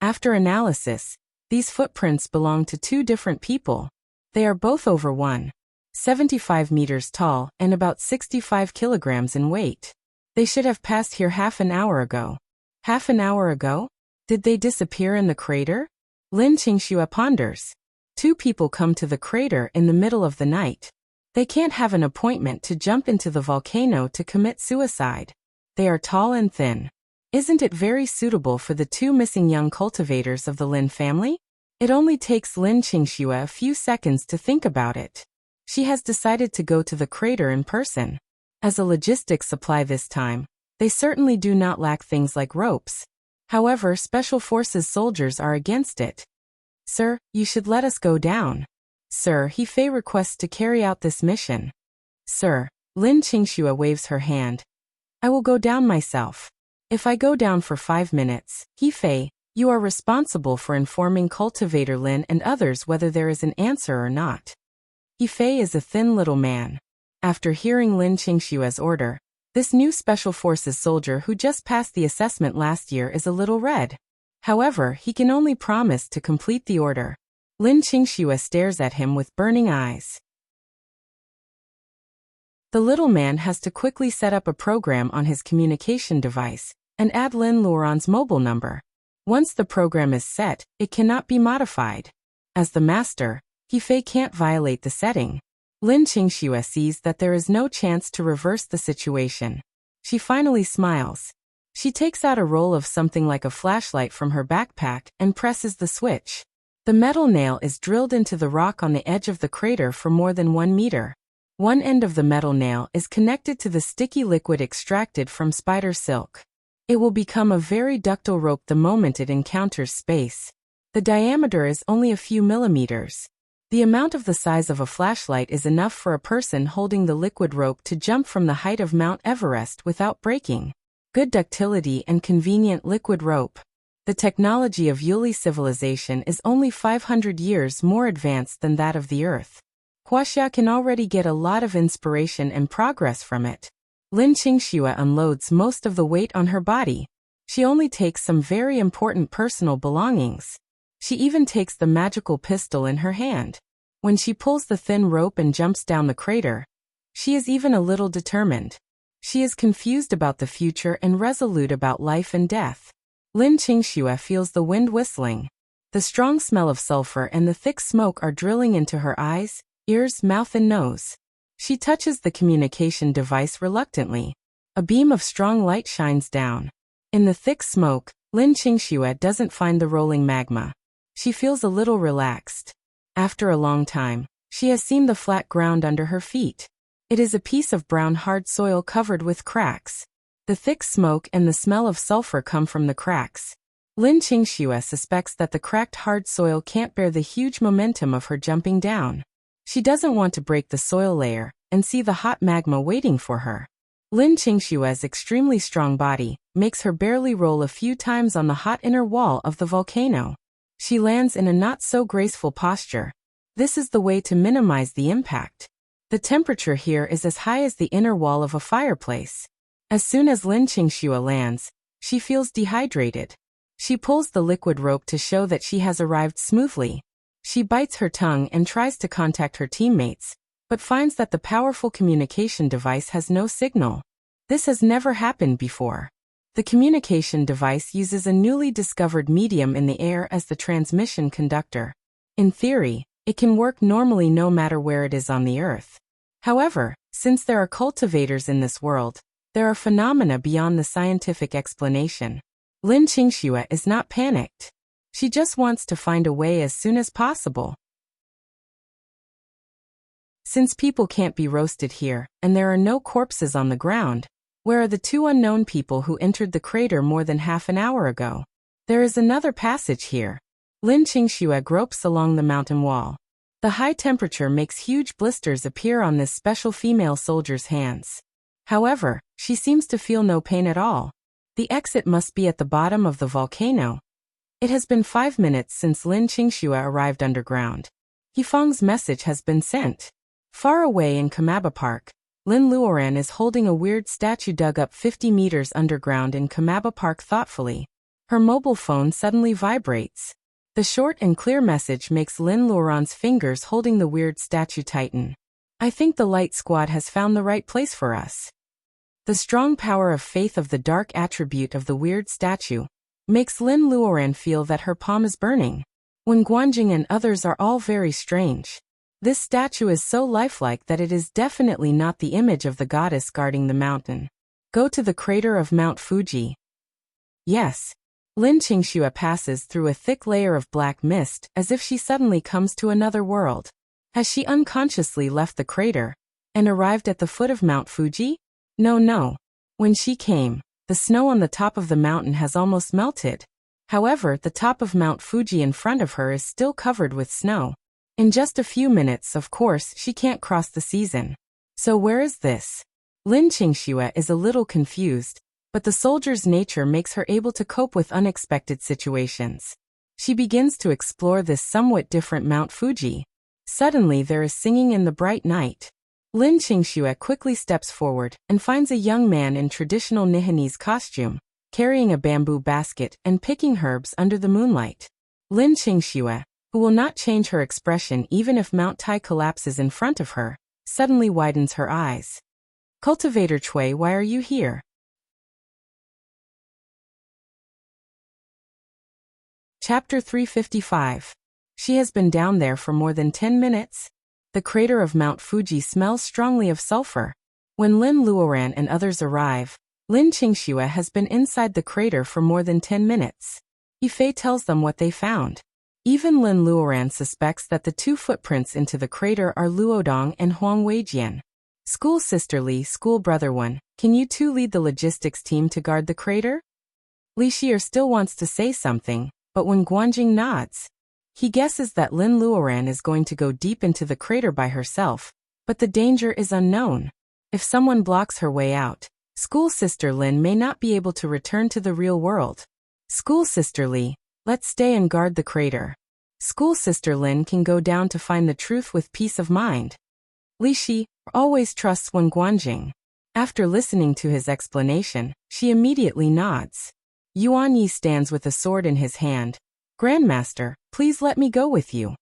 After analysis, these footprints belong to 2 different people. They are both over 1.75 meters tall and about 65 kilograms in weight. They should have passed here half an hour ago. Half an hour ago? Did they disappear in the crater? Lin Qingxue ponders. 2 people come to the crater in the middle of the night. They can't have an appointment to jump into the volcano to commit suicide. They are tall and thin. Isn't it very suitable for the 2 missing young cultivators of the Lin family? It only takes Lin Qingxue a few seconds to think about it. She has decided to go to the crater in person. As a logistics supply this time, they certainly do not lack things like ropes. However, Special Forces soldiers are against it. "Sir, you should let us go down." "Sir, He-Fei requests to carry out this mission." "Sir," Lin Qingxue waves her hand. "I will go down myself. If I go down for 5 minutes, He-Fei, you are responsible for informing Cultivator Lin and others whether there is an answer or not." He-Fei is a thin little man. After hearing Lin Qingxue's order, this new Special Forces soldier who just passed the assessment last year is a little red. However, he can only promise to complete the order. Lin Qingxue stares at him with burning eyes. The little man has to quickly set up a program on his communication device and add Lin Luoran's mobile number. Once the program is set, it cannot be modified. As the master, He-Fei can't violate the setting. Lin Qingxue sees that there is no chance to reverse the situation. She finally smiles. She takes out a roll of something like a flashlight from her backpack and presses the switch. The metal nail is drilled into the rock on the edge of the crater for more than 1 meter. One end of the metal nail is connected to the sticky liquid extracted from spider silk. It will become a very ductile rope the moment it encounters space. The diameter is only a few millimeters. The amount of the size of a flashlight is enough for a person holding the liquid rope to jump from the height of Mount Everest without breaking. Good ductility and convenient liquid rope. The technology of Yuli civilization is only 500 years more advanced than that of the Earth. Wuxia can already get a lot of inspiration and progress from it. Lin Qingxue unloads most of the weight on her body. She only takes some very important personal belongings. She even takes the magical pistol in her hand. When she pulls the thin rope and jumps down the crater, she is even a little determined. She is confused about the future and resolute about life and death. Lin Qingxue feels the wind whistling. The strong smell of sulfur and the thick smoke are drilling into her eyes, ears, mouth and nose. She touches the communication device reluctantly. A beam of strong light shines down. In the thick smoke, Lin Qingxue doesn't find the rolling magma. She feels a little relaxed. After a long time, she has seen the flat ground under her feet. It is a piece of brown hard soil covered with cracks. The thick smoke and the smell of sulfur come from the cracks. Lin Qingxue suspects that the cracked hard soil can't bear the huge momentum of her jumping down. She doesn't want to break the soil layer and see the hot magma waiting for her. Lin Qingxue's extremely strong body makes her barely roll a few times on the hot inner wall of the volcano. She lands in a not-so-graceful posture. This is the way to minimize the impact. The temperature here is as high as the inner wall of a fireplace. As soon as Lin Qingxue lands, she feels dehydrated. She pulls the liquid rope to show that she has arrived smoothly. She bites her tongue and tries to contact her teammates, but finds that the powerful communication device has no signal. This has never happened before. The communication device uses a newly discovered medium in the air as the transmission conductor. In theory, it can work normally no matter where it is on the Earth. However, since there are cultivators in this world, there are phenomena beyond the scientific explanation. Lin Qingxue is not panicked. She just wants to find a way as soon as possible. Since people can't be roasted here, and there are no corpses on the ground, where are the two unknown people who entered the crater more than half an hour ago? There is another passage here. Lin Qingxue gropes along the mountain wall. The high temperature makes huge blisters appear on this special female soldier's hands. However, she seems to feel no pain at all. The exit must be at the bottom of the volcano. It has been 5 minutes since Lin Qingxue arrived underground. Yifeng's message has been sent. Far away in Kamaba Park, Lin Luoran is holding a weird statue dug up 50 meters underground in Kamaba Park thoughtfully. Her mobile phone suddenly vibrates. The short and clear message makes Lin Luoran's fingers holding the weird statue tighten. I think the Light Squad has found the right place for us. The strong power of faith of the dark attribute of the weird statue makes Lin Luoran feel that her palm is burning. When Guanjing and others are all very strange. This statue is so lifelike that it is definitely not the image of the goddess guarding the mountain. Go to the crater of Mount Fuji. Yes. Lin Qingxue passes through a thick layer of black mist as if she suddenly comes to another world. Has she unconsciously left the crater and arrived at the foot of Mount Fuji? No. When she came, the snow on the top of the mountain has almost melted. However, the top of Mount Fuji in front of her is still covered with snow. In just a few minutes, of course, she can't cross the season. So where is this? Lin Qingxue is a little confused, but the soldier's nature makes her able to cope with unexpected situations. She begins to explore this somewhat different Mount Fuji. Suddenly there is singing in the bright night. Lin Qingxue quickly steps forward and finds a young man in traditional Nihanese costume, carrying a bamboo basket and picking herbs under the moonlight. Lin Qingxue, who will not change her expression even if Mount Tai collapses in front of her, suddenly widens her eyes. Cultivator Cui, why are you here? Chapter 355. She has been down there for more than 10 minutes. The crater of Mount Fuji smells strongly of sulfur. When Lin Luoran and others arrive, Lin Qingxue has been inside the crater for more than 10 minutes. Yifei tells them what they found. Even Lin Luoran suspects that the two footprints into the crater are Luodong and Huang Weijian. School sister Li, school brother Wen, can you two lead the logistics team to guard the crater? Li Xier still wants to say something, but when Guanjing nods, he guesses that Lin Luoran is going to go deep into the crater by herself, but the danger is unknown. If someone blocks her way out, school sister Lin may not be able to return to the real world. School Sister Li, let's stay and guard the crater. School Sister Lin can go down to find the truth with peace of mind. Li Shi always trusts Wen Guanjing. After listening to his explanation, she immediately nods. Yuan Yi stands with a sword in his hand. Grandmaster, please let me go with you.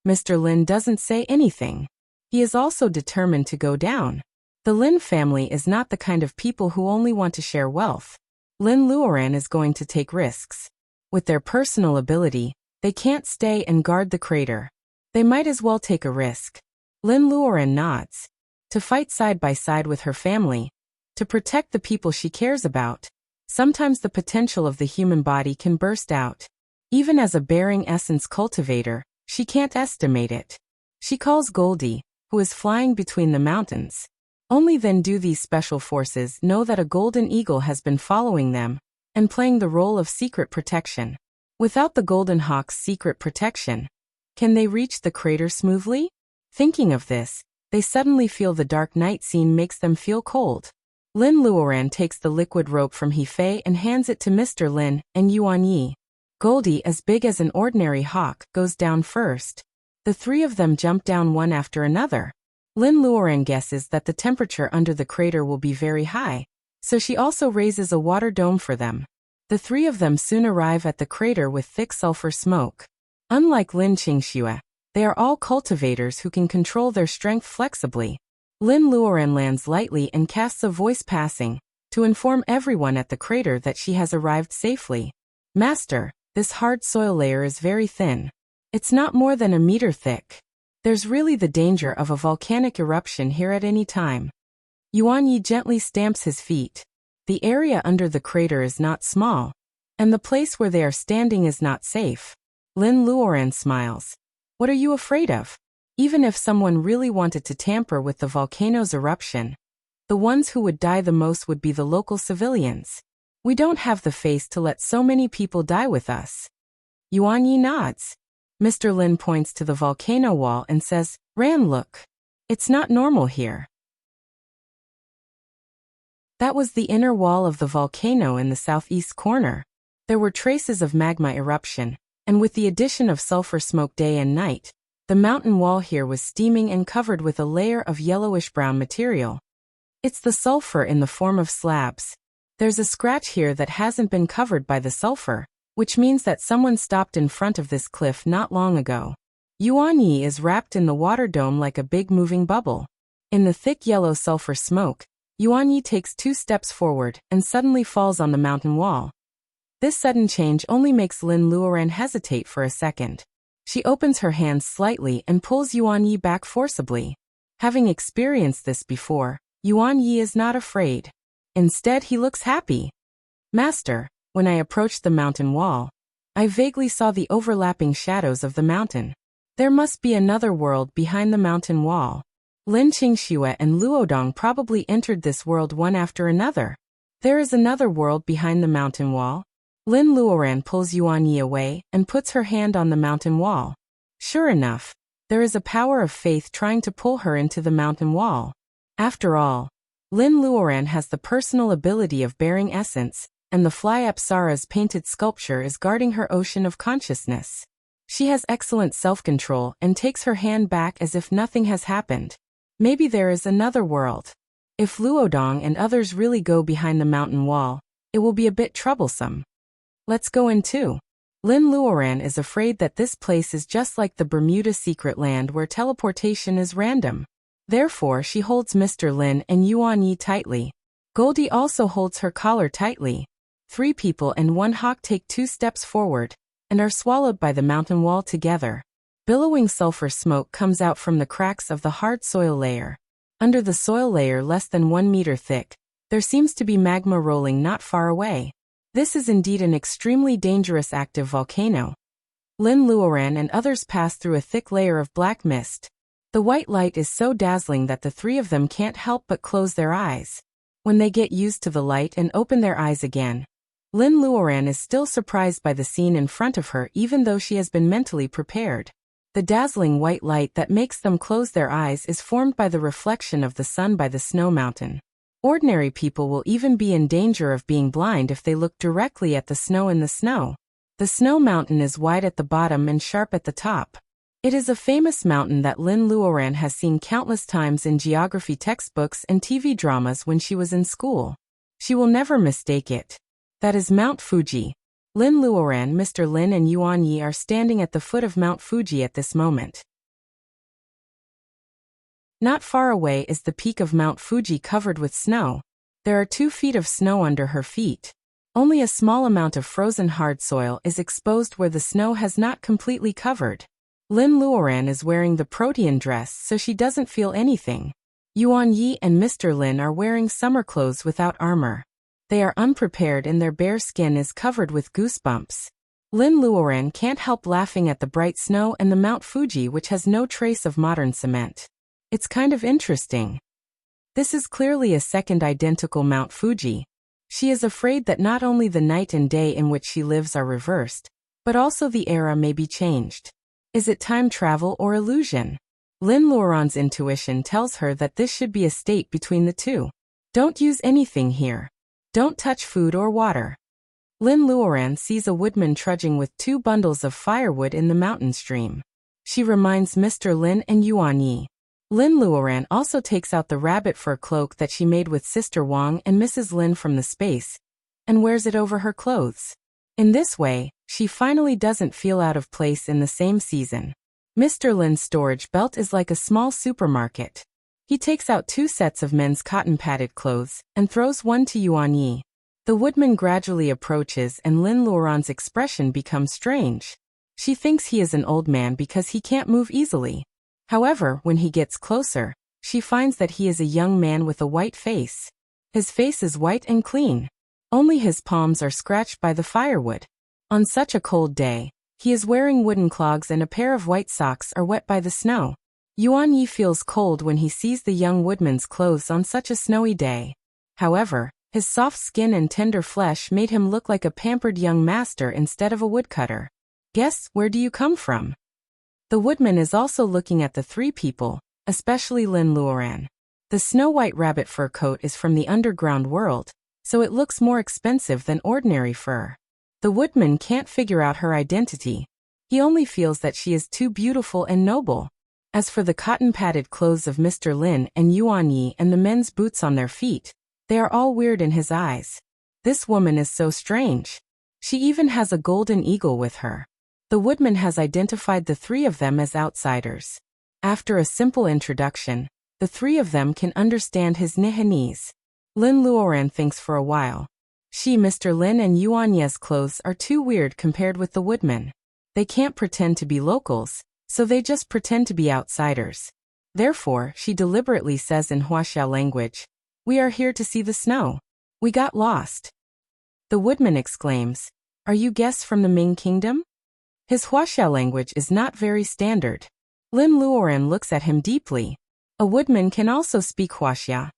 Mr. Lin doesn't say anything. He is also determined to go down. The Lin family is not the kind of people who only want to share wealth. Lin Luoran is going to take risks. With their personal ability, they can't stay and guard the crater. They might as well take a risk. Lin Luoran nods. To fight side by side with her family. To protect the people she cares about. Sometimes the potential of the human body can burst out. Even as a bearing essence cultivator, she can't estimate it. She calls Goldie, who is flying between the mountains. Only then do these special forces know that a golden eagle has been following them, and playing the role of secret protection. Without the Golden Hawk's secret protection, can they reach the crater smoothly? Thinking of this, they suddenly feel the dark night scene makes them feel cold. Lin Luoran takes the liquid rope from He Fei and hands it to Mr. Lin and Yuan Yi. Goldie, as big as an ordinary hawk, goes down first. The three of them jump down one after another. Lin Luoran guesses that the temperature under the crater will be very high, so she also raises a water dome for them. The three of them soon arrive at the crater with thick sulfur smoke. Unlike Lin Qingxue, they are all cultivators who can control their strength flexibly. Lin Luoran lands lightly and casts a voice passing, to inform everyone at the crater that she has arrived safely. Master, this hard soil layer is very thin. It's not more than a meter thick. There's really the danger of a volcanic eruption here at any time. Yuan Yi gently stamps his feet. The area under the crater is not small, and the place where they are standing is not safe. Lin Luoran smiles. What are you afraid of? Even if someone really wanted to tamper with the volcano's eruption, the ones who would die the most would be the local civilians. We don't have the face to let so many people die with us. Yuan Yi nods. Mr. Lin points to the volcano wall and says, Ran, look. It's not normal here. That was the inner wall of the volcano in the southeast corner. There were traces of magma eruption, and with the addition of sulfur smoke day and night, the mountain wall here was steaming and covered with a layer of yellowish-brown material. It's the sulfur in the form of slabs. There's a scratch here that hasn't been covered by the sulfur, which means that someone stopped in front of this cliff not long ago. Yuan Yi is wrapped in the water dome like a big moving bubble. In the thick yellow sulfur smoke, Yuan Yi takes 2 steps forward and suddenly falls on the mountain wall. This sudden change only makes Lin Luoran hesitate for a second. She opens her hands slightly and pulls Yuan Yi back forcibly. Having experienced this before, Yuan Yi is not afraid. Instead, he looks happy. Master, when I approached the mountain wall, I vaguely saw the overlapping shadows of the mountain. There must be another world behind the mountain wall. Lin Qingxue and Luodong probably entered this world one after another. There is another world behind the mountain wall. Lin Luoran pulls Yuan Yi away and puts her hand on the mountain wall. Sure enough, there is a power of faith trying to pull her into the mountain wall. After all, Lin Luoran has the personal ability of bearing essence, and the fly Apsara's painted sculpture is guarding her ocean of consciousness. She has excellent self-control and takes her hand back as if nothing has happened. Maybe there is another world. If Luodong and others really go behind the mountain wall, it will be a bit troublesome. Let's go in too. Lin Luoran is afraid that this place is just like the Bermuda secret land where teleportation is random. Therefore, she holds Mr. Lin and Yuan Yi tightly. Goldie also holds her collar tightly. 3 people and 1 hawk take 2 steps forward, and are swallowed by the mountain wall together. Billowing sulfur smoke comes out from the cracks of the hard soil layer. Under the soil layer less than 1 meter thick, there seems to be magma rolling not far away. This is indeed an extremely dangerous active volcano. Lin Luoran and others pass through a thick layer of black mist. The white light is so dazzling that the 3 of them can't help but close their eyes. When they get used to the light and open their eyes again, Lin Luoran is still surprised by the scene in front of her even though she has been mentally prepared. The dazzling white light that makes them close their eyes is formed by the reflection of the sun by the snow mountain. Ordinary people will even be in danger of being blind if they look directly at the snow in the snow. The snow mountain is wide at the bottom and sharp at the top. It is a famous mountain that Lin Luoran has seen countless times in geography textbooks and TV dramas when she was in school. She will never mistake it. That is Mount Fuji. Lin Luoran, Mr. Lin and Yuan Yi are standing at the foot of Mount Fuji at this moment. Not far away is the peak of Mount Fuji covered with snow. There are 2 feet of snow under her feet. Only a small amount of frozen hard soil is exposed where the snow has not completely covered. Lin Luoran is wearing the protean dress so she doesn't feel anything. Yuan Yi and Mr. Lin are wearing summer clothes without armor. They are unprepared and their bare skin is covered with goosebumps. Lin Luoran can't help laughing at the bright snow and the Mount Fuji which has no trace of modern cement. It's kind of interesting. This is clearly a second identical Mount Fuji. She is afraid that not only the night and day in which she lives are reversed, but also the era may be changed. Is it time travel or illusion? Lin Luoran's intuition tells her that this should be a state between the two. Don't use anything here. Don't touch food or water. Lin Luoran sees a woodman trudging with 2 bundles of firewood in the mountain stream. She reminds Mr. Lin and Yuan Yi. Lin Luoran also takes out the rabbit fur cloak that she made with Sister Wang and Mrs. Lin from the space, and wears it over her clothes. In this way, she finally doesn't feel out of place in the same season. Mr. Lin's storage belt is like a small supermarket. He takes out 2 sets of men's cotton-padded clothes and throws one to Yuan Yi. The woodman gradually approaches and Lin Luoran's expression becomes strange. She thinks he is an old man because he can't move easily. However, when he gets closer, she finds that he is a young man with a white face. His face is white and clean. Only his palms are scratched by the firewood. On such a cold day, he is wearing wooden clogs and a pair of white socks are wet by the snow. Yuan Yi feels cold when he sees the young woodman's clothes on such a snowy day. However, his soft skin and tender flesh made him look like a pampered young master instead of a woodcutter. Guess, where do you come from? The woodman is also looking at the 3 people, especially Lin Luoran. The snow-white rabbit fur coat is from the underground world, so it looks more expensive than ordinary fur. The woodman can't figure out her identity. He only feels that she is too beautiful and noble. As for the cotton-padded clothes of Mr. Lin and Yuan Yi and the men's boots on their feet, they are all weird in his eyes. This woman is so strange. She even has a golden eagle with her. The woodman has identified the 3 of them as outsiders. After a simple introduction, the 3 of them can understand his Nihanese. Lin Luoran thinks for a while. She, Mr. Lin and Yuan Yi's clothes are too weird compared with the woodman. They can't pretend to be locals, so they just pretend to be outsiders. Therefore, she deliberately says in Wuxia language, "We are here to see the snow. We got lost." The woodman exclaims, "Are you guests from the Ming Kingdom?" His Wuxia language is not very standard. Lin Luoran looks at him deeply. A woodman can also speak Wuxia.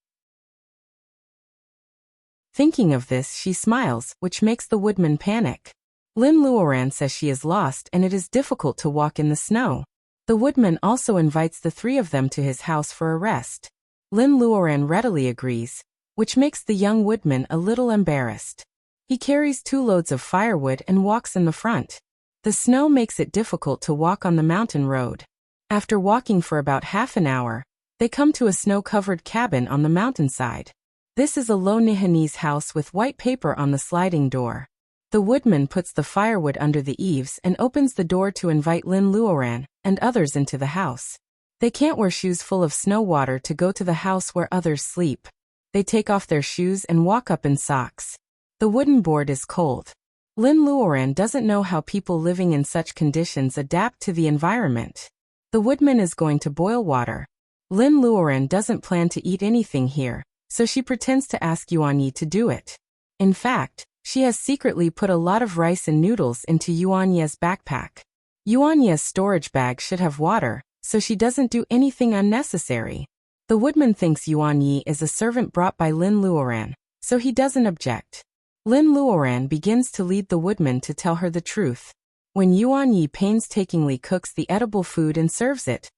Thinking of this, she smiles, which makes the woodman panic. Lin Luoran says she is lost and it is difficult to walk in the snow. The woodman also invites the 3 of them to his house for a rest. Lin Luoran readily agrees, which makes the young woodman a little embarrassed. He carries 2 loads of firewood and walks in the front. The snow makes it difficult to walk on the mountain road. After walking for about half an hour, they come to a snow-covered cabin on the mountainside. This is a low Nihanese house with white paper on the sliding door. The woodman puts the firewood under the eaves and opens the door to invite Lin Luoran and others into the house. They can't wear shoes full of snow water to go to the house where others sleep. They take off their shoes and walk up in socks. The wooden board is cold. Lin Luoran doesn't know how people living in such conditions adapt to the environment. The woodman is going to boil water. Lin Luoran doesn't plan to eat anything here, so she pretends to ask Yuan Yi to do it. In fact, she has secretly put a lot of rice and noodles into Yuan Yi's backpack. Yuan Yi's storage bag should have water, so she doesn't do anything unnecessary. The woodman thinks Yuan Yi is a servant brought by Lin Luoran, so he doesn't object. Lin Luoran begins to lead the woodman to tell her the truth. When Yuan Yi painstakingly cooks the edible food and serves it,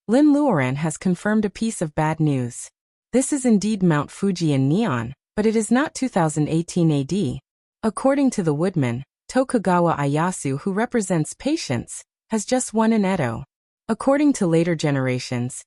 Lin Luoran has confirmed a piece of bad news. This is indeed Mount Fuji in neon, but it is not 2018 AD. According to the woodman, Tokugawa Ieyasu, who represents patience, has just won in Edo. According to later generations,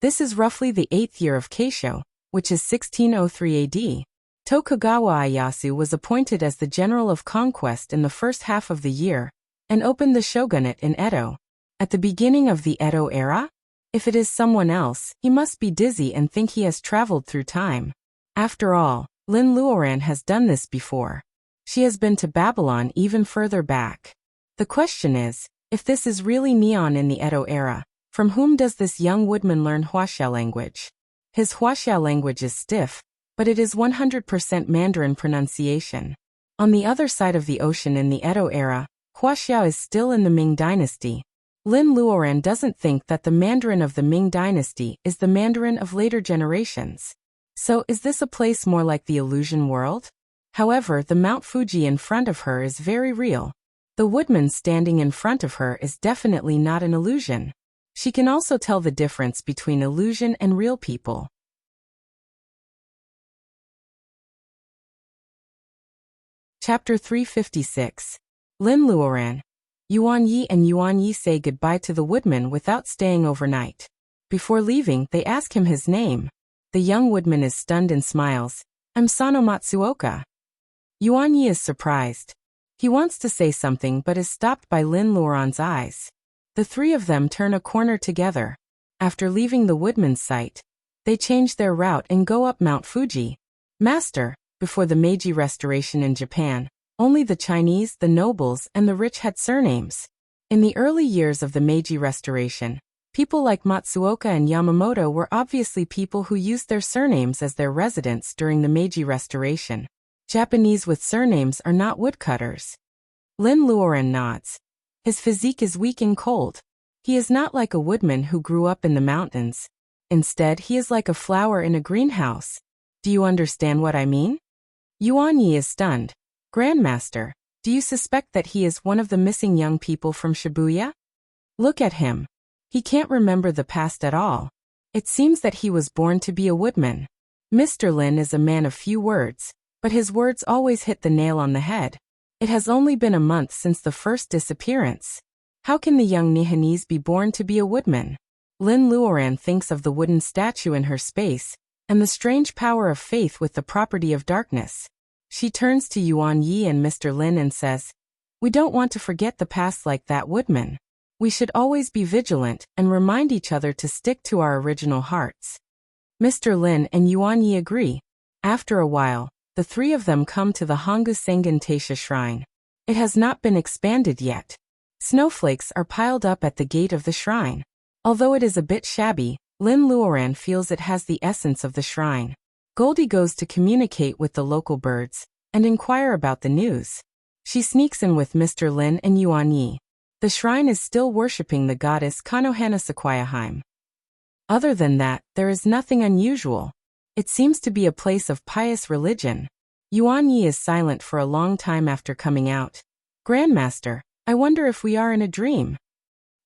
this is roughly the 8th year of Keisho, which is 1603 AD. Tokugawa Ieyasu was appointed as the general of conquest in the first half of the year, and opened the shogunate in Edo. At the beginning of the Edo era? If it is someone else, he must be dizzy and think he has traveled through time. After all, Lin Luoran has done this before. She has been to Babylon even further back. The question is, if this is really neon in the Edo era, from whom does this young woodman learn Wuxia language? His Wuxia language is stiff, but it is 100% Mandarin pronunciation. On the other side of the ocean in the Edo era, Wuxia is still in the Ming dynasty. Lin Luoran doesn't think that the Mandarin of the Ming dynasty is the Mandarin of later generations. So is this a place more like the illusion world? However, the Mount Fuji in front of her is very real. The woodman standing in front of her is definitely not an illusion. She can also tell the difference between illusion and real people. Chapter 356. Lin Luoran. Yuan Yi and Yuan Yi say goodbye to the woodman without staying overnight. Before leaving, they ask him his name. The young woodman is stunned and smiles. I'm Sano Matsuoka. Yuan Yi is surprised. He wants to say something but is stopped by Lin Luoran's eyes. The three of them turn a corner together. After leaving the woodman's sight, they change their route and go up Mount Fuji. Master, before the Meiji Restoration in Japan, only the Chinese, the nobles, and the rich had surnames. In the early years of the Meiji Restoration, people like Matsuoka and Yamamoto were obviously people who used their surnames as their residence during the Meiji Restoration. Japanese with surnames are not woodcutters. Lin Luoran nods. His physique is weak and cold. He is not like a woodman who grew up in the mountains. Instead, he is like a flower in a greenhouse. Do you understand what I mean? Yuan Yi is stunned. Grandmaster, do you suspect that he is one of the missing young people from Shibuya? Look at him. He can't remember the past at all. It seems that he was born to be a woodman. Mr. Lin is a man of few words, but his words always hit the nail on the head. It has only been a month since the first disappearance. How can the young Nihonese be born to be a woodman? Lin Luoran thinks of the wooden statue in her space, and the strange power of faith with the property of darkness. She turns to Yuan Yi and Mr. Lin and says, "We don't want to forget the past like that woodman. We should always be vigilant and remind each other to stick to our original hearts." Mr. Lin and Yuan Yi agree. After a while, the three of them come to the Hongu Sengen Taisha shrine. It has not been expanded yet. Snowflakes are piled up at the gate of the shrine. Although it is a bit shabby, Lin Luoran feels it has the essence of the shrine. Goldie goes to communicate with the local birds and inquire about the news. She sneaks in with Mr. Lin and Yuan Yi. The shrine is still worshipping the goddess Konohana Sequoiaheim. Other than that, there is nothing unusual. It seems to be a place of pious religion. Yuan Yi is silent for a long time after coming out. Grandmaster, I wonder if we are in a dream.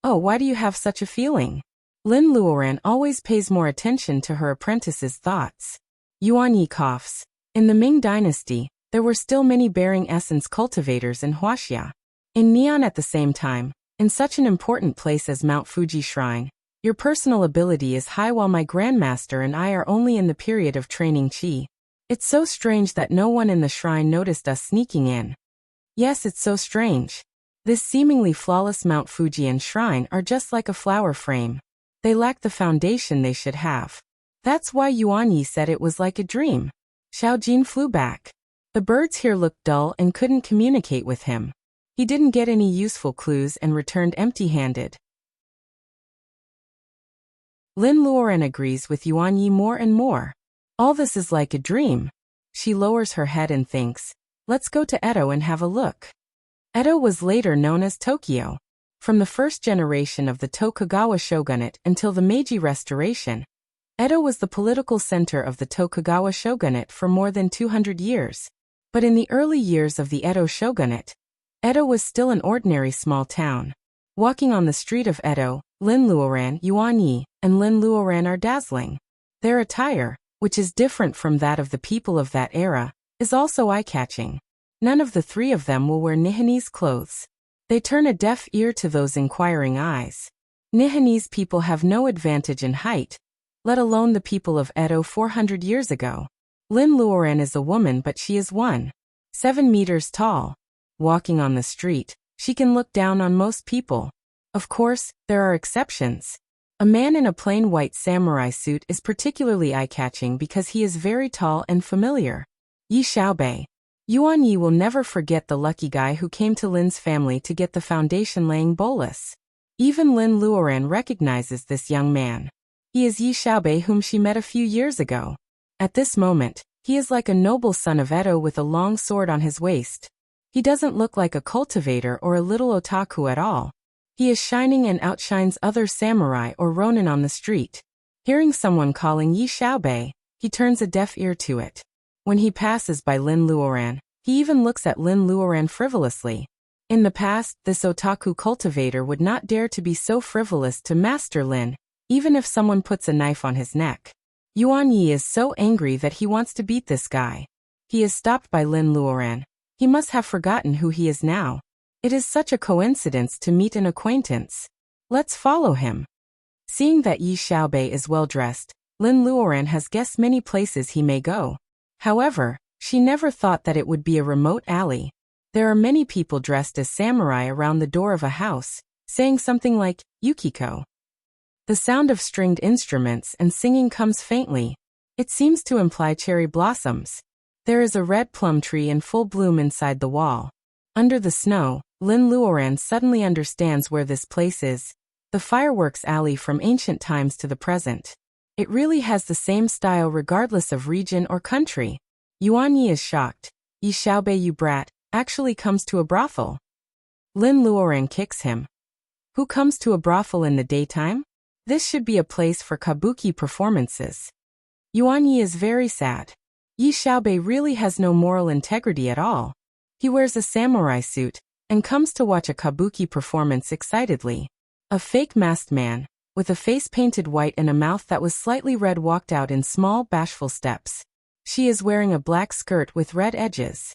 Oh, why do you have such a feeling? Lin Luoran always pays more attention to her apprentice's thoughts. Yuan Yi coughs. In the Ming dynasty, there were still many bearing essence cultivators in Wuxia. In neon at the same time, in such an important place as Mount Fuji Shrine, your personal ability is high while my grandmaster and I are only in the period of training qi. It's so strange that no one in the shrine noticed us sneaking in. Yes, it's so strange. This seemingly flawless Mount Fujian shrine are just like a flower frame. They lack the foundation they should have. That's why Yuan Yi said it was like a dream. Xiao Jin flew back. The birds here looked dull and couldn't communicate with him. He didn't get any useful clues and returned empty-handed. Lin Luoran agrees with Yuan Yi more and more. All this is like a dream. She lowers her head and thinks, let's go to Edo and have a look. Edo was later known as Tokyo. From the first generation of the Tokugawa shogunate until the Meiji Restoration, Edo was the political center of the Tokugawa shogunate for more than 200 years. But in the early years of the Edo shogunate, Edo was still an ordinary small town. Walking on the street of Edo, Lin Luoran, Yuan Yi, and Lin Luoran are dazzling. Their attire, which is different from that of the people of that era, is also eye-catching. None of the three of them will wear Nihanese clothes. They turn a deaf ear to those inquiring eyes. Nihanese people have no advantage in height, let alone the people of Edo 400 years ago. Lin Luoran is a woman, but she is 1.7 meters tall. Walking on the street, she can look down on most people. Of course, there are exceptions. A man in a plain white samurai suit is particularly eye-catching because he is very tall and familiar. Yi Xiaobei. Yuan Yi will never forget the lucky guy who came to Lin's family to get the foundation-laying bolus. Even Lin Luoran recognizes this young man. He is Yi Xiaobei, whom she met a few years ago. At this moment, he is like a noble son of Edo with a long sword on his waist. He doesn't look like a cultivator or a little otaku at all. He is shining and outshines other samurai or ronin on the street. Hearing someone calling Yi Xiaobei, he turns a deaf ear to it. When he passes by Lin Luoran, he even looks at Lin Luoran frivolously. In the past, this otaku cultivator would not dare to be so frivolous to Master Lin, even if someone puts a knife on his neck. Yuan Yi is so angry that he wants to beat this guy. He is stopped by Lin Luoran. He must have forgotten who he is now. It is such a coincidence to meet an acquaintance. Let's follow him. Seeing that Yi Xiaobei is well-dressed, Lin Luoran has guessed many places he may go. However, she never thought that it would be a remote alley. There are many people dressed as samurai around the door of a house, saying something like, Yukiko. The sound of stringed instruments and singing comes faintly. It seems to imply cherry blossoms. There is a red plum tree in full bloom inside the wall. Under the snow, Lin Luoran suddenly understands where this place is, the fireworks alley from ancient times to the present. It really has the same style regardless of region or country. Yuan Yi is shocked. Yi Xiaobei, you brat, actually comes to a brothel. Lin Luoran kicks him. Who comes to a brothel in the daytime? This should be a place for kabuki performances. Yuan Yi is very sad. Yi Xiaobei really has no moral integrity at all. He wears a samurai suit and comes to watch a kabuki performance excitedly. A fake masked man, with a face painted white and a mouth that was slightly red, walked out in small, bashful steps. She is wearing a black skirt with red edges.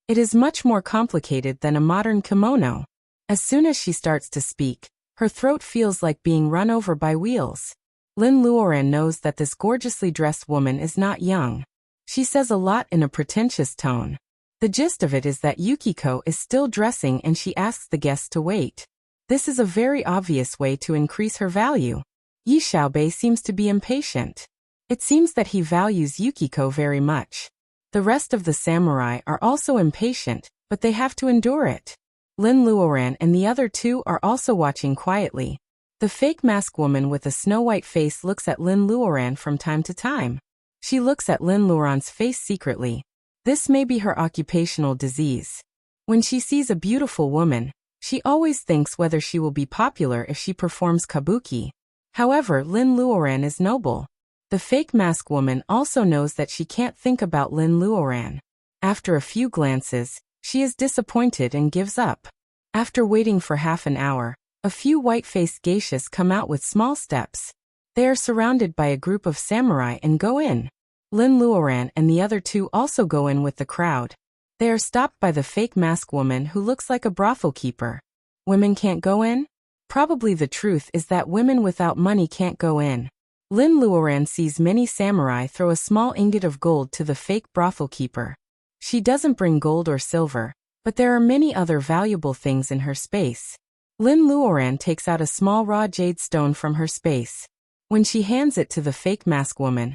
It is much more complicated than a modern kimono. As soon as she starts to speak, her throat feels like being run over by wheels. Lin Luoran knows that this gorgeously dressed woman is not young. She says a lot in a pretentious tone. The gist of it is that Yukiko is still dressing and she asks the guests to wait. This is a very obvious way to increase her value. Yi Xiaobei seems to be impatient. It seems that he values Yukiko very much. The rest of the samurai are also impatient, but they have to endure it. Lin Luoran and the other two are also watching quietly. The fake mask woman with a snow-white face looks at Lin Luoran from time to time. She looks at Lin Luoran's face secretly. This may be her occupational disease. When she sees a beautiful woman, she always thinks whether she will be popular if she performs kabuki. However, Lin Luoran is noble. The fake mask woman also knows that she can't think about Lin Luoran. After a few glances, she is disappointed and gives up. After waiting for half an hour, a few white-faced geishas come out with small steps. They are surrounded by a group of samurai and go in. Lin Luoran and the other two also go in with the crowd. They are stopped by the fake mask woman who looks like a brothel keeper. Women can't go in? Probably the truth is that women without money can't go in. Lin Luoran sees many samurai throw a small ingot of gold to the fake brothel keeper. She doesn't bring gold or silver, but there are many other valuable things in her space. Lin Luoran takes out a small raw jade stone from her space. When she hands it to the fake mask woman,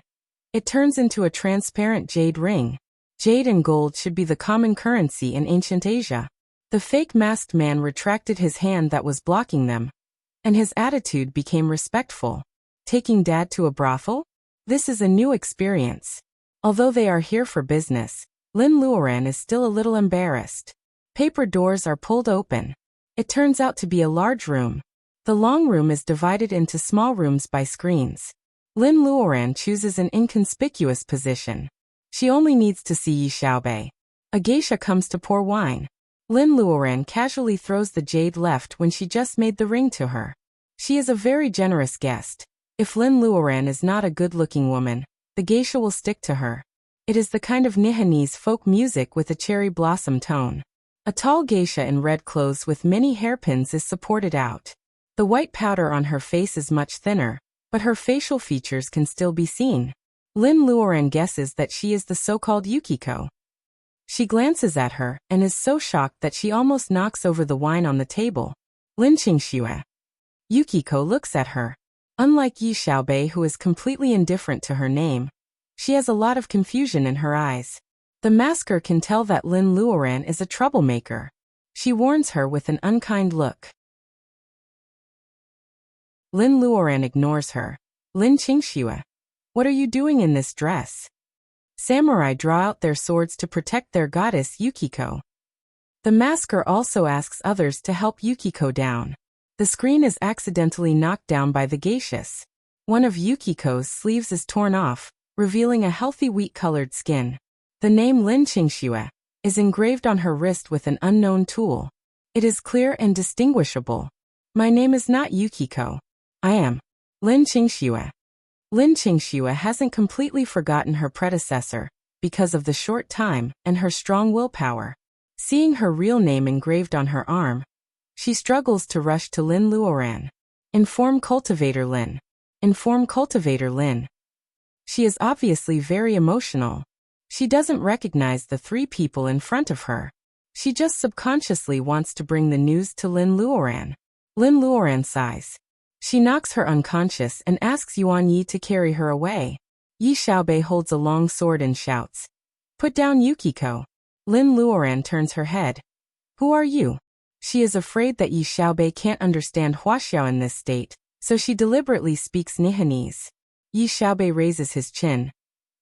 it turns into a transparent jade ring. Jade and gold should be the common currency in ancient Asia. The fake masked man retracted his hand that was blocking them, and his attitude became respectful. Taking dad to a brothel? This is a new experience. Although they are here for business, Lin Luoran is still a little embarrassed. Paper doors are pulled open. It turns out to be a large room. The long room is divided into small rooms by screens. Lin Luoran chooses an inconspicuous position. She only needs to see Yi Xiaobei. A geisha comes to pour wine. Lin Luoran casually throws the jade left when she just made the ring to her. She is a very generous guest. If Lin Luoran is not a good-looking woman, the geisha will stick to her. It is the kind of Nihanese folk music with a cherry blossom tone. A tall geisha in red clothes with many hairpins is supported out. The white powder on her face is much thinner, but her facial features can still be seen. Lin Luoran guesses that she is the so-called Yukiko. She glances at her and is so shocked that she almost knocks over the wine on the table. Lin Qingxue. Yukiko looks at her. Unlike Yi Xiaobei, who is completely indifferent to her name, she has a lot of confusion in her eyes. The masker can tell that Lin Luoran is a troublemaker. She warns her with an unkind look. Lin Luoran ignores her. Lin Qingxue. What are you doing in this dress? Samurai draw out their swords to protect their goddess Yukiko. The masker also asks others to help Yukiko down. The screen is accidentally knocked down by the geishas. One of Yukiko's sleeves is torn off, revealing a healthy wheat-colored skin. The name Lin Qingxue is engraved on her wrist with an unknown tool. It is clear and distinguishable. My name is not Yukiko. I am Lin Qingxue. Lin Qingxue hasn't completely forgotten her predecessor because of the short time and her strong willpower. Seeing her real name engraved on her arm, she struggles to rush to Lin Luoran. Inform Cultivator Lin. Inform Cultivator Lin. She is obviously very emotional. She doesn't recognize the three people in front of her. She just subconsciously wants to bring the news to Lin Luoran. Lin Luoran sighs. She knocks her unconscious and asks Yuan Yi to carry her away. Yi Xiaobei holds a long sword and shouts, "Put down Yukiko." Lin Luoran turns her head. "Who are you?" She is afraid that Yi Xiaobei can't understand Huaxiao in this state, so she deliberately speaks Nihanese. Yi Xiaobei raises his chin.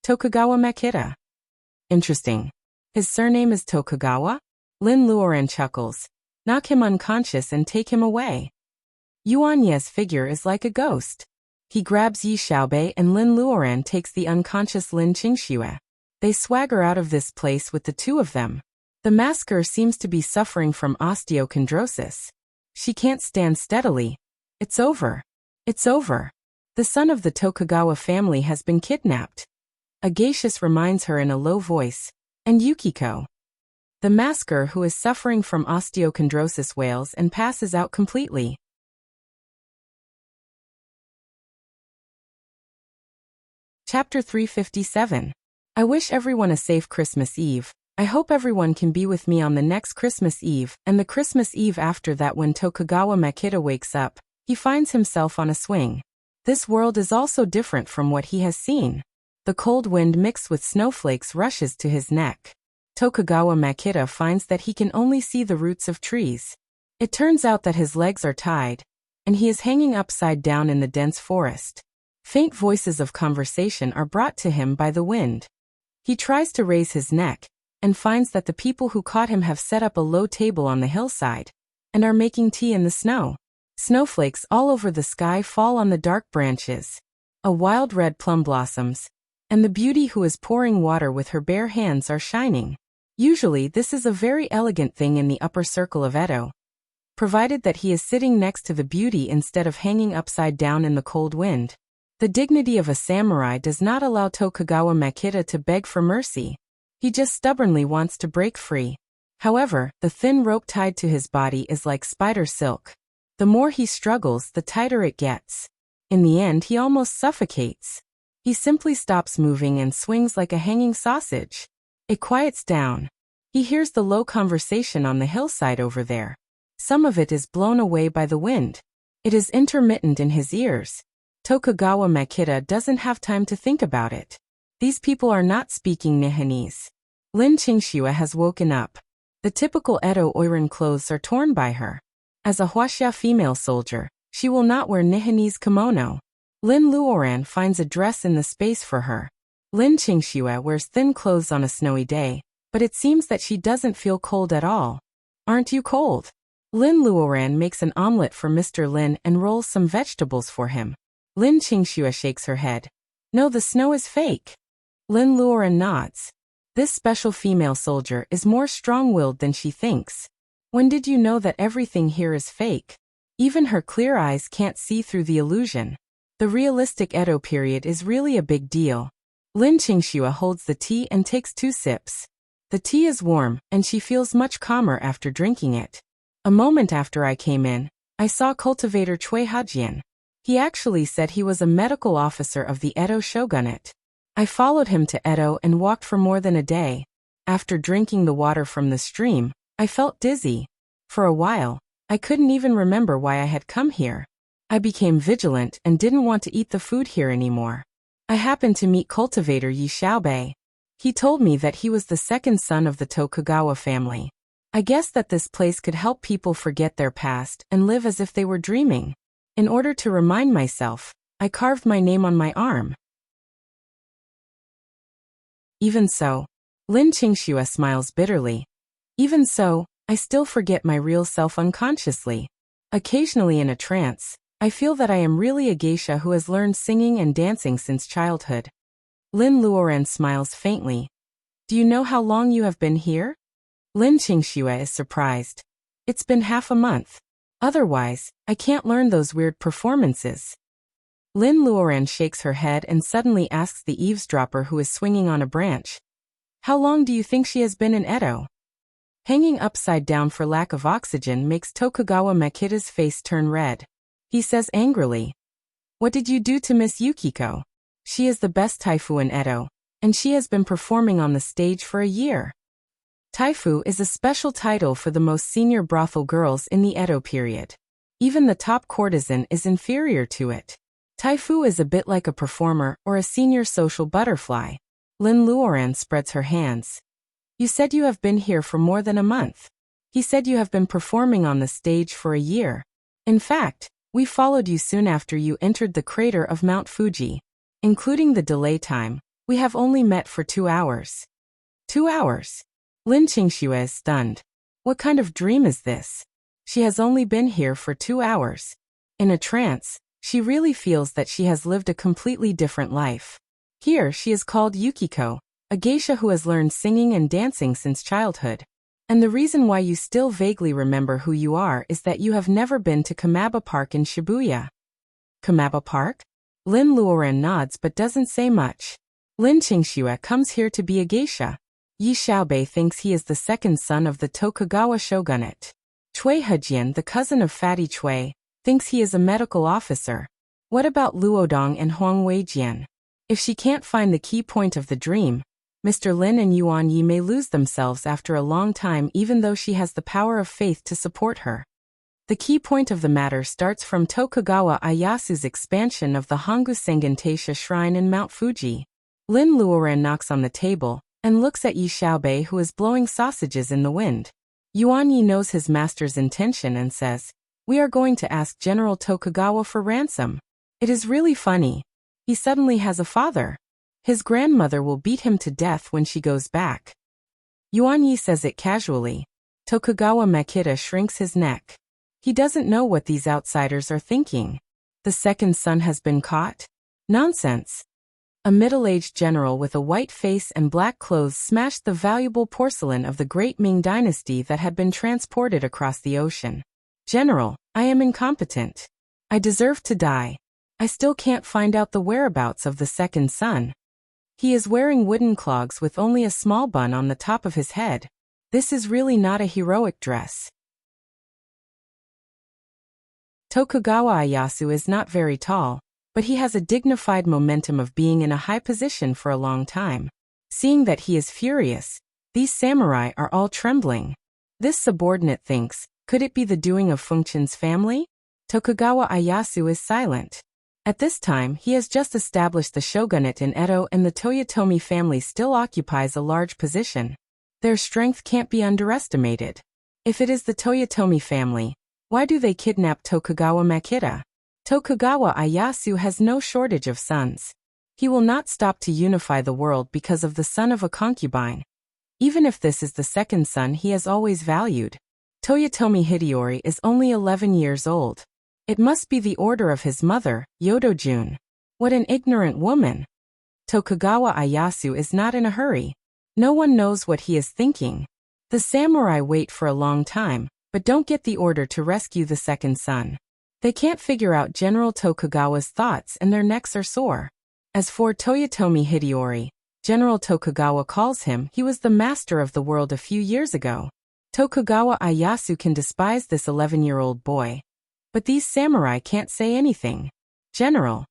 "Tokugawa Makita." Interesting. His surname is Tokugawa? Lin Luoran chuckles. Knock him unconscious and take him away. Yuan Ye's figure is like a ghost. He grabs Yi Xiaobei and Lin Luoran takes the unconscious Lin Qingxue. They swagger out of this place with the two of them. The masker seems to be suffering from osteochondrosis. She can't stand steadily. It's over. It's over. The son of the Tokugawa family has been kidnapped. A geishas reminds her in a low voice. And Yukiko. The masker, who is suffering from osteochondrosis, wails and passes out completely. Chapter 357. I wish everyone a safe Christmas Eve. I hope everyone can be with me on the next Christmas Eve and the Christmas Eve after that. When Tokugawa Makita wakes up, he finds himself on a swing. This world is also different from what he has seen. The cold wind mixed with snowflakes rushes to his neck. Tokugawa Makita finds that he can only see the roots of trees. It turns out that his legs are tied, and he is hanging upside down in the dense forest. Faint voices of conversation are brought to him by the wind. He tries to raise his neck, and finds that the people who caught him have set up a low table on the hillside, and are making tea in the snow. Snowflakes all over the sky fall on the dark branches. A wild red plum blossoms, and the beauty who is pouring water with her bare hands are shining. Usually this is a very elegant thing in the upper circle of Edo, provided that he is sitting next to the beauty instead of hanging upside down in the cold wind. The dignity of a samurai does not allow Tokugawa Makita to beg for mercy. He just stubbornly wants to break free. However, the thin rope tied to his body is like spider silk. The more he struggles, the tighter it gets. In the end, he almost suffocates. He simply stops moving and swings like a hanging sausage. It quiets down. He hears the low conversation on the hillside over there. Some of it is blown away by the wind. It is intermittent in his ears. Tokugawa Makita doesn't have time to think about it. These people are not speaking Nihanese. Lin Qingxue has woken up. The typical Edo Oiran clothes are torn by her. As a Huaxia female soldier, she will not wear Nihanese kimono. Lin Luoran finds a dress in the space for her. Lin Qingxue wears thin clothes on a snowy day, but it seems that she doesn't feel cold at all. Aren't you cold? Lin Luoran makes an omelette for Mr. Lin and rolls some vegetables for him. Lin Qingxue shakes her head. No, the snow is fake. Lin Luoran nods. This special female soldier is more strong-willed than she thinks. When did you know that everything here is fake? Even her clear eyes can't see through the illusion. The realistic Edo period is really a big deal. Lin Qingxue holds the tea and takes 2 sips. The tea is warm, and she feels much calmer after drinking it. A moment after I came in, I saw cultivator Cui Hajian. He actually said he was a medical officer of the Edo shogunate. I followed him to Edo and walked for more than a day. After drinking the water from the stream, I felt dizzy. For a while, I couldn't even remember why I had come here. I became vigilant and didn't want to eat the food here anymore. I happened to meet cultivator Yi Xiaobei. He told me that he was the second son of the Tokugawa family. I guessed that this place could help people forget their past and live as if they were dreaming. In order to remind myself, I carved my name on my arm. Even so, Lin Qingxue smiles bitterly. Even so, I still forget my real self unconsciously. Occasionally in a trance, I feel that I am really a geisha who has learned singing and dancing since childhood. Lin Luoren smiles faintly. Do you know how long you have been here? Lin Qingxue is surprised. It's been half a month. Otherwise, I can't learn those weird performances. Lin Luoren shakes her head and suddenly asks the eavesdropper who is swinging on a branch. How long do you think she has been in Edo? Hanging upside down for lack of oxygen makes Tokugawa Makita's face turn red. He says angrily, "What did you do to Miss Yukiko? She is the best taifu in Edo, and she has been performing on the stage for a year." Taifu is a special title for the most senior brothel girls in the Edo period. Even the top courtesan is inferior to it. Taifu is a bit like a performer or a senior social butterfly. Lin Luoren spreads her hands. You said you have been here for more than a month. He said you have been performing on the stage for a year. In fact, we followed you soon after you entered the crater of Mount Fuji. Including the delay time, we have only met for 2 hours. 2 hours? Lin Qingxue is stunned. What kind of dream is this? She has only been here for 2 hours. In a trance, she really feels that she has lived a completely different life. Here she is called Yukiko, a geisha who has learned singing and dancing since childhood. And the reason why you still vaguely remember who you are is that you have never been to Kamaba Park in Shibuya. Kamaba Park? Lin Luoren nods but doesn't say much. Lin Qingxue comes here to be a geisha. Yi Xiaobei thinks he is the second son of the Tokugawa shogunate. Cui Hejian, the cousin of Fatty Cui, thinks he is a medical officer. What about Luodong and Huang Weijian? If she can't find the key point of the dream, Mr. Lin and Yuan Yi may lose themselves after a long time even though she has the power of faith to support her. The key point of the matter starts from Tokugawa Ieyasu's expansion of the Hongu Sengen Taisha shrine in Mount Fuji. Lin Luoren knocks on the table and looks at Yi Xiaobei who is blowing sausages in the wind. Yuan Yi knows his master's intention and says, "We are going to ask General Tokugawa for ransom." It is really funny. He suddenly has a father. His grandmother will beat him to death when she goes back. Yuan Yi says it casually. Tokugawa Makita shrinks his neck. He doesn't know what these outsiders are thinking. The second son has been caught? Nonsense. A middle-aged general with a white face and black clothes smashed the valuable porcelain of the great Ming dynasty that had been transported across the ocean. "General, I am incompetent. I deserve to die. I still can't find out the whereabouts of the second son. He is wearing wooden clogs with only a small bun on the top of his head. This is really not a heroic dress." Tokugawa Ieyasu is not very tall, but he has a dignified momentum of being in a high position for a long time. Seeing that he is furious, these samurai are all trembling. This subordinate thinks, could it be the doing of Fengchen's family? Tokugawa Ieyasu is silent. At this time he has just established the shogunate in Edo and the Toyotomi family still occupies a large position. Their strength can't be underestimated. If it is the Toyotomi family, why do they kidnap Tokugawa Makita? Tokugawa Ieyasu has no shortage of sons. He will not stop to unify the world because of the son of a concubine. Even if this is the second son he has always valued. Toyotomi Hideyori is only 11 years old. It must be the order of his mother, Yodo-jun. What an ignorant woman. Tokugawa Ieyasu is not in a hurry. No one knows what he is thinking. The samurai wait for a long time, but don't get the order to rescue the second son. They can't figure out General Tokugawa's thoughts and their necks are sore. As for Toyotomi Hideori, General Tokugawa calls him, he was the master of the world a few years ago. Tokugawa Ieyasu can despise this 11-year-old boy. But these samurai can't say anything. General.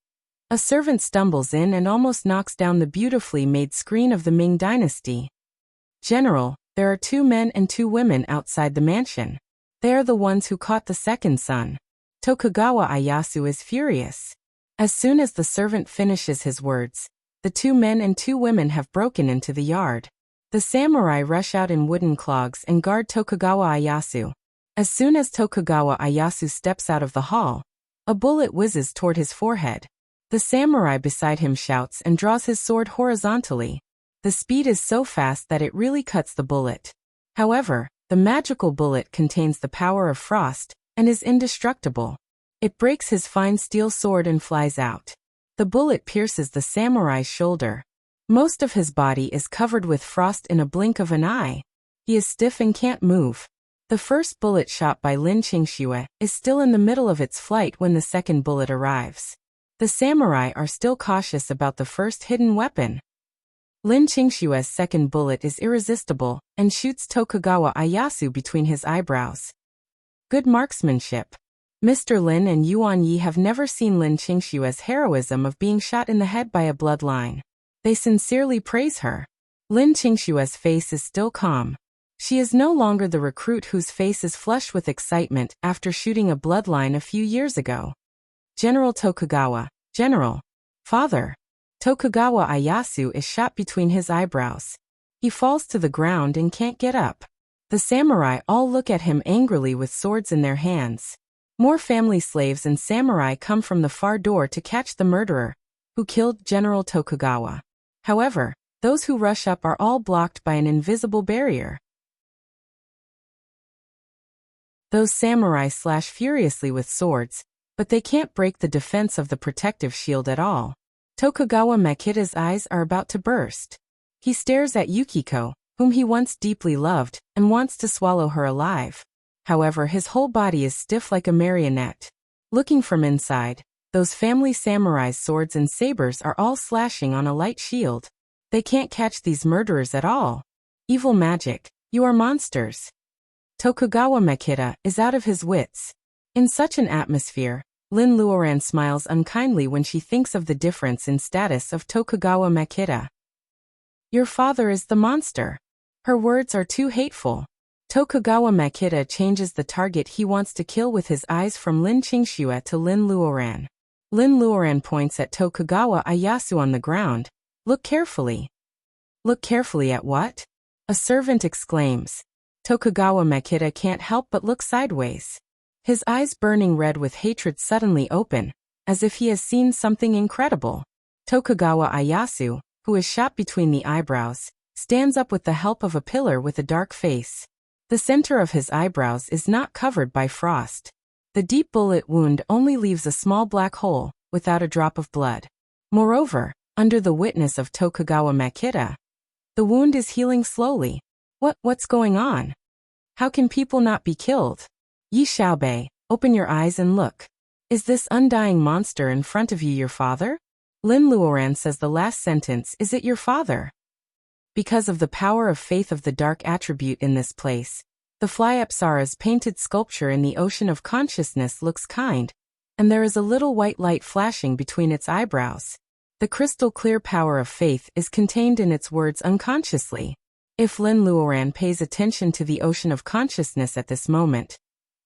A servant stumbles in and almost knocks down the beautifully made screen of the Ming dynasty. General, there are 2 men and 2 women outside the mansion. They are the ones who caught the second son. Tokugawa Ieyasu is furious. As soon as the servant finishes his words, the 2 men and 2 women have broken into the yard. The samurai rush out in wooden clogs and guard Tokugawa Ieyasu. As soon as Tokugawa Ieyasu steps out of the hall, a bullet whizzes toward his forehead. The samurai beside him shouts and draws his sword horizontally. The speed is so fast that it really cuts the bullet. However, the magical bullet contains the power of frost and is indestructible. It breaks his fine steel sword and flies out. The bullet pierces the samurai's shoulder. Most of his body is covered with frost in a blink of an eye. He is stiff and can't move. The first bullet shot by Lin Qingxue is still in the middle of its flight when the second bullet arrives. The samurai are still cautious about the first hidden weapon. Lin Qingxue's second bullet is irresistible and shoots Tokugawa Ieyasu between his eyebrows. Good marksmanship. Mr. Lin and Yuan Yi have never seen Lin Qingxue's heroism of being shot in the head by a bloodline. They sincerely praise her. Lin Qingxue's face is still calm. She is no longer the recruit whose face is flushed with excitement after shooting a bloodline a few years ago. General Tokugawa, General. Father. Tokugawa Ieyasu is shot between his eyebrows. He falls to the ground and can't get up. The samurai all look at him angrily with swords in their hands. More family slaves and samurai come from the far door to catch the murderer, who killed General Tokugawa. However, those who rush up are all blocked by an invisible barrier. Those samurai slash furiously with swords, but they can't break the defense of the protective shield at all. Tokugawa Makita's eyes are about to burst. He stares at Yukiko, whom he once deeply loved, and wants to swallow her alive. However, his whole body is stiff like a marionette. Looking from inside, those family samurai's swords and sabers are all slashing on a light shield. They can't catch these murderers at all. Evil magic, you are monsters. Tokugawa Makita is out of his wits. In such an atmosphere, Lin Luoran smiles unkindly when she thinks of the difference in status of Tokugawa Makita. Your father is the monster. Her words are too hateful. Tokugawa Makita changes the target he wants to kill with his eyes from Lin Qingxue to Lin Luoran. Lin Luoran points at Tokugawa Ieyasu on the ground. Look carefully. Look carefully at what? A servant exclaims. Tokugawa Makita can't help but look sideways. His eyes burning red with hatred suddenly open, as if he has seen something incredible. Tokugawa Ieyasu, who is shot between the eyebrows, stands up with the help of a pillar with a dark face. The center of his eyebrows is not covered by frost. The deep bullet wound only leaves a small black hole, without a drop of blood. Moreover, under the witness of Tokugawa Makita, the wound is healing slowly. What's going on? How can people not be killed? Yi Xiaobei, open your eyes and look. Is this undying monster in front of you your father? Lin Luoran says the last sentence, is it your father? Because of the power of faith of the dark attribute in this place, the fly Apsara's painted sculpture in the ocean of consciousness looks kind, and there is a little white light flashing between its eyebrows. The crystal clear power of faith is contained in its words unconsciously. If Lin Luoran pays attention to the ocean of consciousness at this moment,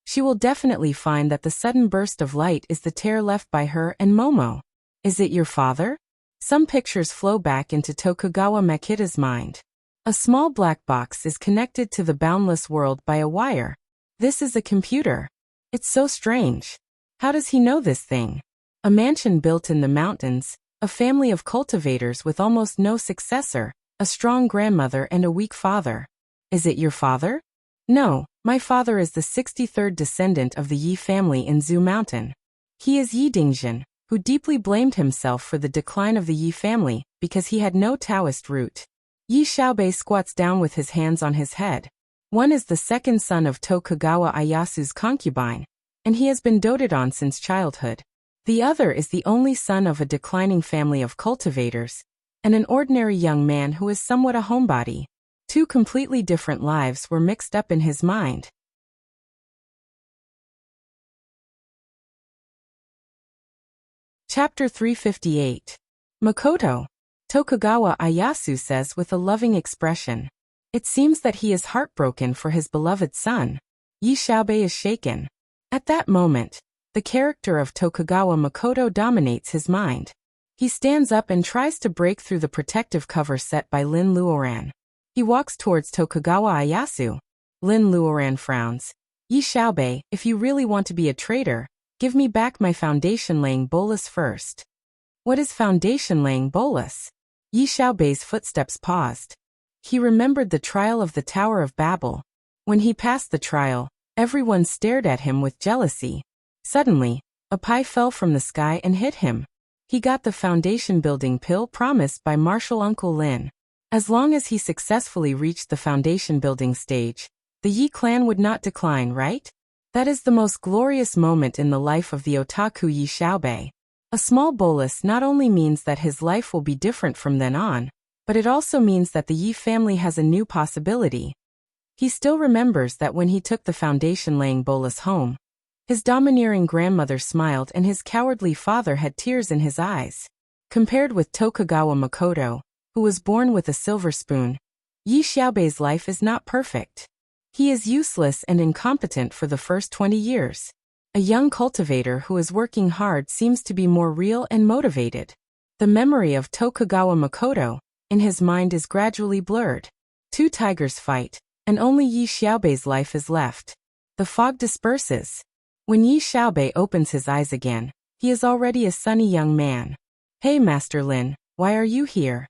she will definitely find that the sudden burst of light is the tear left by her and Momo. Is it your father? Some pictures flow back into Tokugawa Makita's mind. A small black box is connected to the boundless world by a wire. This is a computer. It's so strange. How does he know this thing? A mansion built in the mountains, a family of cultivators with almost no successor, a strong grandmother and a weak father. Is it your father? No, my father is the 63rd descendant of the Yi family in Zhu Mountain. He is Yi Dingjin, who deeply blamed himself for the decline of the Yi family because he had no Taoist root. Yi Xiaobei squats down with his hands on his head. One is the second son of Tokugawa Ieyasu's concubine, and he has been doted on since childhood. The other is the only son of a declining family of cultivators, and an ordinary young man who is somewhat a homebody. Two completely different lives were mixed up in his mind. Chapter 358. Makoto. Tokugawa Ieyasu says with a loving expression. It seems that he is heartbroken for his beloved son. Yi Xiaobei is shaken. At that moment, the character of Tokugawa Makoto dominates his mind. He stands up and tries to break through the protective cover set by Lin Luoran. He walks towards Tokugawa Ieyasu. Lin Luoran frowns. Yi Xiaobei, if you really want to be a traitor, give me back my foundation-laying bolus first. What is foundation-laying bolus? Yi Xiaobei's footsteps paused. He remembered the trial of the Tower of Babel. When he passed the trial, everyone stared at him with jealousy. Suddenly, a pie fell from the sky and hit him. He got the foundation-building pill promised by Marshal Uncle Lin. As long as he successfully reached the foundation-building stage, the Yi clan would not decline, right? That is the most glorious moment in the life of the otaku Yi Xiaobei. A small bolus not only means that his life will be different from then on, but it also means that the Yi family has a new possibility. He still remembers that when he took the foundation-laying bolus home, his domineering grandmother smiled and his cowardly father had tears in his eyes. Compared with Tokugawa Makoto, who was born with a silver spoon, Yi Xiaobei's life is not perfect. He is useless and incompetent for the first 20 years. A young cultivator who is working hard seems to be more real and motivated. The memory of Tokugawa Makoto, in his mind, is gradually blurred. Two tigers fight, and only Yi Xiaobei's life is left. The fog disperses. When Yi Xiaobei opens his eyes again, he is already a sunny young man. Hey Master Lin, why are you here?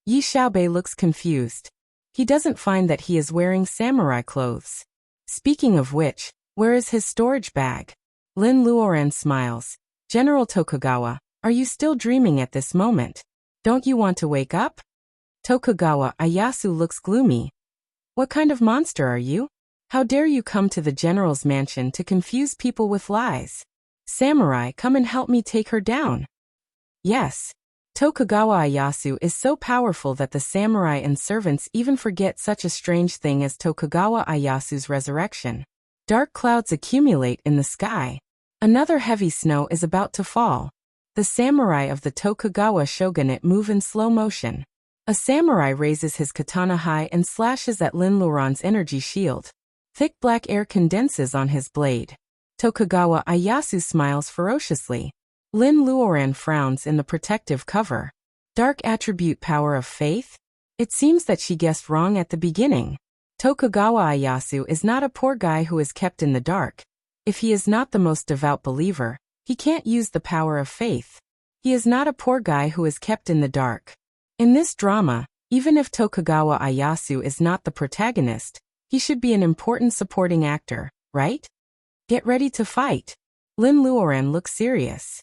Yi Xiaobei looks confused. He doesn't find that he is wearing samurai clothes. Speaking of which, where is his storage bag? Lin Luoran smiles. General Tokugawa, are you still dreaming at this moment? Don't you want to wake up? Tokugawa Ieyasu looks gloomy. What kind of monster are you? How dare you come to the general's mansion to confuse people with lies? Samurai, come and help me take her down. Yes. Tokugawa Ieyasu is so powerful that the samurai and servants even forget such a strange thing as Tokugawa Ieyasu's resurrection. Dark clouds accumulate in the sky. Another heavy snow is about to fall. The samurai of the Tokugawa shogunate move in slow motion. A samurai raises his katana high and slashes at Lin Luoran's energy shield. Thick black air condenses on his blade. Tokugawa Ieyasu smiles ferociously. Lin Luoran frowns in the protective cover. Dark attribute power of faith? It seems that she guessed wrong at the beginning. Tokugawa Ieyasu is not a poor guy who is kept in the dark. If he is not the most devout believer, he can't use the power of faith. He is not a poor guy who is kept in the dark. In this drama, even if Tokugawa Ieyasu is not the protagonist, he should be an important supporting actor, right? Get ready to fight. Lin Luoran looks serious.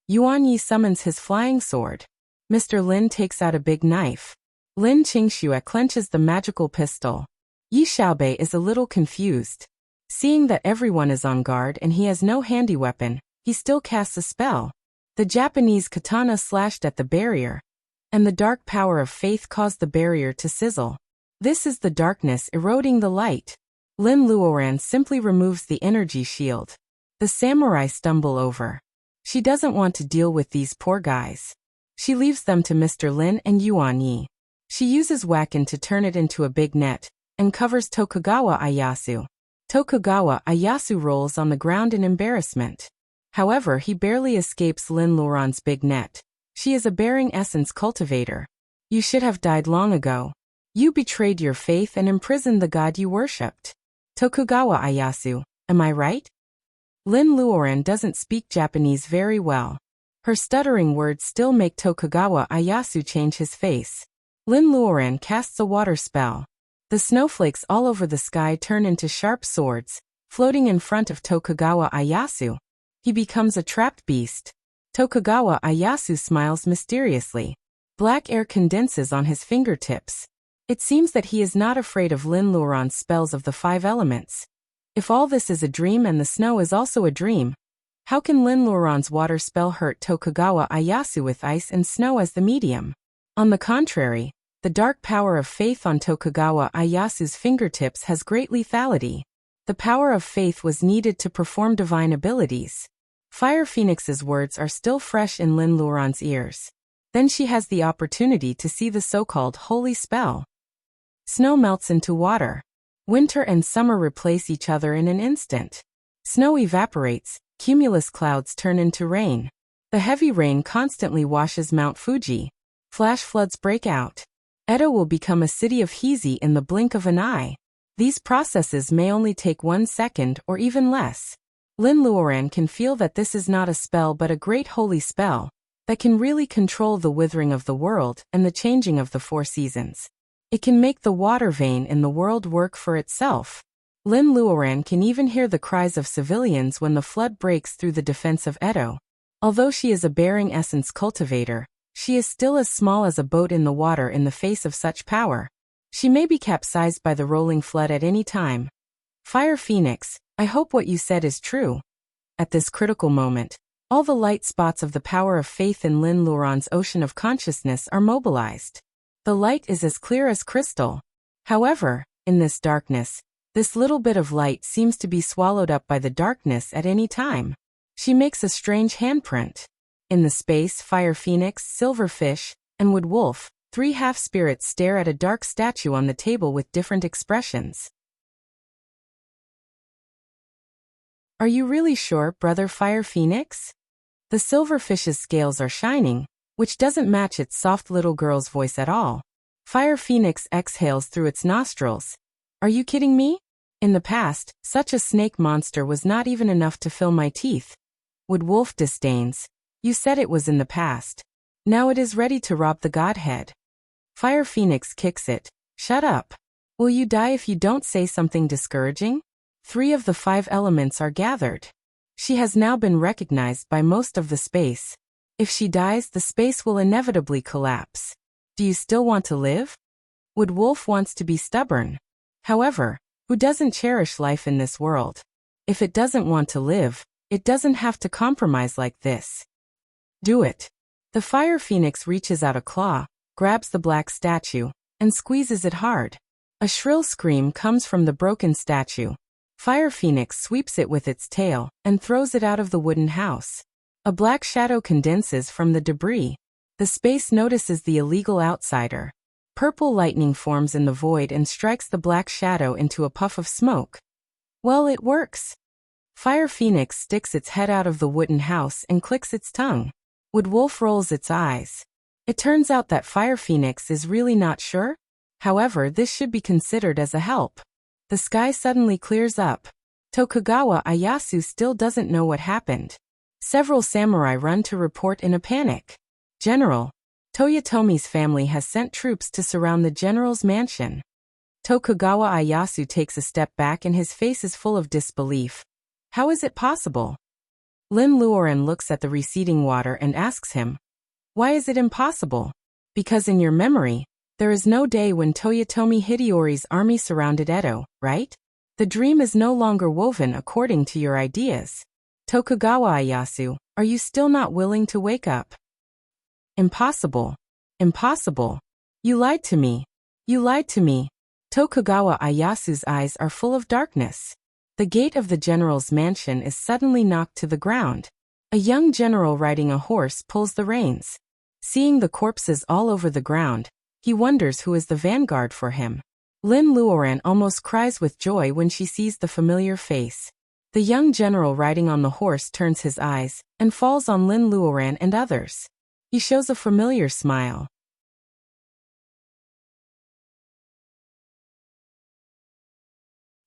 Yuan Yi summons his flying sword. Mr. Lin takes out a big knife. Lin Qingxue clenches the magical pistol. Yi Xiaobei is a little confused. Seeing that everyone is on guard and he has no handy weapon, he still casts a spell. The Japanese katana slashed at the barrier, and the dark power of faith caused the barrier to sizzle. This is the darkness eroding the light. Lin Luoran simply removes the energy shield. The samurai stumble over. She doesn't want to deal with these poor guys. She leaves them to Mr. Lin and Yuan Yi. She uses Wacken to turn it into a big net, and covers Tokugawa Ieyasu. Tokugawa Ieyasu rolls on the ground in embarrassment. However, he barely escapes Lin Luoran's big net. She is a bearing essence cultivator. You should have died long ago. You betrayed your faith and imprisoned the god you worshipped. Tokugawa Ieyasu, am I right? Lin Luoran doesn't speak Japanese very well. Her stuttering words still make Tokugawa Ieyasu change his face. Lin Luoran casts a water spell. The snowflakes all over the sky turn into sharp swords, floating in front of Tokugawa Ieyasu. He becomes a trapped beast. Tokugawa Ieyasu smiles mysteriously. Black air condenses on his fingertips. It seems that he is not afraid of Lin Luoran's spells of the 5 elements. If all this is a dream and the snow is also a dream, how can Lin Luoran's water spell hurt Tokugawa Ieyasu with ice and snow as the medium? On the contrary, the dark power of faith on Tokugawa Ieyasu's fingertips has great lethality. The power of faith was needed to perform divine abilities. Fire Phoenix's words are still fresh in Lin Luoran's ears. Then she has the opportunity to see the so-called holy spell. Snow melts into water. Winter and summer replace each other in an instant. Snow evaporates, cumulus clouds turn into rain. The heavy rain constantly washes Mount Fuji. Flash floods break out. Edo will become a city of Hizi in the blink of an eye. These processes may only take 1 second or even less. Lin Luoran can feel that this is not a spell but a great holy spell that can really control the withering of the world and the changing of the 4 seasons. It can make the water vein in the world work for itself. Lin Luoran can even hear the cries of civilians when the flood breaks through the defense of Edo. Although she is a bearing essence cultivator, she is still as small as a boat in the water in the face of such power. She may be capsized by the rolling flood at any time. Fire Phoenix, I hope what you said is true. At this critical moment, all the light spots of the power of faith in Lin Luoran's ocean of consciousness are mobilized. The light is as clear as crystal. However, in this darkness, this little bit of light seems to be swallowed up by the darkness at any time. She makes a strange handprint. In the space, Fire Phoenix, Silverfish, and Wood Wolf, 3 half-spirits stare at a dark statue on the table with different expressions. Are you really sure, Brother Fire Phoenix? The silverfish's scales are shining, which doesn't match its soft little girl's voice at all. Fire Phoenix exhales through its nostrils. Are you kidding me? In the past, such a snake monster was not even enough to fill my teeth. Wood Wolf disdains. You said it was in the past. Now it is ready to rob the godhead. Fire Phoenix kicks it. Shut up. Will you die if you don't say something discouraging? 3 of the 5 elements are gathered. She has now been recognized by most of the space. If she dies, the space will inevitably collapse. Do you still want to live? Wood Wolf wants to be stubborn. However, who doesn't cherish life in this world? If it doesn't want to live, it doesn't have to compromise like this. Do it. The Fire Phoenix reaches out a claw, grabs the black statue, and squeezes it hard. A shrill scream comes from the broken statue. Fire Phoenix sweeps it with its tail and throws it out of the wooden house. A black shadow condenses from the debris. The space notices the illegal outsider. Purple lightning forms in the void and strikes the black shadow into a puff of smoke. Well, it works. Fire Phoenix sticks its head out of the wooden house and clicks its tongue. Wood Wolf rolls its eyes. It turns out that Fire Phoenix is really not sure. However, this should be considered as a help. The sky suddenly clears up. Tokugawa Ieyasu still doesn't know what happened. Several samurai run to report in a panic. General, Toyotomi's family has sent troops to surround the general's mansion. Tokugawa Ieyasu takes a step back and his face is full of disbelief. How is it possible? Lin Luoran looks at the receding water and asks him, why is it impossible? Because in your memory, there is no day when Toyotomi Hideyori's army surrounded Edo, right? The dream is no longer woven according to your ideas. Tokugawa Ieyasu, are you still not willing to wake up? Impossible. Impossible. You lied to me. You lied to me. Tokugawa Ieyasu's eyes are full of darkness. The gate of the general's mansion is suddenly knocked to the ground. A young general riding a horse pulls the reins. Seeing the corpses all over the ground, he wonders who is the vanguard for him. Lin Luoran almost cries with joy when she sees the familiar face. The young general riding on the horse turns his eyes and falls on Lin Luoran and others. He shows a familiar smile.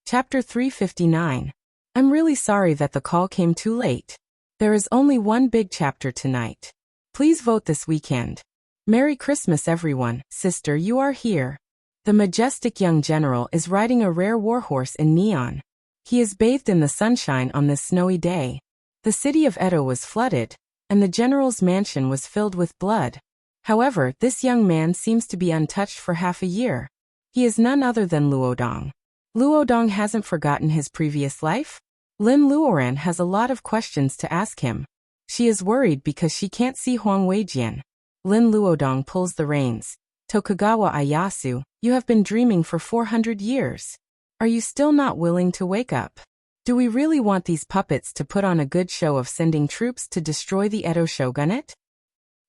Chapter 359. I'm really sorry that the call came too late. There is only one big chapter tonight. Please vote this weekend. Merry Christmas everyone, sister, you are here. The majestic young general is riding a rare warhorse in neon. He is bathed in the sunshine on this snowy day. The city of Edo was flooded, and the general's mansion was filled with blood. However, this young man seems to be untouched for half a year. He is none other than Luodong. Luodong hasn't forgotten his previous life? Lin Luoran has a lot of questions to ask him. She is worried because she can't see Huang Weijian. Lin Luodong pulls the reins. Tokugawa Ieyasu, you have been dreaming for 400 years. Are you still not willing to wake up? Do we really want these puppets to put on a good show of sending troops to destroy the Edo shogunate?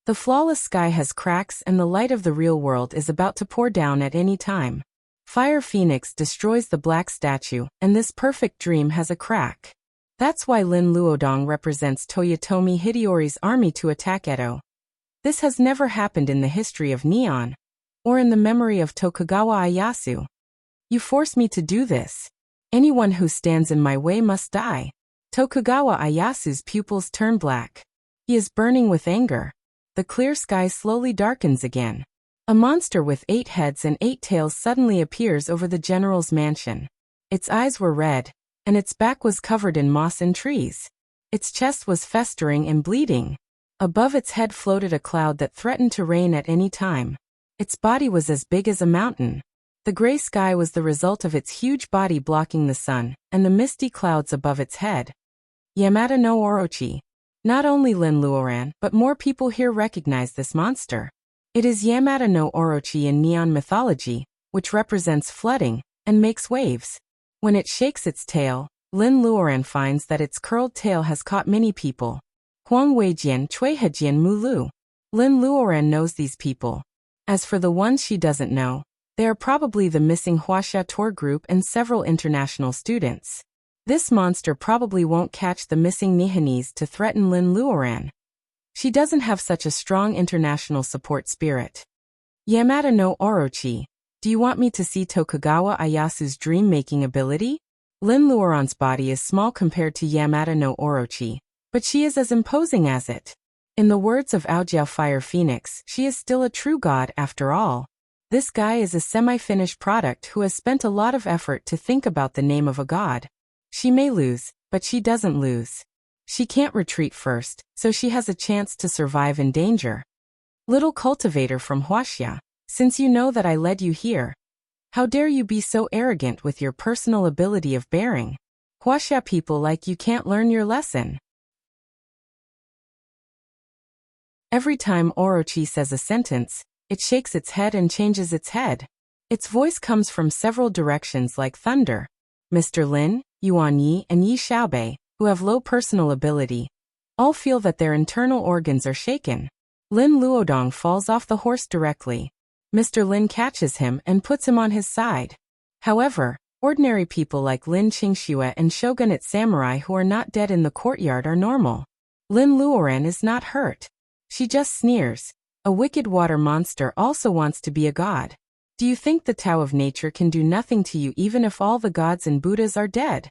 The flawless sky has cracks and the light of the real world is about to pour down at any time. Fire Phoenix destroys the black statue, and this perfect dream has a crack. That's why Lin Luodong represents Toyotomi Hideyori's army to attack Edo. This has never happened in the history of Neon, or in the memory of Tokugawa Ieyasu. You force me to do this. Anyone who stands in my way must die. Tokugawa Ieyasu's pupils turn black. He is burning with anger. The clear sky slowly darkens again. A monster with 8 heads and 8 tails suddenly appears over the general's mansion. Its eyes were red, and its back was covered in moss and trees. Its chest was festering and bleeding. Above its head floated a cloud that threatened to rain at any time. Its body was as big as a mountain. The gray sky was the result of its huge body blocking the sun, and the misty clouds above its head. Yamata no Orochi. Not only Lin Luoran, but more people here recognize this monster. It is Yamata no Orochi in Neon mythology, which represents flooding, and makes waves. When it shakes its tail, Lin Luoran finds that its curled tail has caught many people. Huang Weijian, Chuihejian Mulu. Lin Luoran knows these people. As for the ones she doesn't know, they are probably the missing Wuxia tour group and several international students. This monster probably won't catch the missing Nihanese to threaten Lin Luoran. She doesn't have such a strong international support spirit. Yamata no Orochi, do you want me to see Tokugawa Ieyasu's dream-making ability? Lin Luoran's body is small compared to Yamata no Orochi, but she is as imposing as it. In the words of Aojiao Fire Phoenix, she is still a true god after all. This guy is a semi-finished product who has spent a lot of effort to think about the name of a god. She may lose, but she doesn't lose. She can't retreat first, so she has a chance to survive in danger. Little cultivator from Wuxia, since you know that I led you here, how dare you be so arrogant with your personal ability of bearing? Wuxia people like you can't learn your lesson. Every time Orochi says a sentence, it shakes its head and changes its head. Its voice comes from several directions like thunder. Mr. Lin, Yuan Yi, and Yi Xiaobei, who have low personal ability, all feel that their internal organs are shaken. Lin Luodong falls off the horse directly. Mr. Lin catches him and puts him on his side. However, ordinary people like Lin Qingxue and Shogunate samurai who are not dead in the courtyard are normal. Lin Luoran is not hurt. She just sneers. A wicked water monster also wants to be a god. Do you think the Tao of nature can do nothing to you even if all the gods and Buddhas are dead?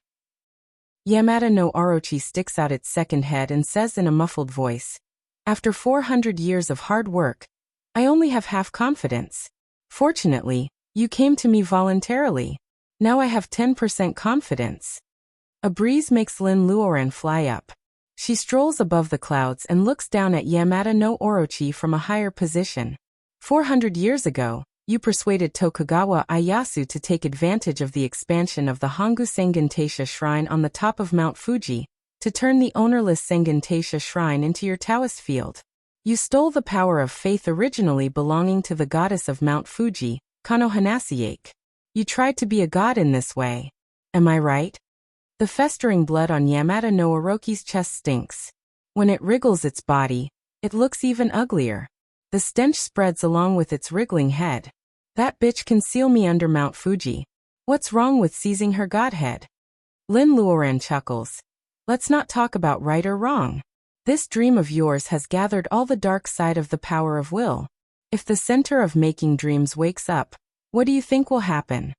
Yamata no Orochi sticks out its second head and says in a muffled voice, after 400 years of hard work, I only have half confidence. Fortunately, you came to me voluntarily. Now I have 10% confidence. A breeze makes Lin Luoran fly up. She strolls above the clouds and looks down at Yamata no Orochi from a higher position. 400 years ago, you persuaded Tokugawa Ieyasu to take advantage of the expansion of the Hongu Sengen Taisha Shrine on the top of Mount Fuji, to turn the ownerless Sengen Taisha Shrine into your Taoist field. You stole the power of faith originally belonging to the goddess of Mount Fuji, Kano Hanasiake. You tried to be a god in this way. Am I right? The festering blood on Yamata no Orochi's chest stinks. When it wriggles its body, it looks even uglier. The stench spreads along with its wriggling head. That bitch can seal me under Mount Fuji. What's wrong with seizing her godhead? Lin Luoran chuckles. Let's not talk about right or wrong. This dream of yours has gathered all the dark side of the power of will. If the center of making dreams wakes up, what do you think will happen?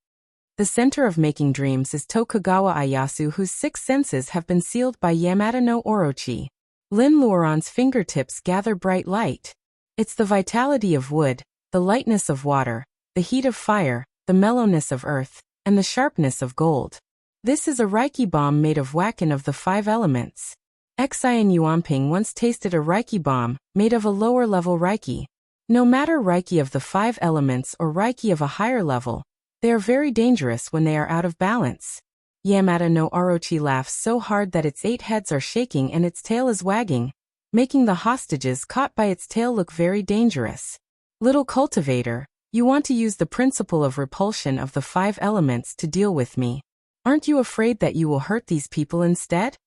The center of making dreams is Tokugawa Ieyasu, whose 6 senses have been sealed by Yamata no Orochi. Lin Luoran's fingertips gather bright light. It's the vitality of wood, the lightness of water, the heat of fire, the mellowness of earth, and the sharpness of gold. This is a Reiki bomb made of Wakan of the 5 elements. Xian Yuanping once tasted a Reiki bomb, made of a lower-level Reiki. No matter Reiki of the 5 elements or Reiki of a higher level, They are very dangerous when they are out of balance. Yamada no Orochi laughs so hard that its 8 heads are shaking and its tail is wagging, making the hostages caught by its tail look very dangerous. Little cultivator, you want to use the principle of repulsion of the 5 elements to deal with me. Aren't you afraid that you will hurt these people instead?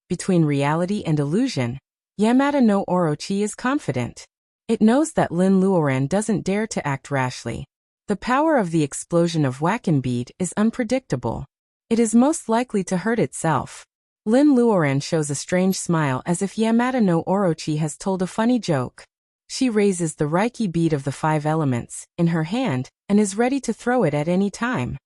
Between reality and illusion, Yamada no Orochi is confident. It knows that Lin Luoran doesn't dare to act rashly. The power of the explosion of Wackenbead is unpredictable. It is most likely to hurt itself. Lin Luoran shows a strange smile as if Yamada no Orochi has told a funny joke. She raises the Reiki bead of the 5 elements in her hand and is ready to throw it at any time.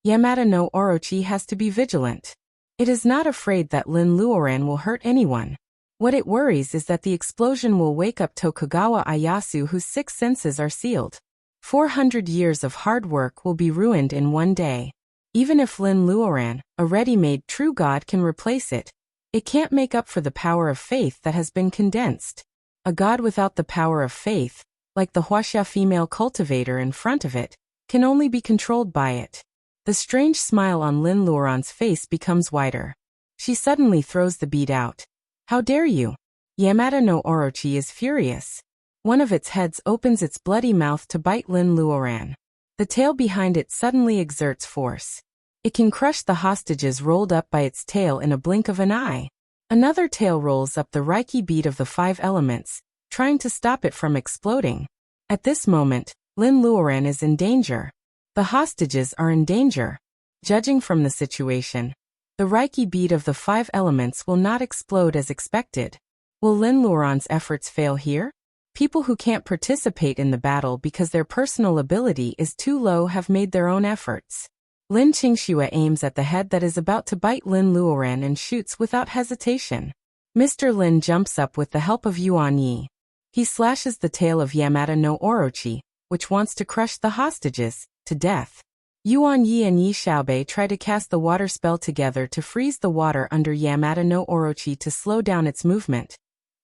Yamada no Orochi has to be vigilant. It is not afraid that Lin Luoran will hurt anyone. What it worries is that the explosion will wake up Tokugawa Ieyasu, whose 6 senses are sealed. 400 years of hard work will be ruined in one day. Even if Lin Luoran, a ready-made true god, can replace it, it can't make up for the power of faith that has been condensed. A god without the power of faith, like the Wuxia female cultivator in front of it, can only be controlled by it. The strange smile on Lin Luoran's face becomes wider. She suddenly throws the bead out. How dare you? Yamada no Orochi is furious. One of its heads opens its bloody mouth to bite Lin Luoran. The tail behind it suddenly exerts force. It can crush the hostages rolled up by its tail in a blink of an eye. Another tail rolls up the Reiki bead of the 5 elements, trying to stop it from exploding. At this moment, Lin Luoran is in danger. The hostages are in danger. Judging from the situation, the Reiki bead of the 5 elements will not explode as expected. Will Lin Luoran's efforts fail here? People who can't participate in the battle because their personal ability is too low have made their own efforts. Lin Qingxue aims at the head that is about to bite Lin Luoran and shoots without hesitation. Mr. Lin jumps up with the help of Yuan Yi. He slashes the tail of Yamada no Orochi, which wants to crush the hostages, to death. Yuan Yi and Yi Xiaobei try to cast the water spell together to freeze the water under Yamada no Orochi to slow down its movement.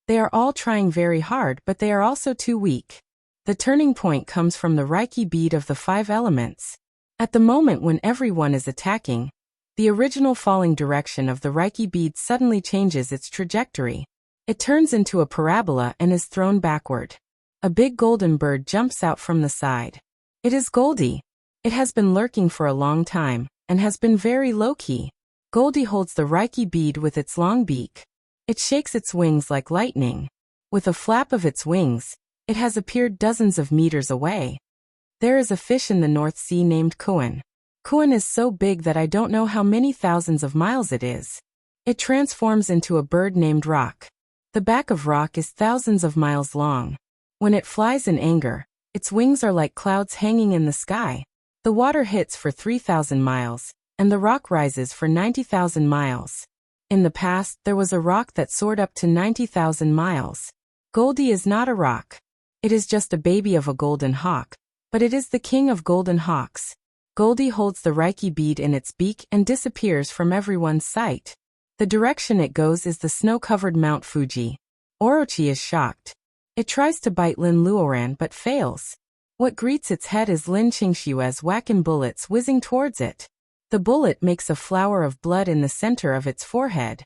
They are all trying very hard, but they are also too weak. The turning point comes from the Reiki bead of the 5 elements. At the moment when everyone is attacking, the original falling direction of the Reiki bead suddenly changes its trajectory. It turns into a parabola and is thrown backward. A big golden bird jumps out from the side. It is Goldie. It has been lurking for a long time, and has been very low-key. Goldie holds the Reiki bead with its long beak. It shakes its wings like lightning. With a flap of its wings, it has appeared dozens of meters away. There is a fish in the North Sea named Kuan. Kuan is so big that I don't know how many thousands of miles it is. It transforms into a bird named Rock. The back of Rock is thousands of miles long. When it flies in anger, its wings are like clouds hanging in the sky. The water hits for 3,000 miles, and the rock rises for 90,000 miles. In the past, there was a rock that soared up to 90,000 miles. Goldie is not a rock. It is just a baby of a golden hawk, but it is the king of golden hawks. Goldie holds the Reiki bead in its beak and disappears from everyone's sight. The direction it goes is the snow-covered Mount Fuji. Orochi is shocked. It tries to bite Lin Luoran but fails. What greets its head is Lin Qingxue's whacking bullets whizzing towards it. The bullet makes a flower of blood in the center of its forehead.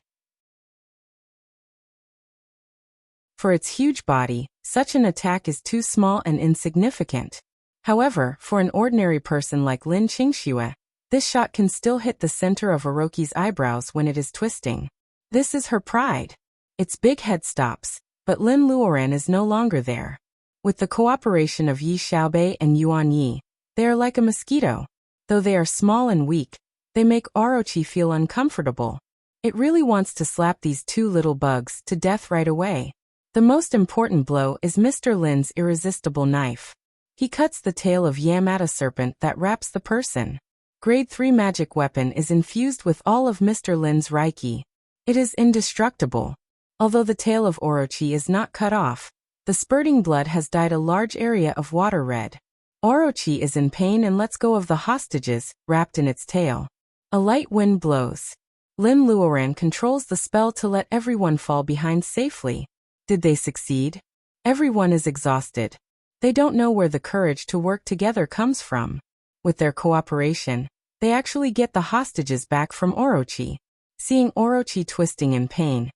For its huge body, such an attack is too small and insignificant. However, for an ordinary person like Lin Qingxue, this shot can still hit the center of Orochi's eyebrows when it is twisting. This is her pride. Its big head stops, but Lin Luoran is no longer there. With the cooperation of Yi Xiaobei and Yuan Yi, they are like a mosquito. Though they are small and weak, they make Orochi feel uncomfortable. It really wants to slap these 2 little bugs to death right away. The most important blow is Mr. Lin's irresistible knife. He cuts the tail of Yamada serpent that wraps the person. Grade 3 magic weapon is infused with all of Mr. Lin's Reiki. It is indestructible. Although the tail of Orochi is not cut off, the spurting blood has dyed a large area of water red. Orochi is in pain and lets go of the hostages, wrapped in its tail. A light wind blows. Lin Luoran controls the spell to let everyone fall behind safely. Did they succeed? Everyone is exhausted. They don't know where the courage to work together comes from. With their cooperation, they actually get the hostages back from Orochi. Seeing Orochi twisting in pain,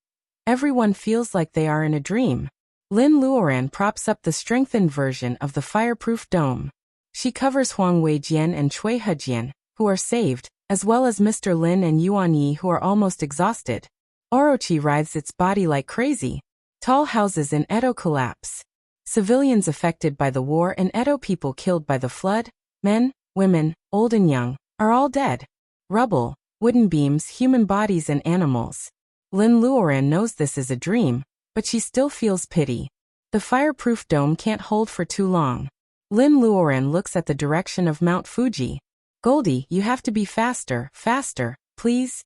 everyone feels like they are in a dream. Lin Luoran props up the strengthened version of the fireproof dome. She covers Huang Weijian and Cui Hejian, who are saved, as well as Mr. Lin and Yuan Yi, who are almost exhausted. Orochi writhes its body like crazy. Tall houses in Edo collapse. Civilians affected by the war and Edo people killed by the flood, men, women, old and young, are all dead. Rubble, wooden beams, human bodies and animals. Lin Luoran knows this is a dream, but she still feels pity. The fireproof dome can't hold for too long. Lin Luoran looks at the direction of Mount Fuji. Goldie, you have to be faster, faster, please.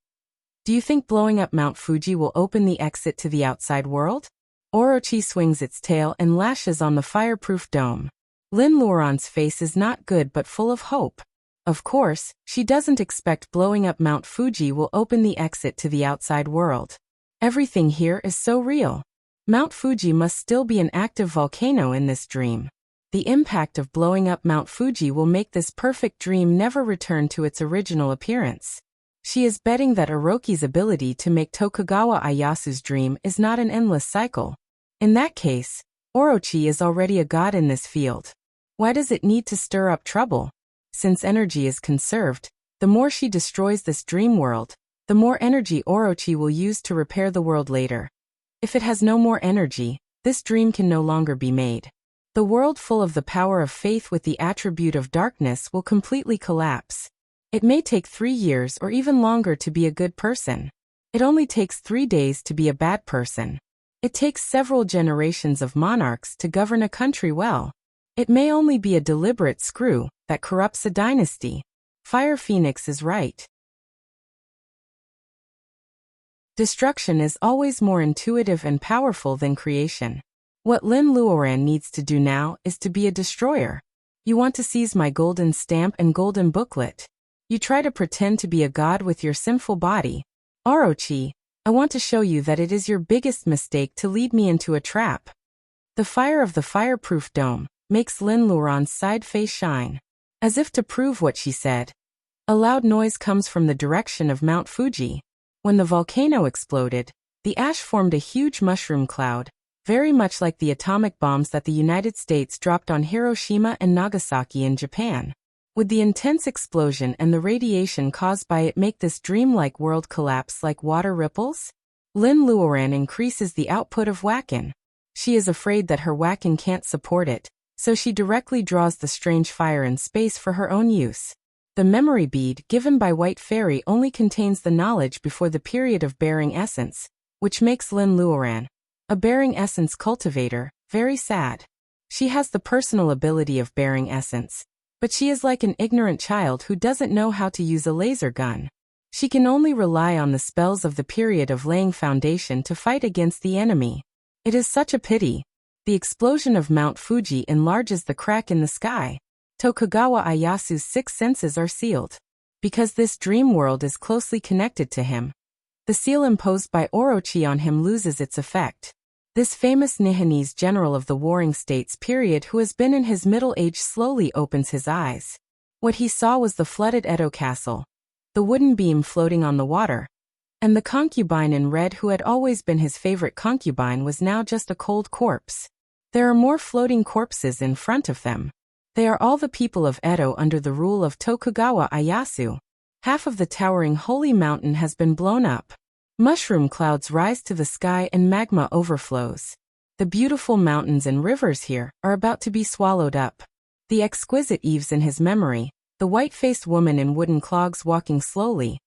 Do you think blowing up Mount Fuji will open the exit to the outside world? Orochi swings its tail and lashes on the fireproof dome. Lin Luoran's face is not good but full of hope. Of course, she doesn't expect blowing up Mount Fuji will open the exit to the outside world. Everything here is so real. Mount Fuji must still be an active volcano in this dream. The impact of blowing up Mount Fuji will make this perfect dream never return to its original appearance. She is betting that Orochi's ability to make Tokugawa Ieyasu's dream is not an endless cycle. In that case, Orochi is already a god in this field. Why does it need to stir up trouble? Since energy is conserved, the more she destroys this dream world, the more energy Orochi will use to repair the world later. If it has no more energy, this dream can no longer be made. The world full of the power of faith with the attribute of darkness will completely collapse. It may take 3 years or even longer to be a good person. It only takes 3 days to be a bad person. It takes several generations of monarchs to govern a country well. It may only be a deliberate screw that corrupts a dynasty. Fire Phoenix is right. Destruction is always more intuitive and powerful than creation. What Lin Luoran needs to do now is to be a destroyer. You want to seize my golden stamp and golden booklet. You try to pretend to be a god with your sinful body. Orochi, I want to show you that it is your biggest mistake to lead me into a trap. The fire of the fireproof dome makes Lin Luoran's side face shine. As if to prove what she said. A loud noise comes from the direction of Mount Fuji. When the volcano exploded, the ash formed a huge mushroom cloud, very much like the atomic bombs that the United States dropped on Hiroshima and Nagasaki in Japan. Would the intense explosion and the radiation caused by it make this dreamlike world collapse like water ripples? Lin Luoran increases the output of Wacken. She is afraid that her Wacken can't support it, so she directly draws the strange fire in space for her own use. The memory bead given by White Fairy only contains the knowledge before the period of bearing essence, which makes Lin Luoran, a bearing essence cultivator, very sad. She has the personal ability of bearing essence, but she is like an ignorant child who doesn't know how to use a laser gun. She can only rely on the spells of the period of laying foundation to fight against the enemy. It is such a pity. The explosion of Mount Fuji enlarges the crack in the sky. Tokugawa Ieyasu's 6 senses are sealed. Because this dream world is closely connected to him, the seal imposed by Orochi on him loses its effect. This famous Nihonese general of the Warring States period who has been in his middle age slowly opens his eyes. What he saw was the flooded Edo castle, the wooden beam floating on the water, and the concubine in red who had always been his favorite concubine was now just a cold corpse. There are more floating corpses in front of them. They are all the people of Edo under the rule of Tokugawa Ieyasu. Half of the towering holy mountain has been blown up. Mushroom clouds rise to the sky and magma overflows. The beautiful mountains and rivers here are about to be swallowed up. The exquisite Eves in his memory, the white-faced woman in wooden clogs walking slowly.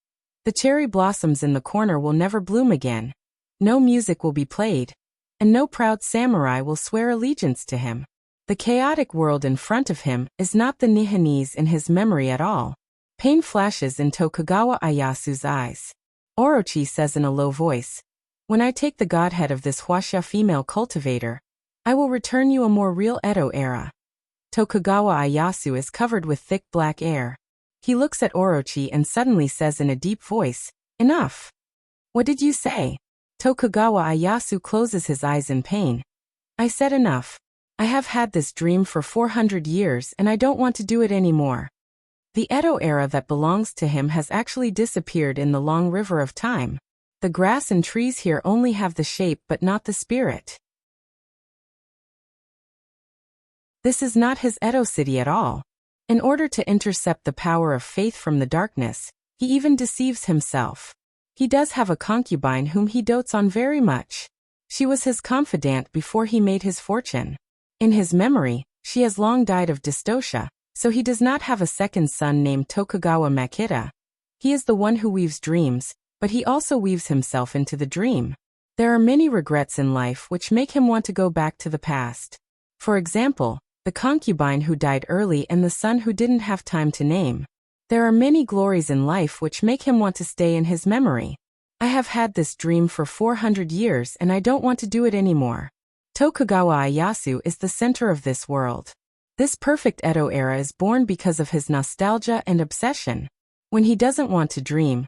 The cherry blossoms in the corner will never bloom again. No music will be played, and no proud samurai will swear allegiance to him. The chaotic world in front of him is not the Nihonese in his memory at all. Pain flashes in Tokugawa Ieyasu's eyes. Orochi says in a low voice, "When I take the godhead of this Wuxia female cultivator, I will return you a more real Edo era." Tokugawa Ieyasu is covered with thick black hair. He looks at Orochi and suddenly says in a deep voice, "Enough." "What did you say?" Tokugawa Ieyasu closes his eyes in pain. "I said enough. I have had this dream for 400 years and I don't want to do it anymore. The Edo era that belongs to him has actually disappeared in the long river of time. The grass and trees here only have the shape but not the spirit. This is not his Edo city at all. In order to intercept the power of faith from the darkness, he even deceives himself. He does have a concubine whom he dotes on very much. She was his confidant before he made his fortune. In his memory, she has long died of dystocia, so he does not have a second son named Tokugawa Makita. He is the one who weaves dreams, but he also weaves himself into the dream. There are many regrets in life which make him want to go back to the past. For example, the concubine who died early and the son who didn't have time to name. There are many glories in life which make him want to stay in his memory. I have had this dream for 400 years and I don't want to do it anymore. Tokugawa Ieyasu is the center of this world. This perfect Edo era is born because of his nostalgia and obsession. When he doesn't want to dream,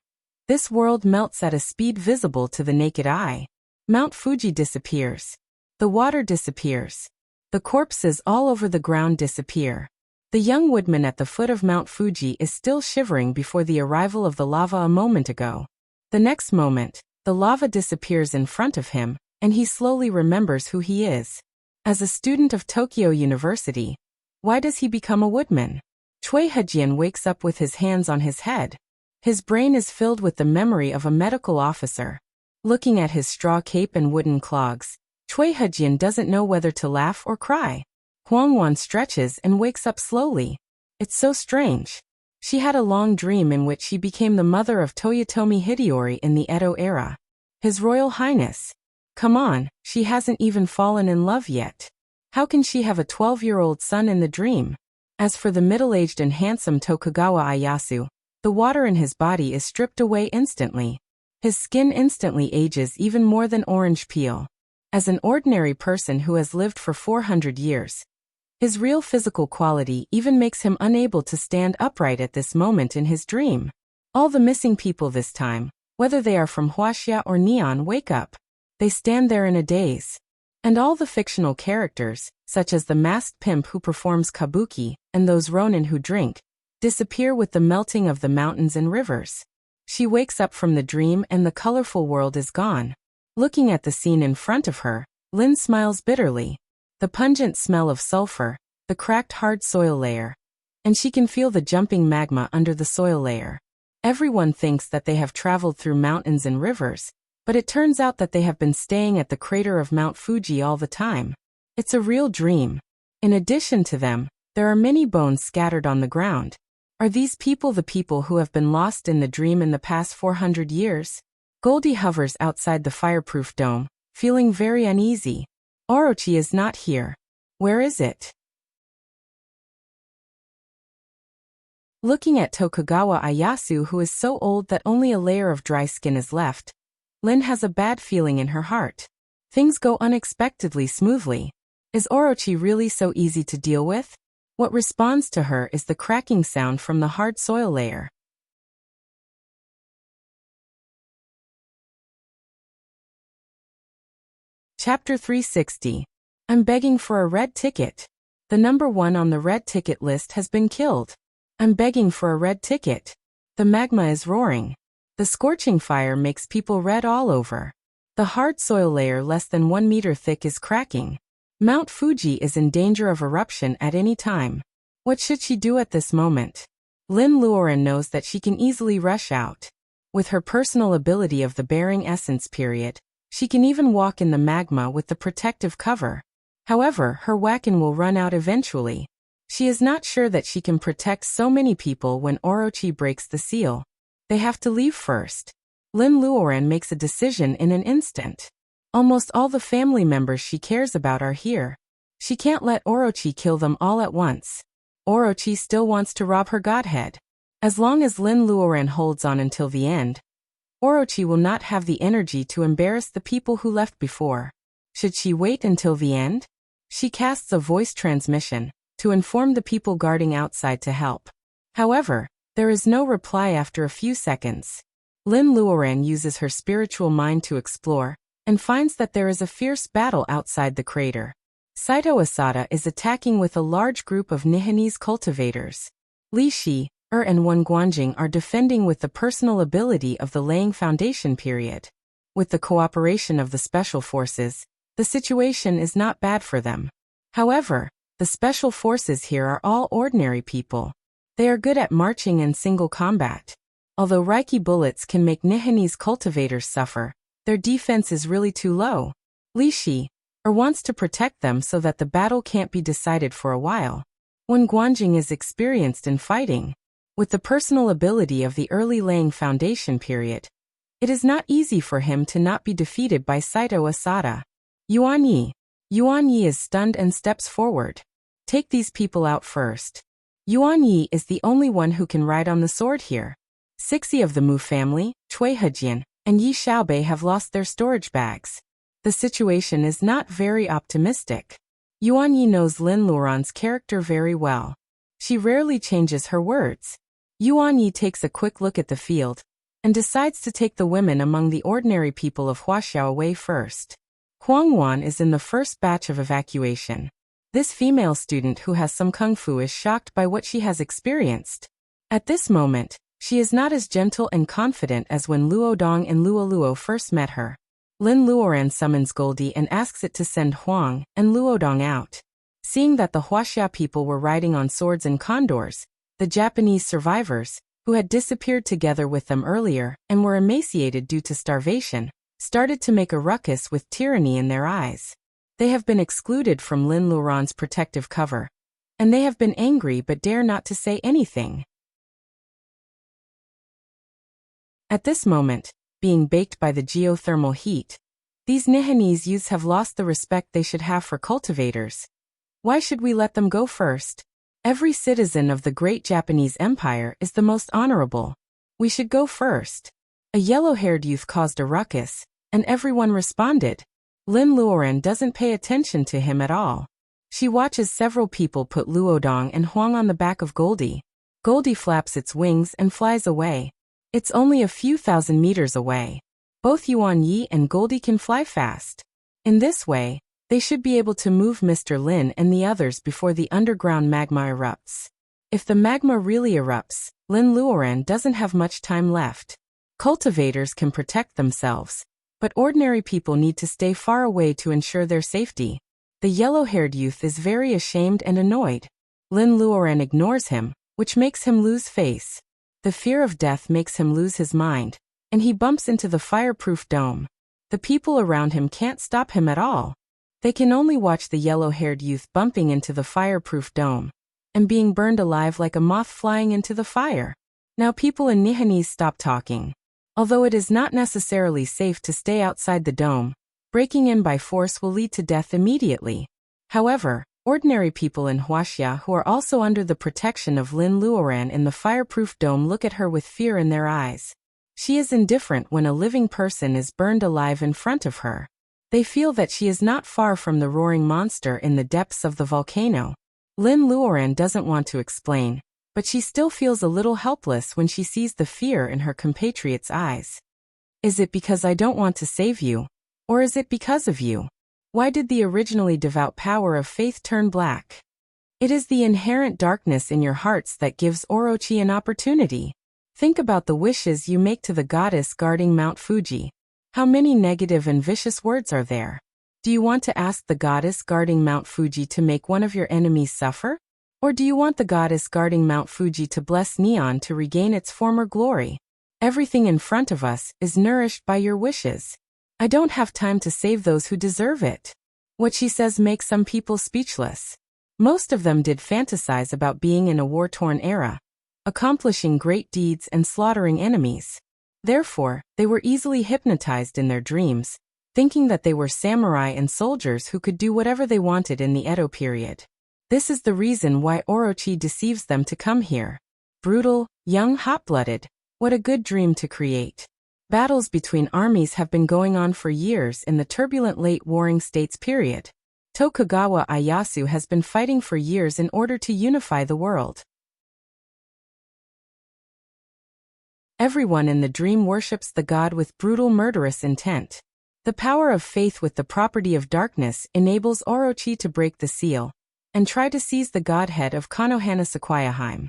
this world melts at a speed visible to the naked eye. Mount Fuji disappears. The water disappears. The corpses all over the ground disappear. The young woodman at the foot of Mount Fuji is still shivering before the arrival of the lava a moment ago. The next moment, the lava disappears in front of him, and he slowly remembers who he is. As a student of Tokyo University, why does he become a woodman? Chui Hejian wakes up with his hands on his head. His brain is filled with the memory of a medical officer. Looking at his straw cape and wooden clogs, Chui Hejian doesn't know whether to laugh or cry. Huangwan stretches and wakes up slowly. It's so strange. She had a long dream in which she became the mother of Toyotomi Hideori in the Edo era. His Royal Highness. Come on, she hasn't even fallen in love yet. How can she have a 12-year-old son in the dream? As for the middle-aged and handsome Tokugawa Ieyasu, the water in his body is stripped away instantly. His skin instantly ages even more than orange peel. As an ordinary person who has lived for 400 years, his real physical quality even makes him unable to stand upright at this moment in his dream. All the missing people this time, whether they are from Wuxia or Neon, wake up. They stand there in a daze. And all the fictional characters, such as the masked pimp who performs kabuki, and those ronin who drink, disappear with the melting of the mountains and rivers. She wakes up from the dream and the colorful world is gone. Looking at the scene in front of her, Lin smiles bitterly. The pungent smell of sulfur, the cracked hard soil layer, and she can feel the jumping magma under the soil layer. Everyone thinks that they have traveled through mountains and rivers, but it turns out that they have been staying at the crater of Mount Fuji all the time. It's a real dream. In addition to them, there are many bones scattered on the ground. Are these people the people who have been lost in the dream in the past 400 years? Goldie hovers outside the fireproof dome, feeling very uneasy. Orochi is not here. Where is it? Looking at Tokugawa Ieyasu, who is so old that only a layer of dry skin is left, Lin has a bad feeling in her heart. Things go unexpectedly smoothly. Is Orochi really so easy to deal with? What responds to her is the cracking sound from the hard soil layer. Chapter 360. I'm begging for a red ticket. The number 1 on the red ticket list has been killed. I'm begging for a red ticket. The magma is roaring. The scorching fire makes people red all over. The hard soil layer less than 1 meter thick is cracking. Mount Fuji is in danger of eruption at any time. What should she do at this moment? Lin Luoren knows that she can easily rush out. With her personal ability of the bearing essence period, she can even walk in the magma with the protective cover. However, her wakin will run out eventually. She is not sure that she can protect so many people when Orochi breaks the seal. They have to leave first. Lin Luoren makes a decision in an instant. Almost all the family members she cares about are here. She can't let Orochi kill them all at once. Orochi still wants to rob her godhead. As long as Lin Luoren holds on until the end, Orochi will not have the energy to embarrass the people who left before. Should she wait until the end? She casts a voice transmission to inform the people guarding outside to help. However, there is no reply after a few seconds. Lin Luoren uses her spiritual mind to explore, and finds that there is a fierce battle outside the crater. Saito Asada is attacking with a large group of Nihanese cultivators. Li Shi, and Wen Guanjing are defending with the personal ability of the laying foundation period. With the cooperation of the special forces, the situation is not bad for them. However, the special forces here are all ordinary people. They are good at marching and single combat. Although Reiki bullets can make Nihanese cultivators suffer, their defense is really too low. Li Shi, wants to protect them so that the battle can't be decided for a while. Wen Guanjing is experienced in fighting. With the personal ability of the early laying foundation period, it is not easy for him to not be defeated by Saito Asada. Yuan Yi. Yuan Yi is stunned and steps forward. Take these people out first. Yuan Yi is the only one who can ride on the sword here. 60 of the Mu family, Cui Hejian, and Yi Xiaobei have lost their storage bags. The situation is not very optimistic. Yuan Yi knows Lin Luoran's character very well. She rarely changes her words. Yuan Yi takes a quick look at the field and decides to take the women among the ordinary people of Huaxiao away first. Huang Wan is in the first batch of evacuation. This female student who has some kung fu is shocked by what she has experienced. At this moment, she is not as gentle and confident as when Luo Dong and Luo Luo first met her. Lin Luoran summons Goldie and asks it to send Huang and Luo Dong out. Seeing that the Huaxia people were riding on swords and condors, the Japanese survivors, who had disappeared together with them earlier and were emaciated due to starvation, started to make a ruckus with tyranny in their eyes. They have been excluded from Lin Luoran's protective cover, and they have been angry but dare not to say anything. At this moment, being baked by the geothermal heat, these Nihanese youths have lost the respect they should have for cultivators. Why should we let them go first? Every citizen of the great Japanese empire is the most honorable. We should go first. A yellow-haired youth caused a ruckus, and everyone responded. Lin Luoran doesn't pay attention to him at all. She watches several people put Luodong and Huang on the back of Goldie. Goldie flaps its wings and flies away. It's only a few thousand meters away. Both Yuan Yi and Goldie can fly fast. In this way, they should be able to move Mr. Lin and the others before the underground magma erupts. If the magma really erupts, Lin Luoran doesn't have much time left. Cultivators can protect themselves, but ordinary people need to stay far away to ensure their safety. The yellow-haired youth is very ashamed and annoyed. Lin Luoran ignores him, which makes him lose face. The fear of death makes him lose his mind, and he bumps into the fireproof dome. The people around him can't stop him at all. They can only watch the yellow-haired youth bumping into the fireproof dome and being burned alive like a moth flying into the fire. Now people in Nihanese stop talking. Although it is not necessarily safe to stay outside the dome, breaking in by force will lead to death immediately. However, ordinary people in Huaxia who are also under the protection of Lin Luoran in the fireproof dome look at her with fear in their eyes. She is indifferent when a living person is burned alive in front of her. They feel that she is not far from the roaring monster in the depths of the volcano. Lin Luoran doesn't want to explain, but she still feels a little helpless when she sees the fear in her compatriot's eyes. Is it because I don't want to save you? Or is it because of you? Why did the originally devout power of faith turn black? It is the inherent darkness in your hearts that gives Orochi an opportunity. Think about the wishes you make to the goddess guarding Mount Fuji. How many negative and vicious words are there? Do you want to ask the goddess guarding Mount Fuji to make one of your enemies suffer? Or do you want the goddess guarding Mount Fuji to bless Neon to regain its former glory? Everything in front of us is nourished by your wishes. I don't have time to save those who deserve it. What she says makes some people speechless. Most of them did fantasize about being in a war-torn era, accomplishing great deeds and slaughtering enemies. Therefore, they were easily hypnotized in their dreams, thinking that they were samurai and soldiers who could do whatever they wanted in the Edo period. This is the reason why Orochi deceives them to come here. Brutal, young, hot-blooded. What a good dream to create. Battles between armies have been going on for years in the turbulent late Warring States period. Tokugawa Ieyasu has been fighting for years in order to unify the world. Everyone in the dream worships the god with brutal murderous intent. The power of faith with the property of darkness enables Orochi to break the seal and try to seize the godhead of Konohana Sequoiaheim.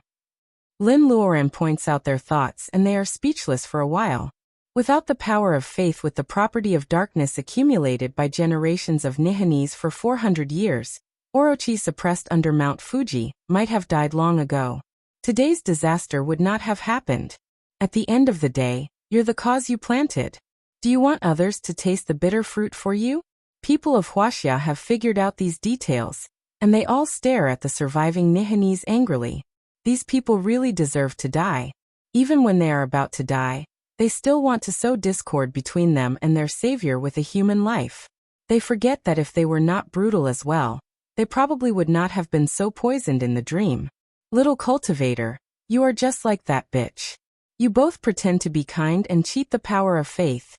Lin Luoran points out their thoughts and they are speechless for a while. Without the power of faith with the property of darkness accumulated by generations of Nihanese for 400 years, Orochi suppressed under Mount Fuji might have died long ago. Today's disaster would not have happened. At the end of the day, you're the cause you planted. Do you want others to taste the bitter fruit for you? People of Wuxia have figured out these details, and they all stare at the surviving Nihanese angrily. These people really deserve to die. Even when they are about to die, they still want to sow discord between them and their savior with a human life. They forget that if they were not brutal as well, they probably would not have been so poisoned in the dream. Little cultivator, you are just like that bitch. You both pretend to be kind and cheat the power of faith.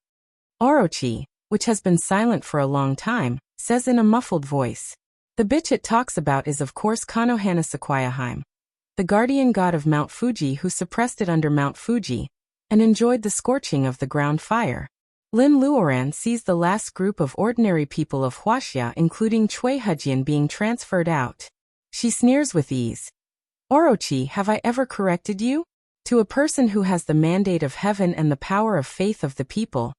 Orochi, which has been silent for a long time, says in a muffled voice. The bitch it talks about is of course Konohana Sequoiaheim, the guardian god of Mount Fuji who suppressed it under Mount Fuji, and enjoyed the scorching of the ground fire. Lin Luoran sees the last group of ordinary people of Wuxia including Cui Hujian being transferred out. She sneers with ease. Orochi, have I ever corrected you? To a person who has the mandate of heaven and the power of faith of the people,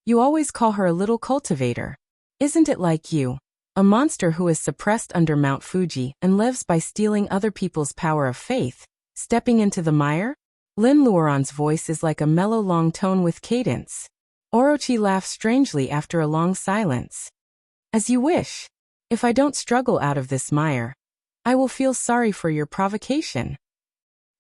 you always call her a little cultivator. Isn't it like you? A monster who is suppressed under Mount Fuji and lives by stealing other people's power of faith, stepping into the mire? Lin Luoran's voice is like a mellow long tone with cadence. Orochi laughs strangely after a long silence. As you wish. If I don't struggle out of this mire, I will feel sorry for your provocation.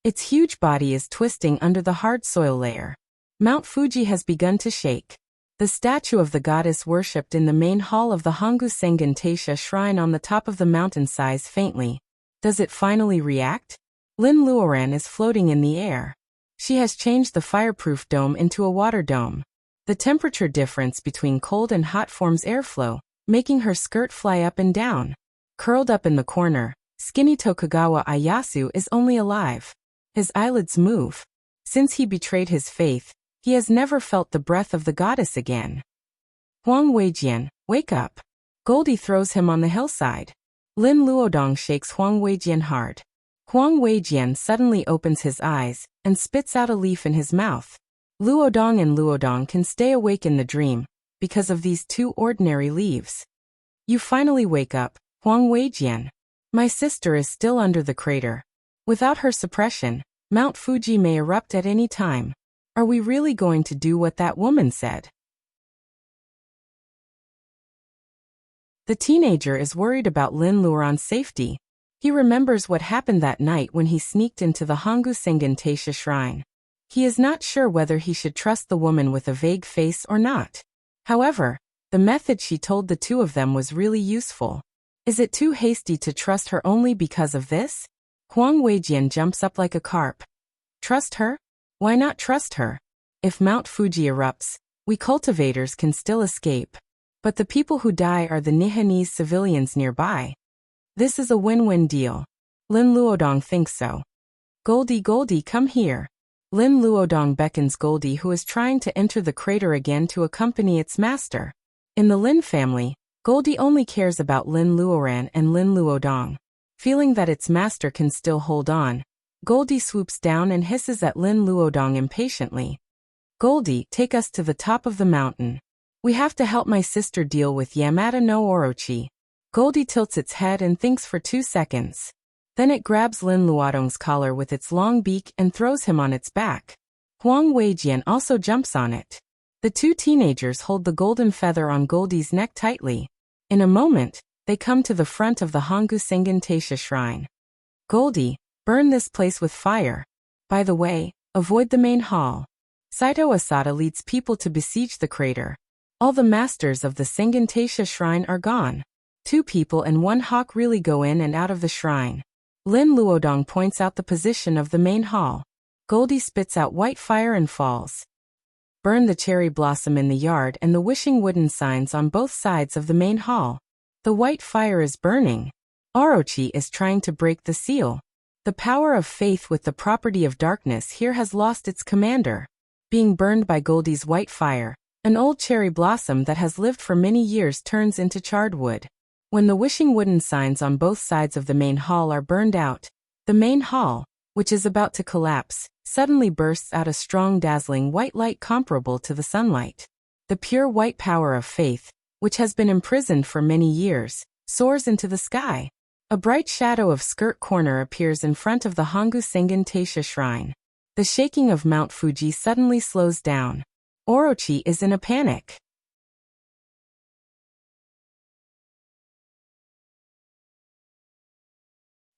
Its huge body is twisting under the hard soil layer. Mount Fuji has begun to shake. The statue of the goddess worshipped in the main hall of the Hongu Sengen Taisha shrine on the top of the mountain sighs faintly. Does it finally react? Lin Luoran is floating in the air. She has changed the fireproof dome into a water dome. The temperature difference between cold and hot forms airflow, making her skirt fly up and down. Curled up in the corner, skinny Tokugawa Ieyasu is only alive. His eyelids move. Since he betrayed his faith, he has never felt the breath of the goddess again. Huang Weijian, wake up. Goldie throws him on the hillside. Lin Luodong shakes Huang Weijian hard. Huang Weijian suddenly opens his eyes and spits out a leaf in his mouth. Luodong and Luodong can stay awake in the dream because of these two ordinary leaves. You finally wake up, Huang Weijian. My sister is still under the crater. Without her suppression, Mount Fuji may erupt at any time. Are we really going to do what that woman said? The teenager is worried about Lin Luoran's safety. He remembers what happened that night when he sneaked into the Hongu Sengen Taisha shrine. He is not sure whether he should trust the woman with a vague face or not. However, the method she told the two of them was really useful. Is it too hasty to trust her only because of this? Huang Weijian jumps up like a carp. Trust her? Why not trust her? If Mount Fuji erupts, we cultivators can still escape. But the people who die are the Nihanese civilians nearby. This is a win-win deal. Lin Luodong thinks so. Goldie, Goldie, come here. Lin Luodong beckons Goldie, who is trying to enter the crater again, to accompany its master. In the Lin family, Goldie only cares about Lin Luoran and Lin Luodong. Feeling that its master can still hold on, Goldie swoops down and hisses at Lin Luodong impatiently. Goldie, take us to the top of the mountain. We have to help my sister deal with Yamada no Orochi. Goldie tilts its head and thinks for 2 seconds. Then it grabs Lin Luodong's collar with its long beak and throws him on its back. Huang Weijian also jumps on it. The two teenagers hold the golden feather on Goldie's neck tightly. In a moment, they come to the front of the Hongu Sengen Taisha shrine. Goldie, burn this place with fire. By the way, avoid the main hall. Saito Asada leads people to besiege the crater. All the masters of the Sengen Taisha shrine are gone. 2 people and 1 hawk really go in and out of the shrine. Lin Luodong points out the position of the main hall. Goldie spits out white fire and falls. Burn the cherry blossom in the yard and the wishing wooden signs on both sides of the main hall. The white fire is burning. Orochi is trying to break the seal. The power of faith with the property of darkness here has lost its commander. Being burned by Goldie's white fire, An old cherry blossom that has lived for many years turns into charred wood. When the wishing wooden signs on both sides of the main hall are burned out, the main hall, which is about to collapse, suddenly bursts out a strong dazzling white light comparable to the sunlight. The pure white power of faith, which has been imprisoned for many years, soars into the sky. A bright shadow of skirt corner appears in front of the Hongu Sengen Taisha shrine. The shaking of Mount Fuji suddenly slows down. Orochi is in a panic.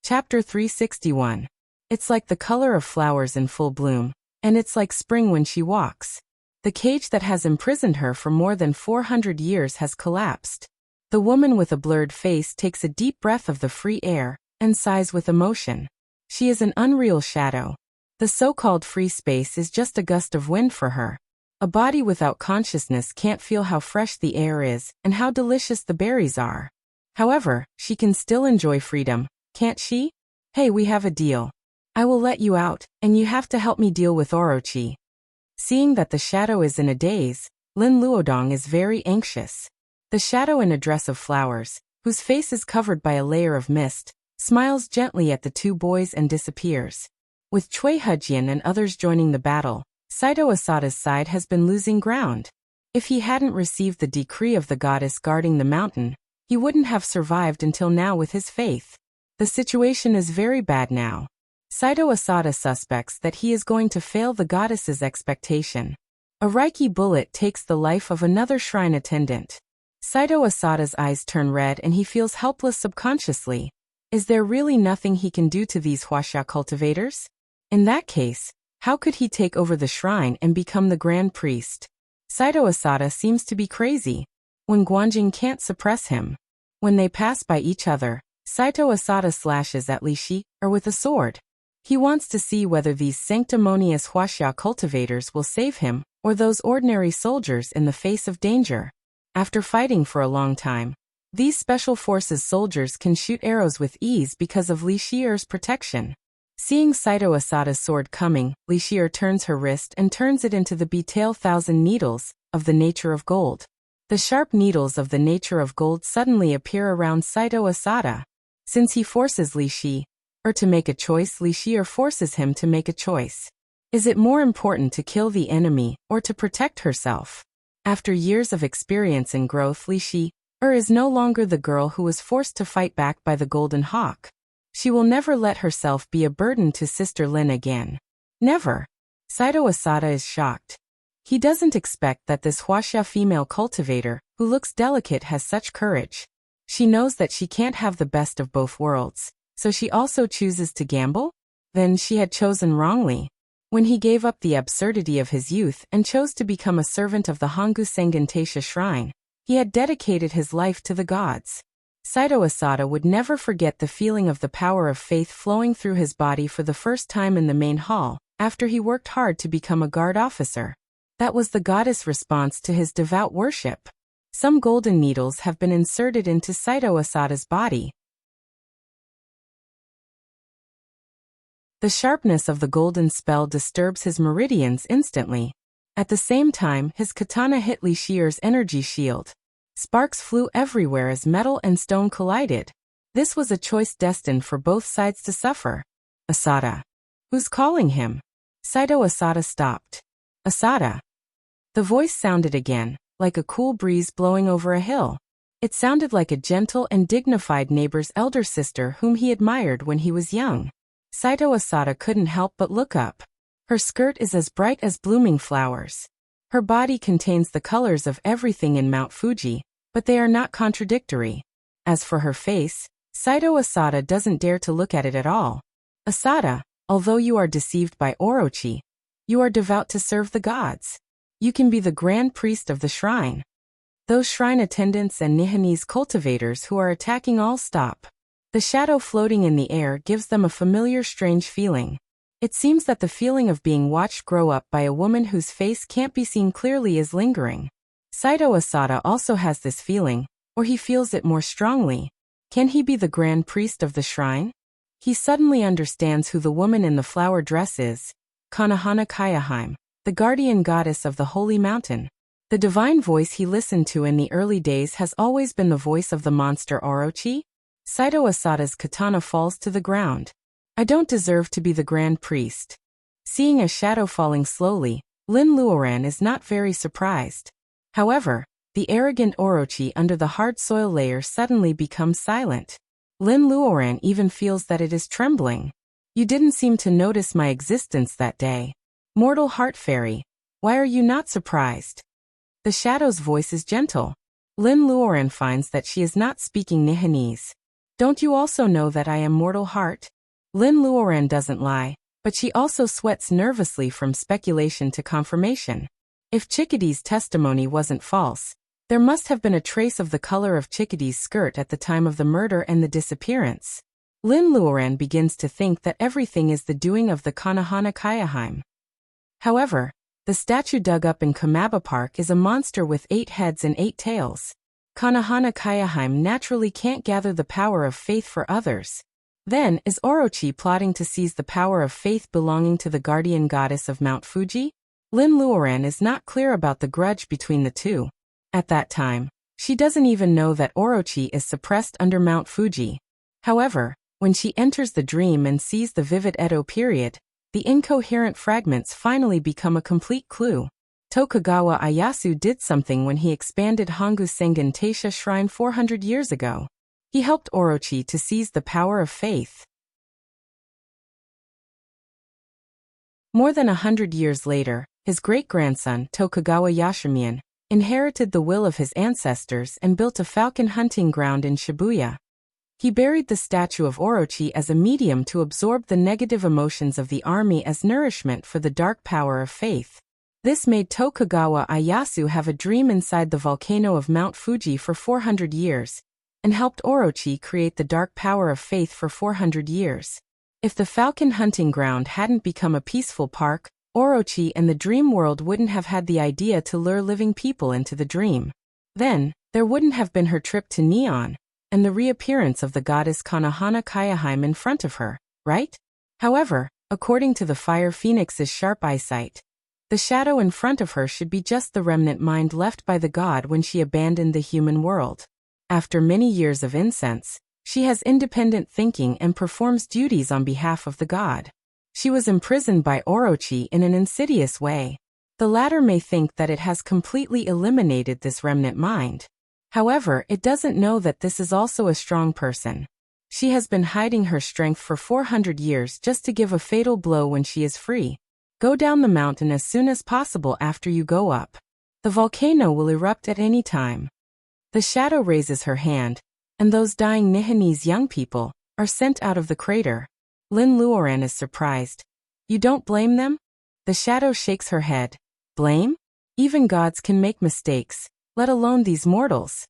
Chapter 361. It's like the color of flowers in full bloom, and it's like spring when she walks. The cage that has imprisoned her for more than 400 years has collapsed. The woman with a blurred face takes a deep breath of the free air and sighs with emotion. She is an unreal shadow. The so-called free space is just a gust of wind for her. A body without consciousness can't feel how fresh the air is and how delicious the berries are. However, she can still enjoy freedom, can't she? Hey, we have a deal. I will let you out, and you have to help me deal with Orochi. Seeing that the shadow is in a daze, Lin Luodong is very anxious. The shadow in a dress of flowers, whose face is covered by a layer of mist, smiles gently at the two boys and disappears. With Cui Hujian and others joining the battle, Saito Asada's side has been losing ground. If he hadn't received the decree of the goddess guarding the mountain, he wouldn't have survived until now with his faith. The situation is very bad now. Saito Asada suspects that he is going to fail the goddess's expectation. A Reiki bullet takes the life of another shrine attendant. Saito Asada's eyes turn red and he feels helpless subconsciously. Is there really nothing he can do to these Wuxia cultivators? In that case, how could he take over the shrine and become the grand priest? Saito Asada seems to be crazy. When Guanjing can't suppress him. When they pass by each other, Saito Asada slashes at Li Shi, or with a sword. He wants to see whether these sanctimonious Wuxia cultivators will save him, or those ordinary soldiers in the face of danger. After fighting for a long time, these special forces soldiers can shoot arrows with ease because of Li Shi's protection. Seeing Saito Asada's sword coming, Li Shi turns her wrist and turns it into the Betel 1,000 needles, of the nature of gold. The sharp needles of the nature of gold suddenly appear around Saito Asada. Since he forces Li Shi, to make a choice, Li Shi forces him to make a choice. Is it more important to kill the enemy, or to protect herself? After years of experience and growth, Li Shi is no longer the girl who was forced to fight back by the Golden Hawk. She will never let herself be a burden to Sister Lin again. Never. Saito Asada is shocked. He doesn't expect that this Wuxia female cultivator, who looks delicate, has such courage. She knows that she can't have the best of both worlds, so she also chooses to gamble? Then she had chosen wrongly. When he gave up the absurdity of his youth and chose to become a servant of the Hongu Sengen Taisha shrine, he had dedicated his life to the gods. Saito Asada would never forget the feeling of the power of faith flowing through his body for the first time in the main hall, after he worked hard to become a guard officer. That was the goddess' response to his devout worship. Some golden needles have been inserted into Saito Asada's body. The sharpness of the golden spell disturbs his meridians instantly. At the same time, his katana hit Li Shi's energy shield. Sparks flew everywhere as metal and stone collided. This was a choice destined for both sides to suffer. Asada. Who's calling him? Saito Asada stopped. Asada. The voice sounded again, like a cool breeze blowing over a hill. It sounded like a gentle and dignified neighbor's elder sister whom he admired when he was young. Saito Asada couldn't help but look up. Her skirt is as bright as blooming flowers. Her body contains the colors of everything in Mount Fuji, but they are not contradictory. As for her face, Saito Asada doesn't dare to look at it at all. Asada, although you are deceived by Orochi, you are devout to serve the gods. You can be the grand priest of the shrine. Those shrine attendants and Nihanese cultivators who are attacking all stop. The shadow floating in the air gives them a familiar strange feeling. It seems that the feeling of being watched grow up by a woman whose face can't be seen clearly is lingering. Saito Asada also has this feeling, or he feels it more strongly. Can he be the grand priest of the shrine? He suddenly understands who the woman in the flower dress is. Kanahana Kayaheim, the guardian goddess of the holy mountain. The divine voice he listened to in the early days has always been the voice of the monster Orochi. Saito Asada's katana falls to the ground. I don't deserve to be the grand priest. Seeing a shadow falling slowly, Lin Luoran is not very surprised. However, the arrogant Orochi under the hard soil layer suddenly becomes silent. Lin Luoran even feels that it is trembling. You didn't seem to notice my existence that day. Mortal Heart Fairy, why are you not surprised? The shadow's voice is gentle. Lin Luoran finds that she is not speaking Nihanese. Don't you also know that I am Mortal Heart? Lin Luoran doesn't lie, but she also sweats nervously from speculation to confirmation. If Chickadee's testimony wasn't false, there must have been a trace of the color of Chickadee's skirt at the time of the murder and the disappearance. Lin Luoran begins to think that everything is the doing of the Konohana Kaiaheim. However, the statue dug up in Kamaba Park is a monster with 8 heads and 8 tails. Konohana Kaiaheim naturally can't gather the power of faith for others. Then, is Orochi plotting to seize the power of faith belonging to the guardian goddess of Mount Fuji? Lin Luoran is not clear about the grudge between the two. At that time, she doesn't even know that Orochi is suppressed under Mount Fuji. However, when she enters the dream and sees the vivid Edo period, the incoherent fragments finally become a complete clue. Tokugawa Ieyasu did something when he expanded Hongu Sengen Taisha Shrine 400 years ago. He helped Orochi to seize the power of faith. More than 100 years later, his great-grandson, Tokugawa Yashimian, inherited the will of his ancestors and built a falcon hunting ground in Shibuya. He buried the statue of Orochi as a medium to absorb the negative emotions of the army as nourishment for the dark power of faith. This made Tokugawa Ieyasu have a dream inside the volcano of Mount Fuji for 400 years, and helped Orochi create the dark power of faith for 400 years. If the falcon hunting ground hadn't become a peaceful park, Orochi and the dream world wouldn't have had the idea to lure living people into the dream. Then, there wouldn't have been her trip to Neon, and the reappearance of the goddess Konohana Kaiaheim in front of her, right? However, according to the Fire Phoenix's sharp eyesight, the shadow in front of her should be just the remnant mind left by the god when she abandoned the human world. After many years of incense, she has independent thinking and performs duties on behalf of the god. She was imprisoned by Orochi in an insidious way. The latter may think that it has completely eliminated this remnant mind. However, it doesn't know that this is also a strong person. She has been hiding her strength for 400 years just to give a fatal blow when she is free. Go down the mountain as soon as possible after you go up. The volcano will erupt at any time. The shadow raises her hand, and those dying Nihanese young people are sent out of the crater. Lin Luoran is surprised. You don't blame them? The shadow shakes her head. Blame? Even gods can make mistakes, let alone these mortals.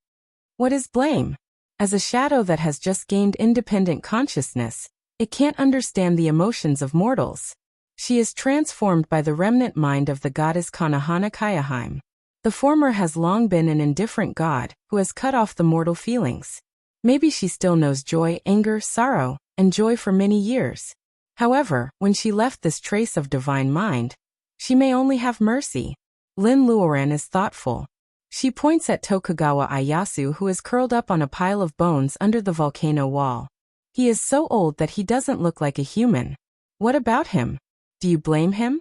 What is blame? As a shadow that has just gained independent consciousness, it can't understand the emotions of mortals. She is transformed by the remnant mind of the goddess Konohana Kaiaheim. The former has long been an indifferent god who has cut off the mortal feelings. Maybe she still knows joy, anger, sorrow, and joy for many years. However, when she left this trace of divine mind, she may only have mercy. Lin Luoran is thoughtful. She points at Tokugawa Ieyasu, who is curled up on a pile of bones under the volcano wall. He is so old that he doesn't look like a human. What about him? Do you blame him?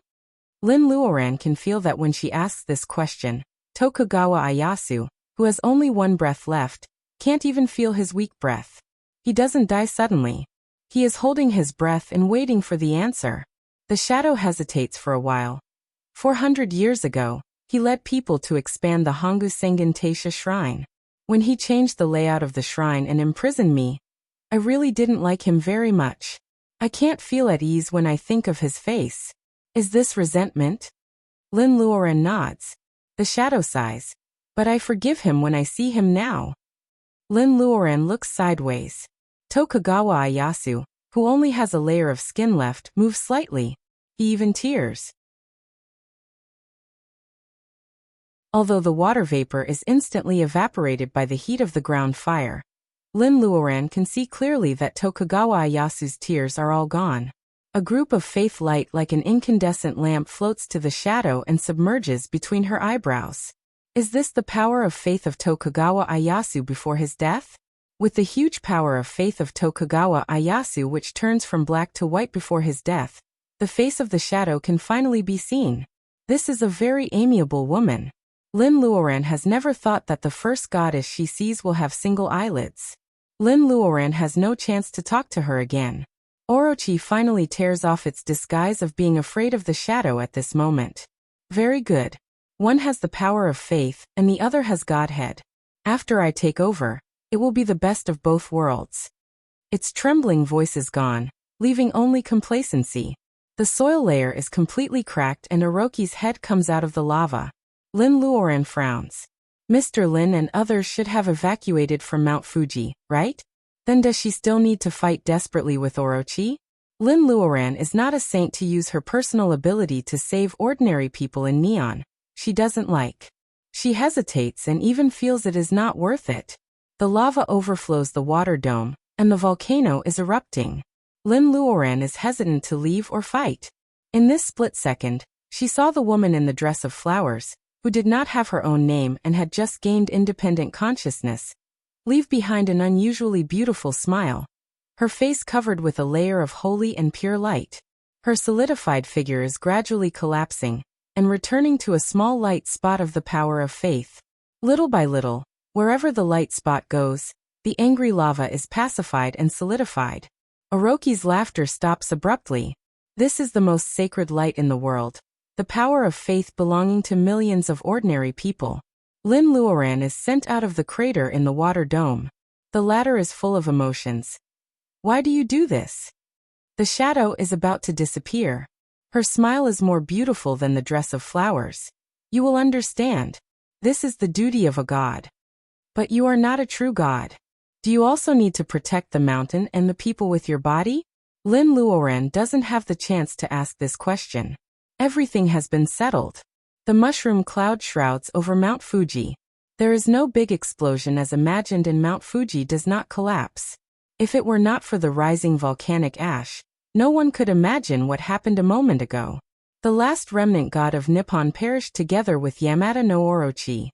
Lin Luoran can feel that when she asks this question, Tokugawa Ieyasu, who has only one breath left, can't even feel his weak breath. He doesn't die suddenly. He is holding his breath and waiting for the answer. The shadow hesitates for a while. 400 years ago, he led people to expand the Hongu Sengen Taisha Shrine. When he changed the layout of the shrine and imprisoned me, I really didn't like him very much. I can't feel at ease when I think of his face. Is this resentment? Lin Luoran nods. The shadow sighs. But I forgive him when I see him now. Lin Luoran looks sideways. Tokugawa Ieyasu, who only has a layer of skin left, moves slightly. He even tears. Although the water vapor is instantly evaporated by the heat of the ground fire, Lin Luoran can see clearly that Tokugawa Ieyasu's tears are all gone. A group of faith light like an incandescent lamp floats to the shadow and submerges between her eyebrows. Is this the power of faith of Tokugawa Ieyasu before his death? With the huge power of faith of Tokugawa Ieyasu which turns from black to white before his death, the face of the shadow can finally be seen. This is a very amiable woman. Lin Luoran has never thought that the first goddess she sees will have single eyelids. Lin Luoran has no chance to talk to her again. Orochi finally tears off its disguise of being afraid of the shadow at this moment. Very good. One has the power of faith, and the other has Godhead. After I take over, it will be the best of both worlds. Its trembling voice is gone, leaving only complacency. The soil layer is completely cracked and Orochi's head comes out of the lava. Lin Luoran frowns. Mr. Lin and others should have evacuated from Mount Fuji, right? Then does she still need to fight desperately with Orochi? Lin Luoran is not a saint to use her personal ability to save ordinary people in Neon. She doesn't like. She hesitates and even feels it is not worth it. The lava overflows the water dome, and the volcano is erupting. Lin Luoran is hesitant to leave or fight. In this split second, she saw the woman in the dress of flowers, who did not have her own name and had just gained independent consciousness, leave behind an unusually beautiful smile, her face covered with a layer of holy and pure light. Her solidified figure is gradually collapsing, and returning to a small light spot of the power of faith. Little by little, wherever the light spot goes, the angry lava is pacified and solidified. Orochi's laughter stops abruptly. This is the most sacred light in the world, the power of faith belonging to millions of ordinary people. Lin Luoran is sent out of the crater in the water dome. The latter is full of emotions. Why do you do this? The shadow is about to disappear. Her smile is more beautiful than the dress of flowers. You will understand. This is the duty of a god. But you are not a true god. Do you also need to protect the mountain and the people with your body? Lin Luoran doesn't have the chance to ask this question. Everything has been settled. The mushroom cloud shrouds over Mount Fuji. There is no big explosion as imagined and Mount Fuji does not collapse. If it were not for the rising volcanic ash, no one could imagine what happened a moment ago. The last remnant god of Nippon perished together with Yamada no Orochi.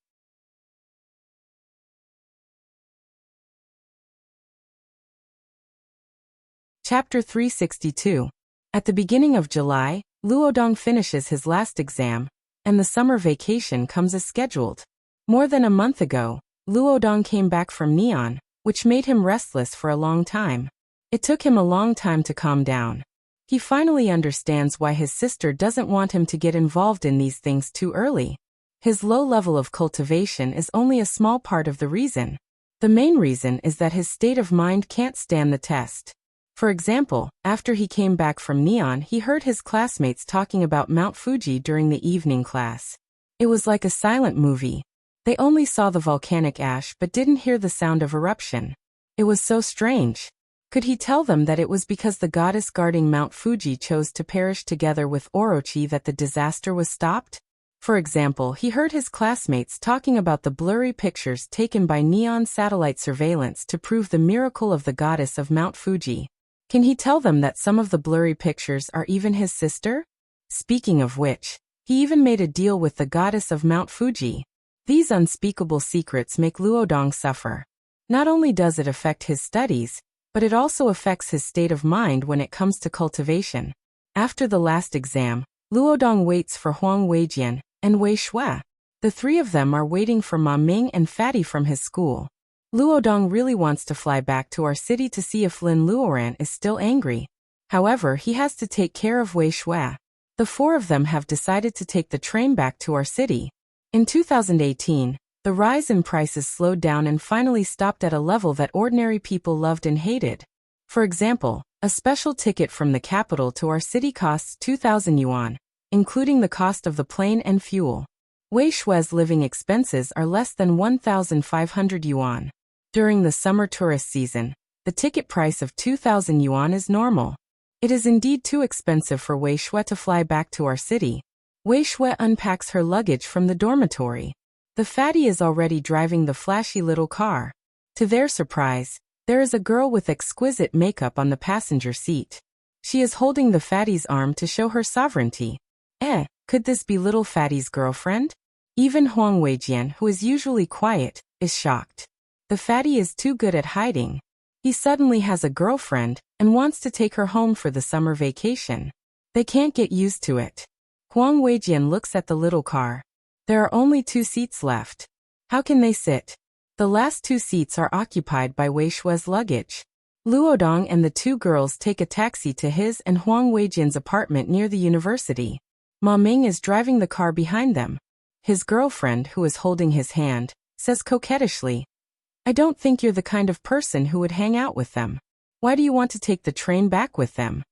Chapter 362. At the beginning of July, Luodong finishes his last exam, and the summer vacation comes as scheduled. More than a month ago, Luodong came back from Neon, which made him restless for a long time. It took him a long time to calm down. He finally understands why his sister doesn't want him to get involved in these things too early. His low level of cultivation is only a small part of the reason. The main reason is that his state of mind can't stand the test. For example, after he came back from Neon, he heard his classmates talking about Mount Fuji during the evening class. It was like a silent movie. They only saw the volcanic ash but didn't hear the sound of eruption. It was so strange. Could he tell them that it was because the goddess guarding Mount Fuji chose to perish together with Orochi that the disaster was stopped? For example, he heard his classmates talking about the blurry pictures taken by Neon satellite surveillance to prove the miracle of the goddess of Mount Fuji. Can he tell them that some of the blurry pictures are even his sister? Speaking of which, he even made a deal with the goddess of Mount Fuji. These unspeakable secrets make Luodong suffer. Not only does it affect his studies, but it also affects his state of mind when it comes to cultivation. After the last exam, Luodong waits for Huang Weijian and Wei Shui. The three of them are waiting for Ma Ming and Fatty from his school. Luodong really wants to fly back to our city to see if Lin Luoran is still angry. However, he has to take care of Wei Shui. The four of them have decided to take the train back to our city. In 2018, the rise in prices slowed down and finally stopped at a level that ordinary people loved and hated. For example, a special ticket from the capital to our city costs 2,000 yuan, including the cost of the plane and fuel. Wei Shui's living expenses are less than 1,500 yuan. During the summer tourist season, the ticket price of 2,000 yuan is normal. It is indeed too expensive for Wei Shui to fly back to our city. Wei Shui unpacks her luggage from the dormitory. The fatty is already driving the flashy little car. To their surprise, there is a girl with exquisite makeup on the passenger seat. She is holding the fatty's arm to show her sovereignty. Could this be little fatty's girlfriend? Even Huang Weijian, who is usually quiet, is shocked. The fatty is too good at hiding. He suddenly has a girlfriend and wants to take her home for the summer vacation. They can't get used to it. Huang Weijian looks at the little car. There are only 2 seats left. How can they sit? The last 2 seats are occupied by Wei Shui's luggage. Luodong and the 2 girls take a taxi to his and Huang Weijian's apartment near the university. Ma Ming is driving the car behind them. His girlfriend, who is holding his hand, says coquettishly, "I don't think you're the kind of person who would hang out with them. Why do you want to take the train back with them?"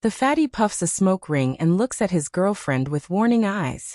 The fatty puffs a smoke ring and looks at his girlfriend with warning eyes.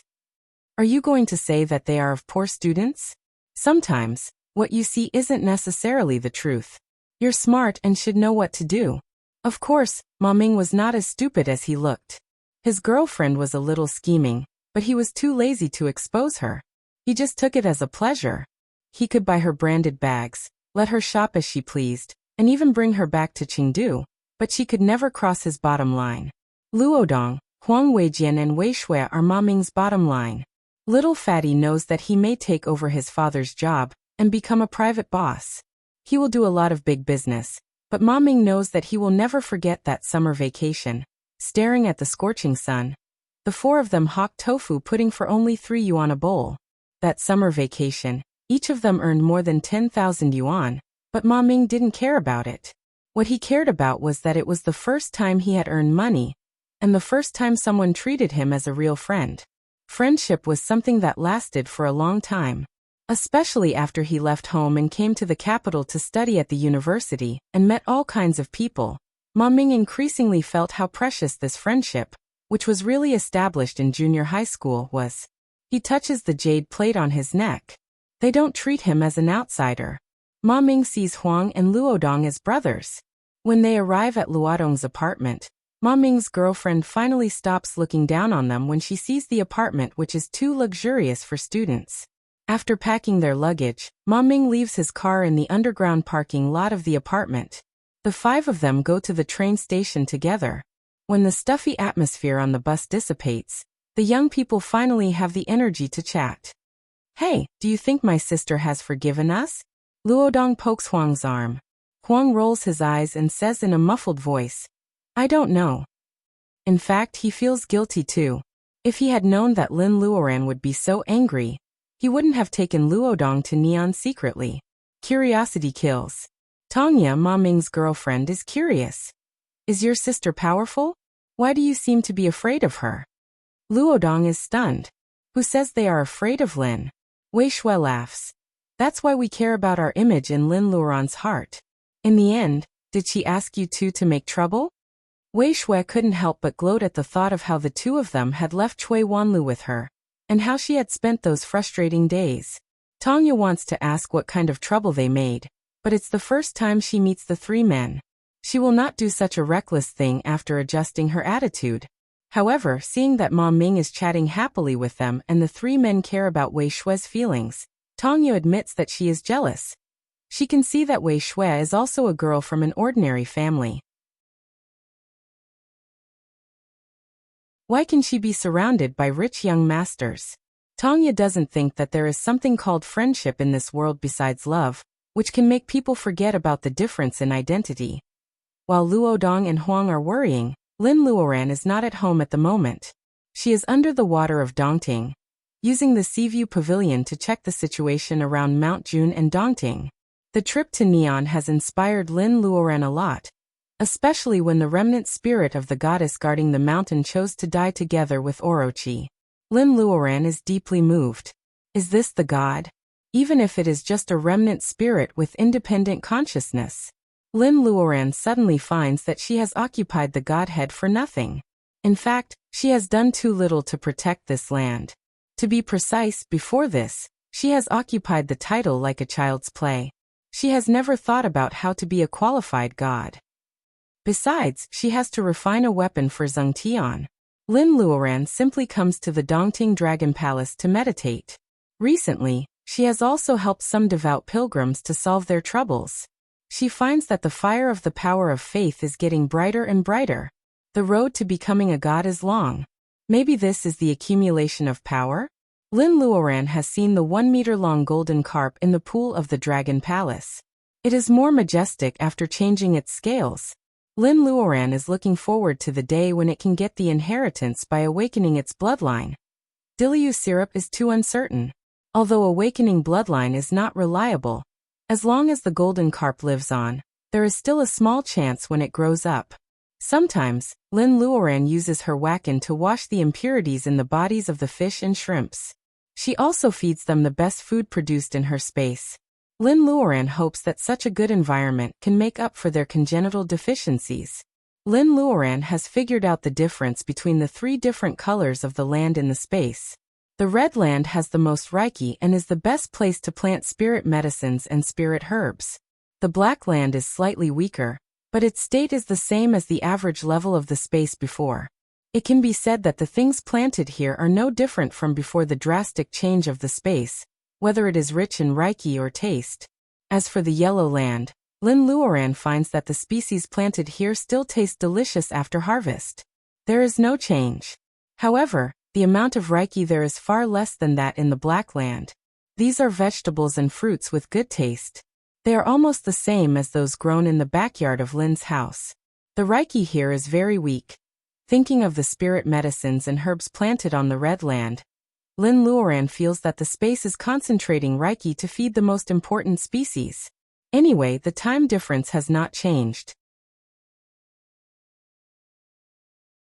Are you going to say that they are of poor students? Sometimes, what you see isn't necessarily the truth. You're smart and should know what to do. Of course, Ma Ming was not as stupid as he looked. His girlfriend was a little scheming, but he was too lazy to expose her. He just took it as a pleasure. He could buy her branded bags, let her shop as she pleased, and even bring her back to Chengdu, but she could never cross his bottom line. Luodong, Huang Weijian and Wei Shui are Ma Ming's bottom line. Little Fatty knows that he may take over his father's job and become a private boss. He will do a lot of big business, but Ma Ming knows that he will never forget that summer vacation. Staring at the scorching sun, the 4 of them hawked tofu pudding for only 3 yuan a bowl. That summer vacation, each of them earned more than 10,000 yuan, but Ma Ming didn't care about it. What he cared about was that it was the first time he had earned money, and the first time someone treated him as a real friend. Friendship was something that lasted for a long time. Especially after he left home and came to the capital to study at the university and met all kinds of people. Ma Ming increasingly felt how precious this friendship, which was really established in junior high school, was. He touches the jade plate on his neck. They don't treat him as an outsider. Ma Ming sees Huang and Luodong as brothers. When they arrive at Luodong's apartment, Ma Ming's girlfriend finally stops looking down on them when she sees the apartment, which is too luxurious for students. After packing their luggage, Ma Ming leaves his car in the underground parking lot of the apartment. The 5 of them go to the train station together. When the stuffy atmosphere on the bus dissipates, the young people finally have the energy to chat. "Hey, do you think my sister has forgiven us?" Luodong pokes Huang's arm. Huang rolls his eyes and says in a muffled voice, "I don't know." In fact, he feels guilty too. If he had known that Lin Luoran would be so angry, he wouldn't have taken Luodong to Neon secretly. Curiosity kills. Tongya, Ma Ming's girlfriend, is curious. "Is your sister powerful? Why do you seem to be afraid of her?" Luodong is stunned. "Who says they are afraid of Lin?" Wei Shui laughs. "That's why we care about our image in Lin Luoran's heart. In the end, did she ask you two to make trouble?" Wei Shui couldn't help but gloat at the thought of how the 2 of them had left Chui Wanlu with her, and how she had spent those frustrating days. Tongya wants to ask what kind of trouble they made, but it's the first time she meets the 3 men. She will not do such a reckless thing after adjusting her attitude. However, seeing that Ma Ming is chatting happily with them and the 3 men care about Wei Shui's feelings, Tongya admits that she is jealous. She can see that Wei Shui is also a girl from an ordinary family. Why can she be surrounded by rich young masters? Tongya doesn't think that there is something called friendship in this world besides love, which can make people forget about the difference in identity. While Luodong and Huang are worrying, Lin Luoran is not at home at the moment. She is under the water of Dongting, using the Seaview Pavilion to check the situation around Mount Jun and Dongting. The trip to Neon has inspired Lin Luoran a lot, especially when the remnant spirit of the goddess guarding the mountain chose to die together with Orochi. Lin Luoran is deeply moved. Is this the god? Even if it is just a remnant spirit with independent consciousness. Lin Luoran suddenly finds that she has occupied the godhead for nothing. In fact, she has done too little to protect this land. To be precise, before this, she has occupied the title like a child's play. She has never thought about how to be a qualified god. Besides, she has to refine a weapon for Zheng Tian. Lin Luoran simply comes to the Dongting Dragon Palace to meditate. Recently, she has also helped some devout pilgrims to solve their troubles. She finds that the fire of the power of faith is getting brighter and brighter. The road to becoming a god is long. Maybe this is the accumulation of power? Lin Luoran has seen the 1-meter-long golden carp in the pool of the Dragon Palace. It is more majestic after changing its scales. Lin Luoran is looking forward to the day when it can get the inheritance by awakening its bloodline. Diliu syrup is too uncertain. Although awakening bloodline is not reliable, as long as the golden carp lives on, there is still a small chance when it grows up. Sometimes, Lin Luoran uses her wakin to wash the impurities in the bodies of the fish and shrimps. She also feeds them the best food produced in her space. Lin Luoran hopes that such a good environment can make up for their congenital deficiencies. Lin Luoran has figured out the difference between the 3 different colors of the land in the space. The red land has the most reiki and is the best place to plant spirit medicines and spirit herbs. The black land is slightly weaker, but its state is the same as the average level of the space before. It can be said that the things planted here are no different from before the drastic change of the space, whether it is rich in reiki or taste. As for the yellow land, Lin Luoran finds that the species planted here still taste delicious after harvest. There is no change. However, the amount of reiki there is far less than that in the black land. These are vegetables and fruits with good taste. They are almost the same as those grown in the backyard of Lin's house. The reiki here is very weak. Thinking of the spirit medicines and herbs planted on the red land, Lin Luoran feels that the space is concentrating reiki to feed the most important species. Anyway, the time difference has not changed.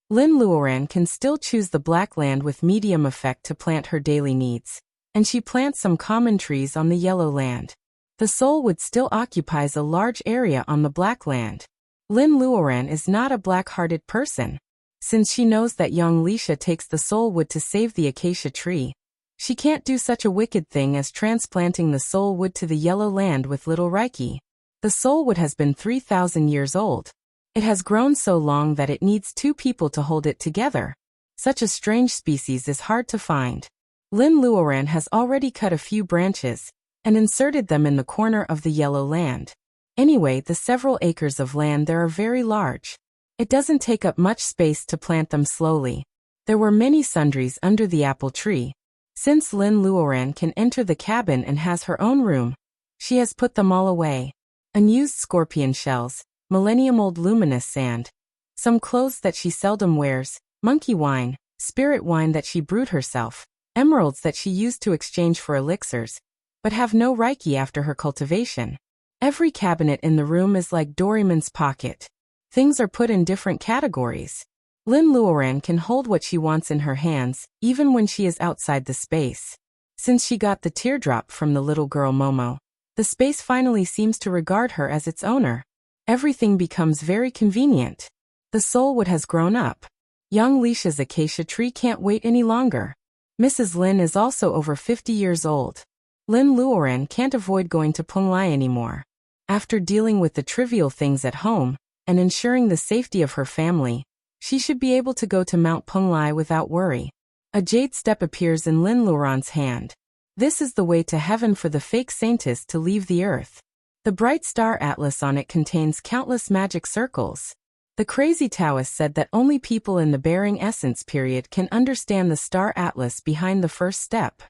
Lin Luoran can still choose the black land with medium effect to plant her daily needs, and she plants some common trees on the yellow land. The soul wood still occupies a large area on the black land. Lin Luoran is not a black-hearted person. Since she knows that young Lisha takes the soul wood to save the acacia tree, she can't do such a wicked thing as transplanting the soul wood to the yellow land with little reiki. The soul wood has been 3,000 years old. It has grown so long that it needs 2 people to hold it together. Such a strange species is hard to find. Lin Luoran has already cut a few branches and inserted them in the corner of the yellow land. Anyway, the several acres of land there are very large. It doesn't take up much space to plant them slowly. There were many sundries under the apple tree. Since Lin Luoran can enter the cabin and has her own room, she has put them all away. Unused scorpion shells, millennium-old luminous sand, some clothes that she seldom wears, monkey wine, spirit wine that she brewed herself, emeralds that she used to exchange for elixirs, but have no reiki after her cultivation. Every cabinet in the room is like Doraemon's pocket. Things are put in different categories. Lin Luoran can hold what she wants in her hands, even when she is outside the space. Since she got the teardrop from the little girl Momo, the space finally seems to regard her as its owner. Everything becomes very convenient. The soul wood has grown up. Young Lisha's acacia tree can't wait any longer. Mrs. Lin is also over 50 years old. Lin Luoran can't avoid going to Penglai anymore. After dealing with the trivial things at home and ensuring the safety of her family, she should be able to go to Mount Penglai without worry. A jade step appears in Lin Luoran's hand. This is the way to heaven for the fake saintess to leave the earth. The bright star atlas on it contains countless magic circles. The crazy Taoist said that only people in the bearing essence period can understand the star atlas behind the first step.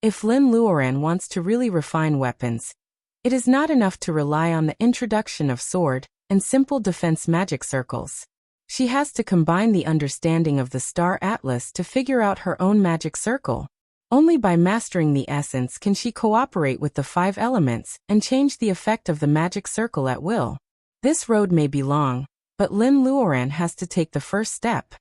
If Lin Luoran wants to really refine weapons, it is not enough to rely on the introduction of sword and simple defense magic circles. She has to combine the understanding of the star atlas to figure out her own magic circle. Only by mastering the essence can she cooperate with the 5 elements and change the effect of the magic circle at will. This road may be long, but Lin Luoran has to take the first step.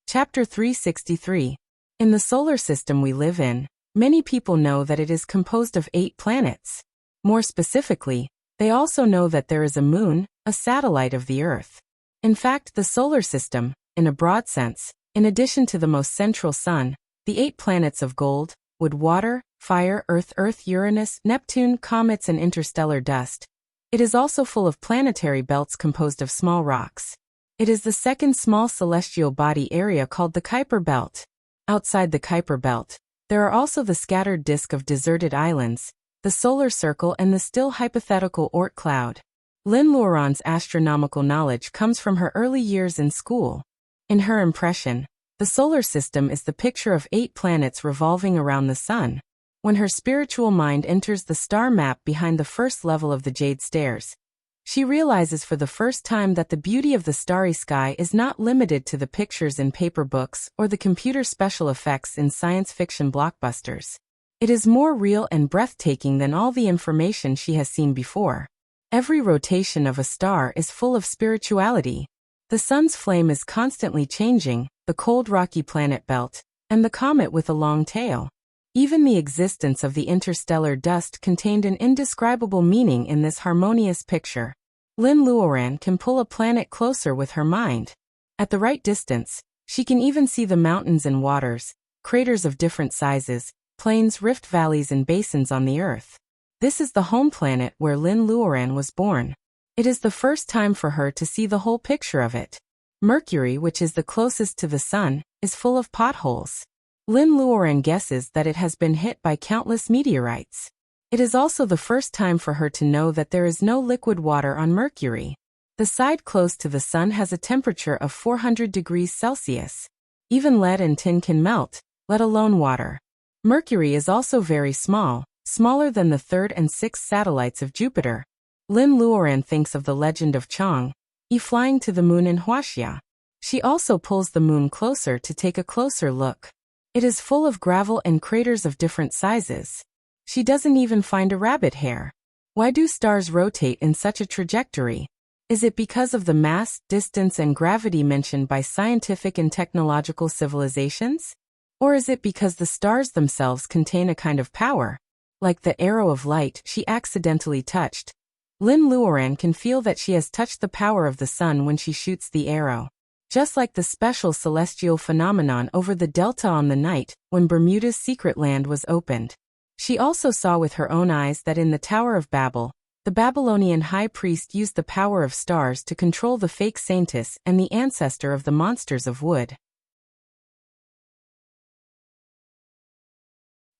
Chapter 363. In the solar system we live in, many people know that it is composed of 8 planets. More specifically, they also know that there is a moon, a satellite of the Earth. In fact, the solar system, in a broad sense, in addition to the most central sun, the 8 planets of gold, wood, water, fire, earth, Uranus, Neptune, comets and interstellar dust. It is also full of planetary belts composed of small rocks. It is the second small celestial body area called the Kuiper Belt. Outside the Kuiper Belt, there are also the scattered disk of deserted islands, the solar circle and the still hypothetical Oort cloud. Lin Luoran's astronomical knowledge comes from her early years in school. In her impression, the solar system is the picture of 8 planets revolving around the sun. When her spiritual mind enters the star map behind the first level of the Jade Stairs, she realizes for the first time that the beauty of the starry sky is not limited to the pictures in paper books or the computer special effects in science fiction blockbusters. It is more real and breathtaking than all the information she has seen before. Every rotation of a star is full of spirituality. The sun's flame is constantly changing, the cold rocky planet belt, and the comet with a long tail. Even the existence of the interstellar dust contained an indescribable meaning in this harmonious picture. Lin Luoran can pull a planet closer with her mind. At the right distance, she can even see the mountains and waters, craters of different sizes, plains, rift valleys and basins on the Earth. This is the home planet where Lin Luoran was born. It is the first time for her to see the whole picture of it. Mercury, which is the closest to the sun, is full of potholes. Lin Luoran guesses that it has been hit by countless meteorites. It is also the first time for her to know that there is no liquid water on Mercury. The side close to the sun has a temperature of 400 degrees Celsius. Even lead and tin can melt, let alone water. Mercury is also very small, smaller than the 3rd and 6th satellites of Jupiter. Lin Luoran thinks of the legend of Chang, flying to the moon in Wuxia. She also pulls the moon closer to take a closer look. It is full of gravel and craters of different sizes. She doesn't even find a rabbit hair. Why do stars rotate in such a trajectory? Is it because of the mass, distance and gravity mentioned by scientific and technological civilizations? Or is it because the stars themselves contain a kind of power? Like the arrow of light she accidentally touched. Lin Luoran can feel that she has touched the power of the sun when she shoots the arrow. Just like the special celestial phenomenon over the delta on the night when Bermuda's secret land was opened. She also saw with her own eyes that in the Tower of Babel, the Babylonian high priest used the power of stars to control the fake saintess and the ancestor of the monsters of wood.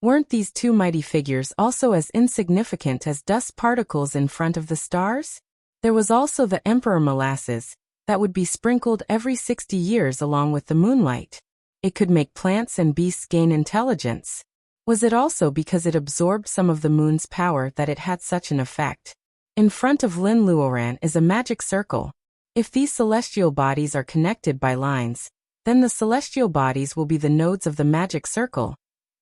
Weren't these 2 mighty figures also as insignificant as dust particles in front of the stars? There was also the Emperor Molasses, that would be sprinkled every 60 years along with the moonlight. It could make plants and beasts gain intelligence. Was it also because it absorbed some of the moon's power that it had such an effect? In front of Lin Luoran is a magic circle. If these celestial bodies are connected by lines, then the celestial bodies will be the nodes of the magic circle,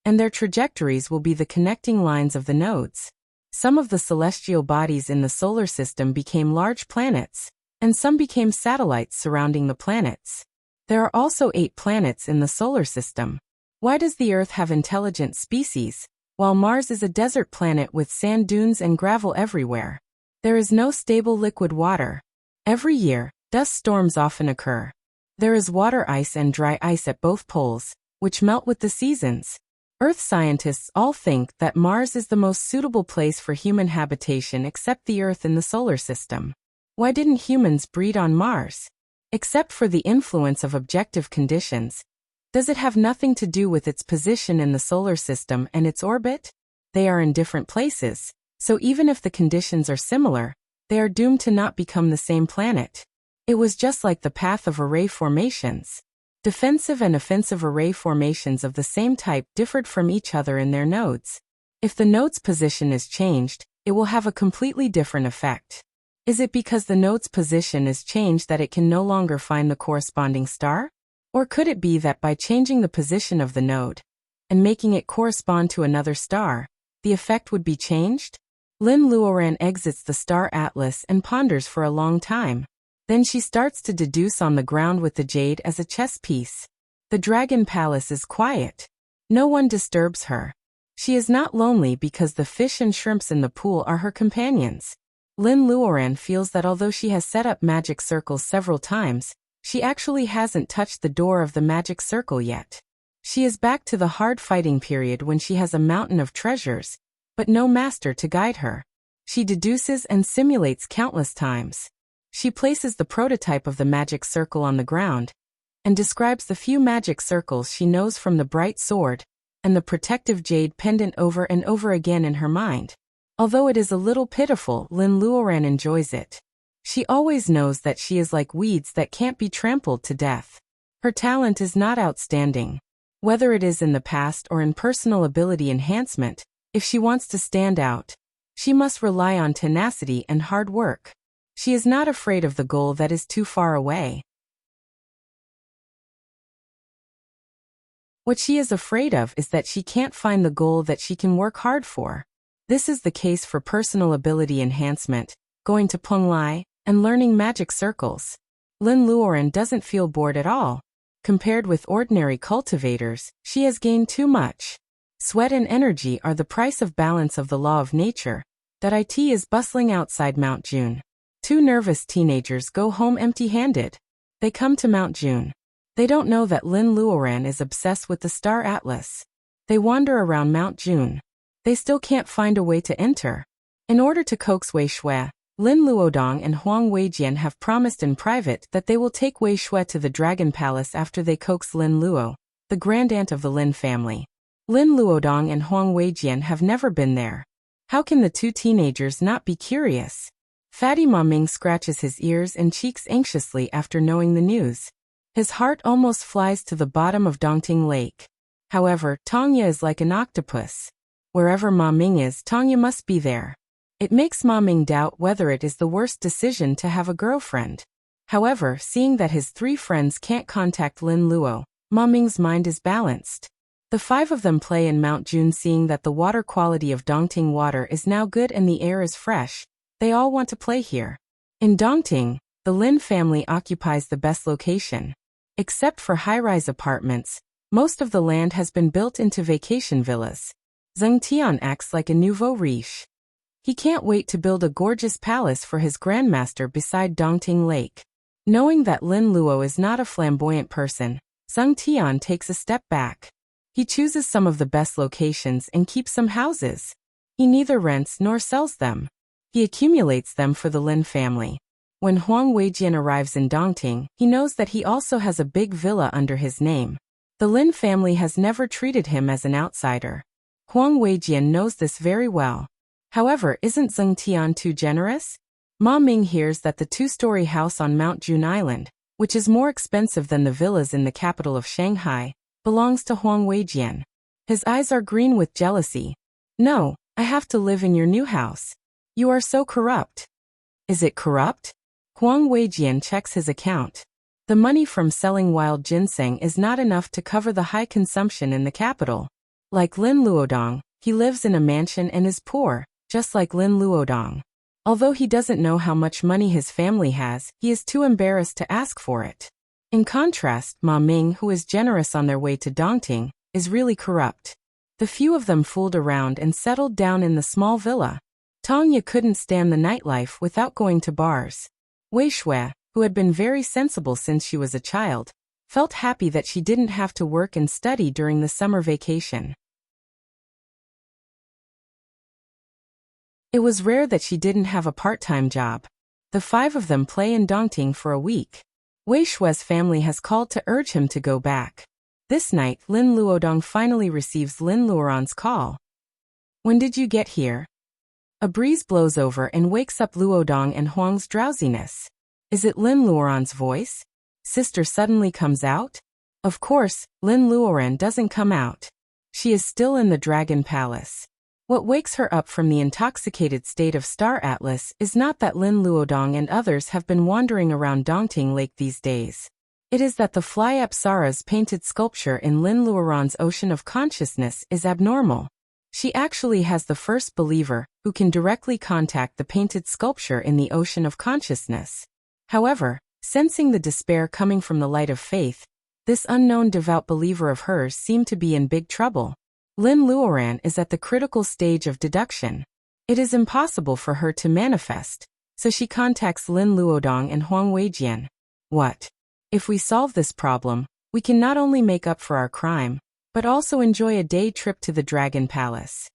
and their trajectories will be the connecting lines of the nodes. Some of the celestial bodies in the solar system became large planets, and some became satellites surrounding the planets. There are also 8 planets in the solar system. Why does the Earth have intelligent species, while Mars is a desert planet with sand dunes and gravel everywhere? There is no stable liquid water. Every year, dust storms often occur. There is water ice and dry ice at both poles, which melt with the seasons. Earth scientists all think that Mars is the most suitable place for human habitation except the Earth in the solar system. Why didn't humans breed on Mars? Except for the influence of objective conditions, does it have nothing to do with its position in the solar system and its orbit? They are in different places, so even if the conditions are similar, they are doomed to not become the same planet. It was just like the path of array formations. Defensive and offensive array formations of the same type differed from each other in their nodes. If the node's position is changed, it will have a completely different effect. Is it because the node's position is changed that it can no longer find the corresponding star? Or could it be that by changing the position of the node and making it correspond to another star, the effect would be changed? Lin Luoran exits the star atlas and ponders for a long time. Then she starts to deduce on the ground with the jade as a chess piece. The dragon palace is quiet. No one disturbs her. She is not lonely because the fish and shrimps in the pool are her companions. Lin Luoran feels that although she has set up magic circles several times, she actually hasn't touched the door of the magic circle yet. She is back to the hard fighting period when she has a mountain of treasures, but no master to guide her. She deduces and simulates countless times. She places the prototype of the magic circle on the ground, and describes the few magic circles she knows from the bright sword, and the protective jade pendant over and over again in her mind. Although it is a little pitiful, Lin Luoran enjoys it. She always knows that she is like weeds that can't be trampled to death. Her talent is not outstanding. Whether it is in the past or in personal ability enhancement, if she wants to stand out, she must rely on tenacity and hard work. She is not afraid of the goal that is too far away. What she is afraid of is that she can't find the goal that she can work hard for. This is the case for personal ability enhancement, going to Penglai, and learning magic circles. Lin Luoran doesn't feel bored at all. Compared with ordinary cultivators, she has gained too much. Sweat and energy are the price of balance of the law of nature. That it is bustling outside Mount June. Two nervous teenagers go home empty-handed. They come to Mount June. They don't know that Lin Luoran is obsessed with the star atlas. They wander around Mount June. They still can't find a way to enter. In order to coax Wei Shui, Lin Luodong and Huang Weijian have promised in private that they will take Wei Shui to the Dragon Palace after they coax Lin Luo, the grandaunt of the Lin family. Lin Luodong and Huang Weijian have never been there. How can the two teenagers not be curious? Fatty Ma Ming scratches his ears and cheeks anxiously after knowing the news. His heart almost flies to the bottom of Dongting Lake. However, Tongya is like an octopus. Wherever Ma Ming is, Tongya must be there. It makes Ma Ming doubt whether it is the worst decision to have a girlfriend. However, seeing that his three friends can't contact Lin Luo, Ma Ming's mind is balanced. The five of them play in Mount June. Seeing that the water quality of Dongting water is now good and the air is fresh, they all want to play here. In Dongting, the Lin family occupies the best location. Except for high-rise apartments, most of the land has been built into vacation villas. Zheng Tian acts like a nouveau riche. He can't wait to build a gorgeous palace for his grandmaster beside Dongting Lake. Knowing that Lin Luo is not a flamboyant person, Zheng Tian takes a step back. He chooses some of the best locations and keeps some houses. He neither rents nor sells them. He accumulates them for the Lin family. When Huang Weijian arrives in Dongting, he knows that he also has a big villa under his name. The Lin family has never treated him as an outsider. Huang Weijian knows this very well. However, isn't Zheng Tian too generous? Ma Ming hears that the two-story house on Mount June Island, which is more expensive than the villas in the capital of Shanghai, belongs to Huang Weijian. His eyes are green with jealousy. No, I have to live in your new house. You are so corrupt. Is it corrupt? Huang Weijian checks his account. The money from selling wild ginseng is not enough to cover the high consumption in the capital. Like Lin Luodong, he lives in a mansion and is poor, just like Lin Luodong. Although he doesn't know how much money his family has, he is too embarrassed to ask for it. In contrast, Ma Ming, who is generous on their way to Dongting, is really corrupt. The few of them fooled around and settled down in the small villa. Tongya couldn't stand the nightlife without going to bars. Wei Shui, who had been very sensible since she was a child, felt happy that she didn't have to work and study during the summer vacation. It was rare that she didn't have a part-time job. The five of them play in Dongting for a week. Wei Shui's family has called to urge him to go back. This night, Lin Luodong finally receives Lin Luoran's call. When did you get here? A breeze blows over and wakes up Luodong and Huang's drowsiness. Is it Lin Luoran's voice? Sister suddenly comes out? Of course, Lin Luoran doesn't come out. She is still in the Dragon Palace. What wakes her up from the intoxicated state of Star Atlas is not that Lin Luodong and others have been wandering around Dongting Lake these days. It is that the fly Apsara's painted sculpture in Lin Luoran's Ocean of Consciousness is abnormal. She actually has the first believer who can directly contact the painted sculpture in the Ocean of Consciousness. However, sensing the despair coming from the light of faith, this unknown devout believer of hers seemed to be in big trouble. Lin Luoran is at the critical stage of deduction. It is impossible for her to manifest, so she contacts Lin Luodong and Huang Weijian. What? If we solve this problem, we can not only make up for our crime, but also enjoy a day trip to the Dragon Palace.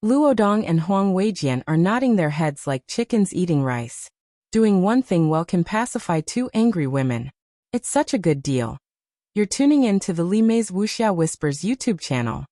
Luodong and Huang Weijian are nodding their heads like chickens eating rice. Doing one thing well can pacify two angry women. It's such a good deal. You're tuning in to the Li Mei's Wuxia Whispers YouTube channel.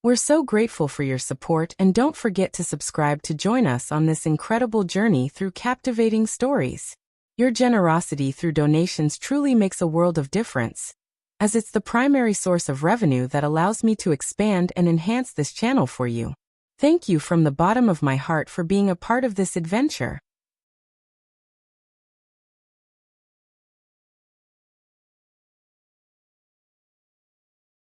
We're so grateful for your support, and don't forget to subscribe to join us on this incredible journey through captivating stories. Your generosity through donations truly makes a world of difference, as it's the primary source of revenue that allows me to expand and enhance this channel for you. Thank you from the bottom of my heart for being a part of this adventure.